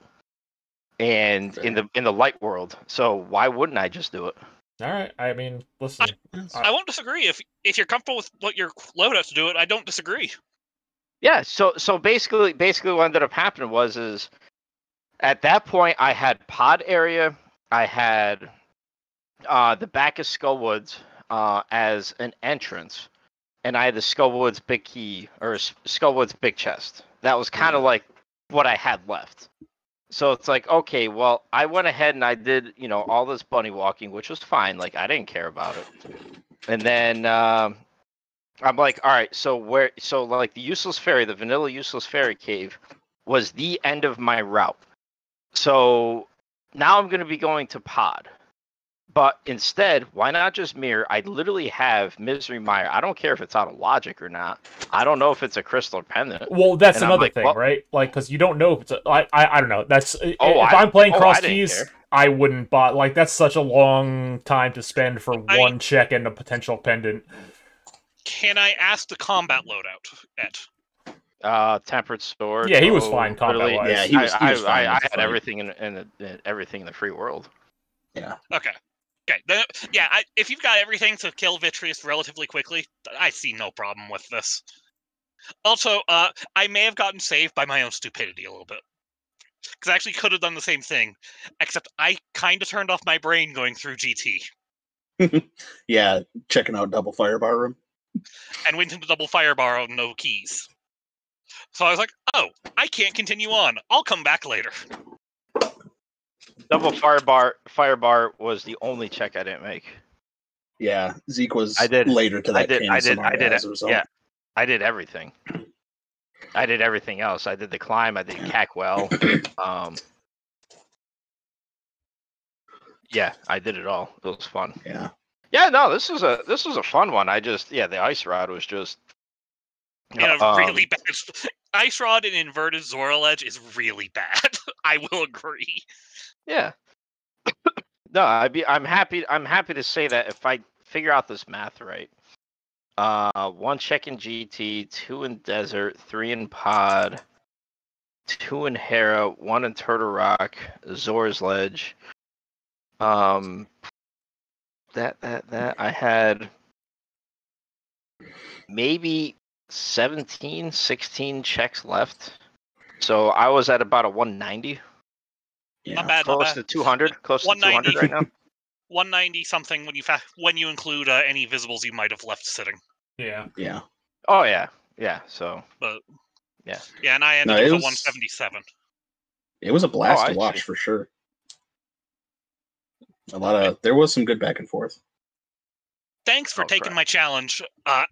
and in the light world. So why wouldn't I just do it? All right. I mean, listen. I won't disagree if you're comfortable with what your loadout to do it. I don't disagree. Yeah. So basically, what ended up happening was at that point I had pod area. I had the back of Skullwoods as an entrance, and I had the Skullwoods big key or Skullwoods big chest. That was kind of like what I had left. So it's like, okay, well, I went ahead and I did, all this bunny walking, which was fine. Like I didn't care about it. And then I'm like, all right, so like the useless fairy, the vanilla useless fairy cave was the end of my route. So now I'm going to be going to pod. But instead, why not just mirror? I literally have Misery Mire. I don't care if it's out of logic or not. I don't know if it's a crystal or pendant. Well, that's another thing, right? Like, because you don't know if it's I don't know. That's if I'm playing cross keys, I wouldn't buy. Like, that's such a long time to spend for one check and a potential pendant. Can I ask the combat loadout, Ed? Tempered sword. Yeah, he was fine combat wise. Yeah, he was fine. I had everything in everything in the free world. Yeah. Okay. Then, yeah. If you've got everything to kill Vitreous relatively quickly, I see no problem with this. Also, I may have gotten saved by my own stupidity a little bit, because I actually could have done the same thing, except I kind of turned off my brain going through GT. Yeah, checking out double firebar room. And went into double firebar on no keys. So I was like, oh, I can't continue on. I'll come back later. Double firebar was the only check I didn't make. Yeah, Zeke was later to that. I did everything. I did everything else. I did the climb. I did Cackwell. Yeah, I did it all. It was fun. Yeah. Yeah, no, this was a fun one. The ice rod was just really bad. Ice rod and inverted Zora ledge is really bad. I will agree. Yeah. No, I'm happy to say that if I figure out this math right, 1 check in GT, 2 in Desert, 3 in Pod, 2 in Hera, 1 in Turtle Rock, Zor's Ledge. That I had maybe 17, 16 checks left. So I was at about a 190. Yeah. Not bad, Close to 200. Close to 200 right now. 190 something when you include any visibles you might have left sitting. Yeah. Yeah. Oh yeah, yeah. So, But yeah. Yeah, and I ended No, with it a was- 177. It was a blast Oh, to I watch see. for sure. There was some good back and forth. Thanks for Oh, taking crap. my challenge,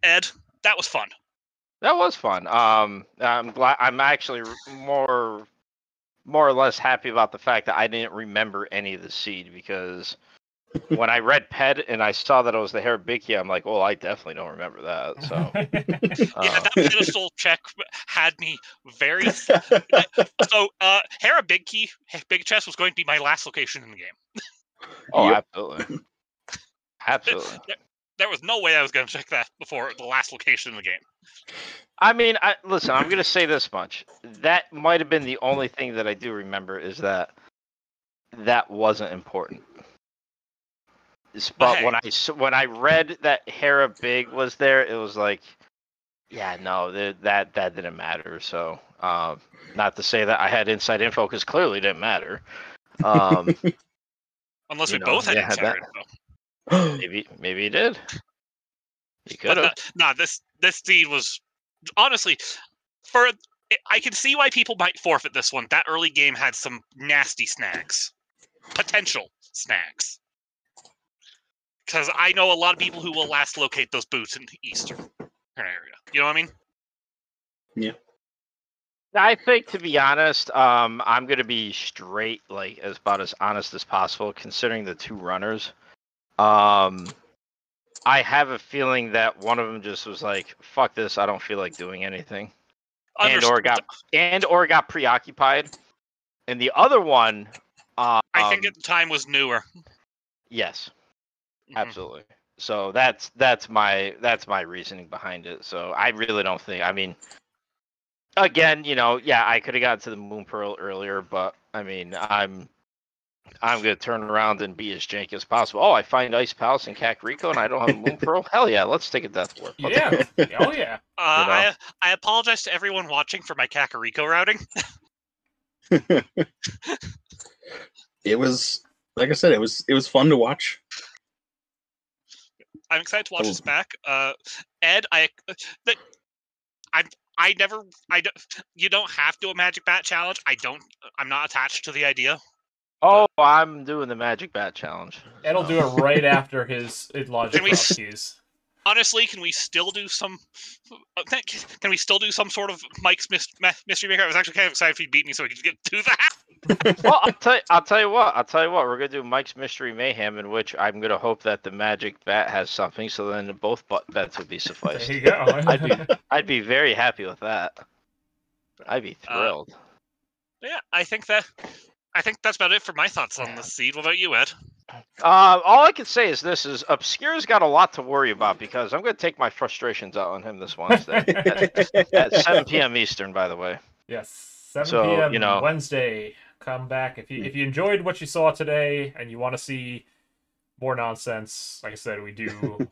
Ed. That was fun. That was fun. I'm glad. I'm actually more or less happy about the fact that I didn't remember any of the seed, because when I read Ped and I saw that it was the Hera Big Key, I'm like, well, I definitely don't remember that. So, Yeah, that pedestal check had me very. So, Hera Big Chest was going to be my last location in the game. oh, Yep. absolutely, absolutely. There was no way I was going to check that before the last location in the game. I mean, listen, I'm gonna say this much. That might have been the only thing that I do remember, is that wasn't important. But hey. when I read that Hera Big was there, it was like, yeah, no, that didn't matter. So, not to say that I had inside info, because clearly it didn't matter. Unless we you know, both had yeah, insider info. maybe he did. He could have. But nah, this seed was honestly I can see why people might forfeit this one. That early game had some nasty snags, potential snags. Because I know a lot of people who will last locate those boots in the eastern area. You know what I mean? Yeah. I think, to be honest, I'm gonna be straight, like about as honest as possible, considering the 2 runners. I have a feeling that one of them just was like, "Fuck this! I don't feel like doing anything," and or got preoccupied. And the other one, I think at the time was newer. Yes, Mhm. absolutely. So that's my reasoning behind it. So I really don't think. I mean, again, yeah, I could have gotten to the Moon Pearl earlier, but I mean, I'm gonna turn around and be as jank as possible. Oh, I find Ice Palace in Kakariko and I don't have a Moon Pearl? Hell yeah, let's take a Death Warp. Yeah. Oh yeah. I apologize to everyone watching for my Kakariko routing. It was, like I said, it was fun to watch. I'm excited to watch Oh. this back. Ed, you don't have to do a Magic Bat challenge. I'm not attached to the idea. Oh, I'm doing the Magic Bat challenge. Ed'll do it right after his Logic Can we Cross keys. Honestly, can we still do some sort of Mike's Mystery Maker? I was actually kind of excited if he beat me so we could do that. Well, I'll tell you what. We're gonna do Mike's Mystery Mayhem, in which I'm gonna hope that the Magic Bat has something, so then both bets would be sufficed. There you go. I'd be very happy with that. I'd be thrilled. Yeah, I think that's about it for my thoughts on the seed. What about you, Ed? All I can say is this: Obscure's got a lot to worry about, because I'm going to take my frustrations out on him this Wednesday at 7 p.m. Eastern, by the way. Yes, 7 So, p.m. Wednesday. Come back if you enjoyed what you saw today and you want to see more nonsense. Like I said, we do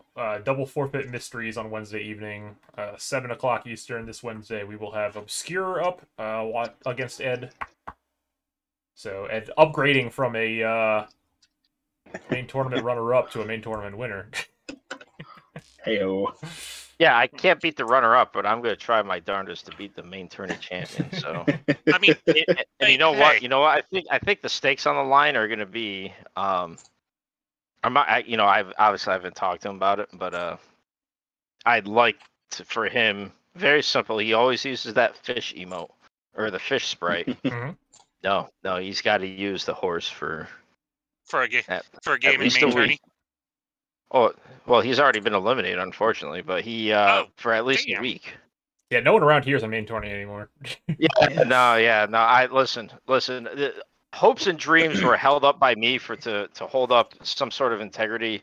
double forfeit mysteries on Wednesday evening, 7 o'clock Eastern this Wednesday. We will have Obscure up against Ed. So Ed upgrading from a main tournament runner-up to a main tournament winner. Heyo. Yeah, I can't beat the runner-up, but I'm going to try my darndest to beat the main tourney champion. So, I mean, and you know what? You know what? I think the stakes on the line are going to be. I'm not. I've haven't talked to him about it, but I'd like for him. Very simple. He always uses that fish emote or the fish sprite. Mhm. No, he's got to use the horse for a game in least main a tourney. week. Oh, well, he's already been eliminated, unfortunately, but he for at least a week. Yeah, no one around here is a main tourney anymore. No. I listen. The hopes and dreams were held up by me to hold up some sort of integrity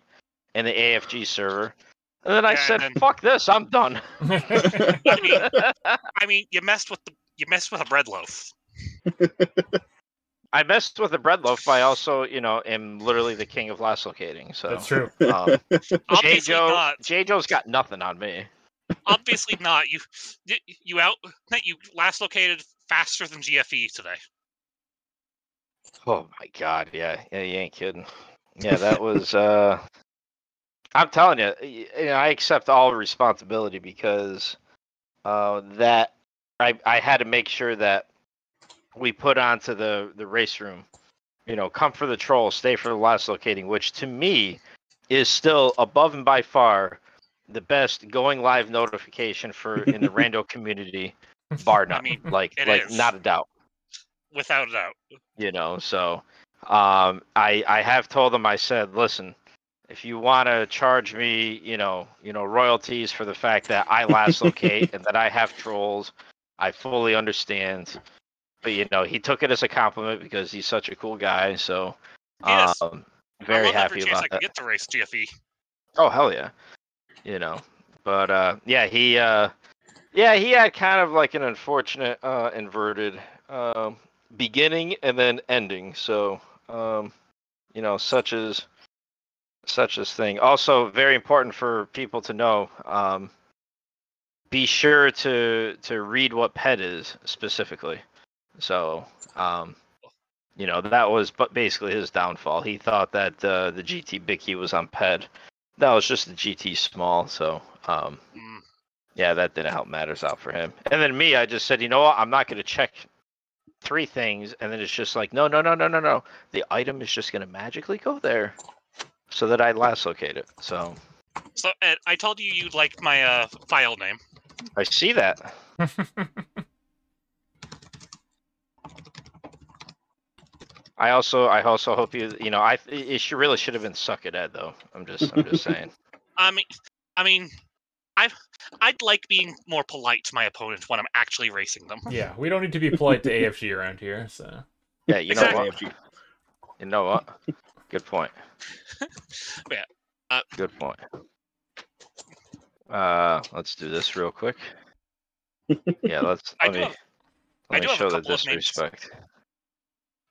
in the AFG server. And then I Yeah, said, and "Fuck this, I'm done." I mean, you messed with a bread loaf. I messed with the bread loaf, but I also, am literally the king of last locating. So That's true. Obviously not. J Joe's got nothing on me. Obviously not. You last located faster than GFE today. Oh my god, yeah, you ain't kidding. Yeah, that was. I'm telling you, I accept all responsibility because that I had to make sure that we put onto the race room. Come for the troll, stay for the last locating, which to me is still above and by far the best going live notification in the rando community, bar none. I mean, like it is. not a doubt. Without a doubt. So I have told them, I said, listen, if you want to charge me, royalties for the fact that I last locate and that I have trolls, I fully understand. But he took it as a compliment because he's such a cool guy. So Yes. very I love happy every chance about I can that. get to race GFE. Oh hell yeah, But he had kind of like an unfortunate inverted beginning and then ending. So such as thing. Also, very important for people to know. Be sure to read what PED is specifically. So, that was basically his downfall. He thought that the GT Big Key was on PED. That was just the GT Small. So, yeah, that didn't help matters out for him. And then me, I just said, you know what? I'm not going to check 3 things. And then it's just like, no. The item is just going to magically go there so that I last locate it. So, Ed, I told you you'd like my file name. I see that. I also hope you it really should have been Suck It Ed though. I'm just saying. I mean, I'd like being more polite to my opponent when I'm actually racing them. Yeah, we don't need to be polite to AFG around here, so. Yeah, Exactly. You know what? Good point. Yeah. Good point. Let's do this real quick. Yeah, let me show the disrespect.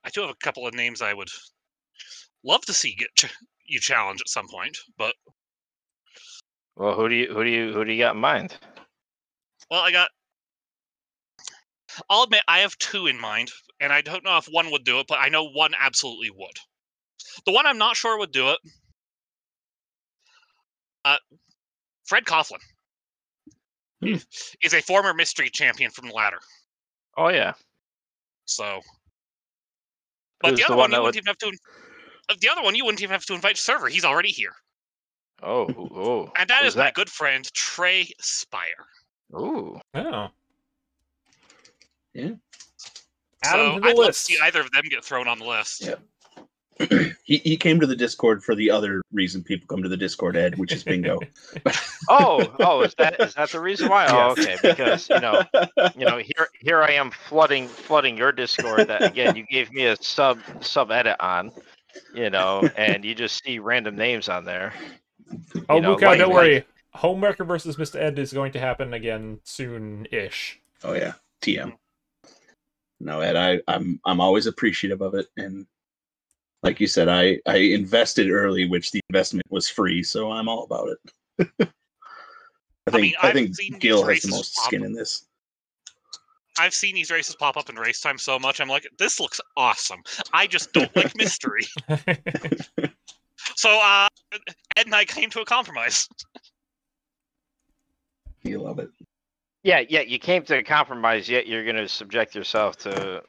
I do have a couple of names I would love to see you challenge at some point, but well, who do you got in mind? Well, I'll admit I have 2 in mind, and I don't know if one would do it, but I know one absolutely would. The one I'm not sure would do it, Fred Coughlin. Is a former mystery champion from the ladder. Oh yeah. So, but the other one you wouldn't even have to. The other one you wouldn't even have to invite to server. He's already here. Oh. And that is my good friend Trey Spire. Ooh. Oh. Yeah. So I'd love to see either of them get thrown on the list. Yeah. He came to the Discord for the other reason people come to the Discord, Ed, which is bingo. oh, is that the reason why? Yes. Oh, okay. Because here I am flooding your Discord. That again, you gave me a sub edit on, and you just see random names on there. Oh, Mukau, don't worry. Homewrecker versus MistaEd is going to happen again soon-ish. Oh yeah, TM. No, Ed, I'm always appreciative of it, and like you said, I invested early, which the investment was free, so I'm all about it. I think Gil has the most skin in this. I've seen these races pop up in race time so much, I'm like, this looks awesome. I just don't like mystery. So, Ed and I came to a compromise. You love it. Yeah, you came to a compromise, yet you're going to subject yourself to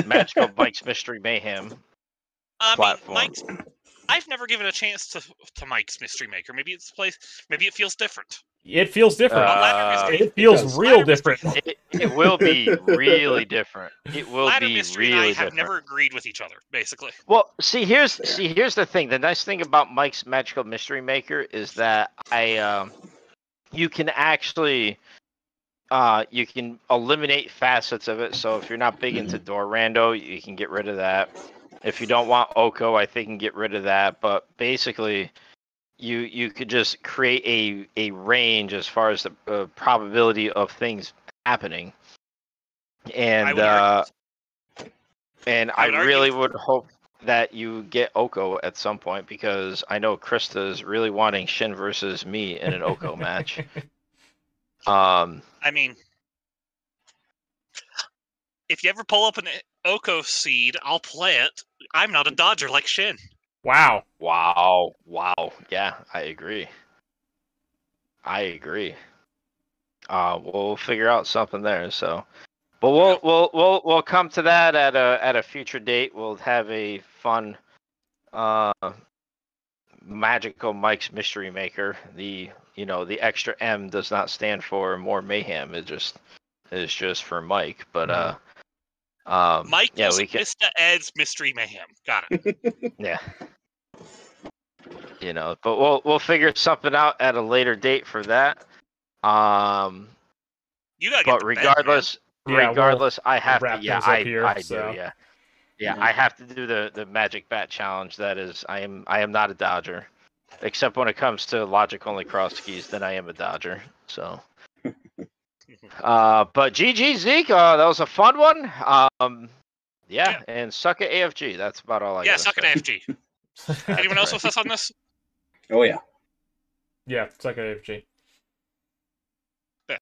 Magical Mike's Mystery Mayhem platform. I've never given a chance to Mike's Mystery Maker. Maybe it feels different. It feels different. It feels real different. It will be really different. It will Ladder be Mystery really and I have different. never agreed with each other, basically. Well, see, here's the thing. The nice thing about Mike's Magical Mystery Maker is that you can actually you can eliminate facets of it. So if you're not big into door rando, you can get rid of that. If you don't want Oko, I think you can get rid of that. But basically, you could just create a range as far as the probability of things happening. And I really would hope that you get Oko at some point, because I know Krista's really wanting Shin versus me in an Oko match. I mean, if you ever pull up an Oko seed, I'll play it. I'm not a dodger like Shin. Wow. Yeah, I agree. We'll figure out something there. So, but we'll come to that at a future date. We'll have a fun magical Mike's Mystery Maker. The extra M does not stand for more mayhem. It is just for Mike. But Mike was MistaEd's Mystery Mayhem. Got it. Yeah. But we'll figure something out at a later date for that. You gotta but regardless, I have to. Yeah, I do. Yeah. I have to do the Magic Bat challenge. That is, I am not a dodger, except when it comes to logic only cross keys. Then I am a dodger. So. But GG Zeke, that was a fun one. Yeah, and suck at AFG. That's about all I got. Yeah, suck at AFG. Anyone else with us on this? Oh yeah. Yeah, suck at AFG.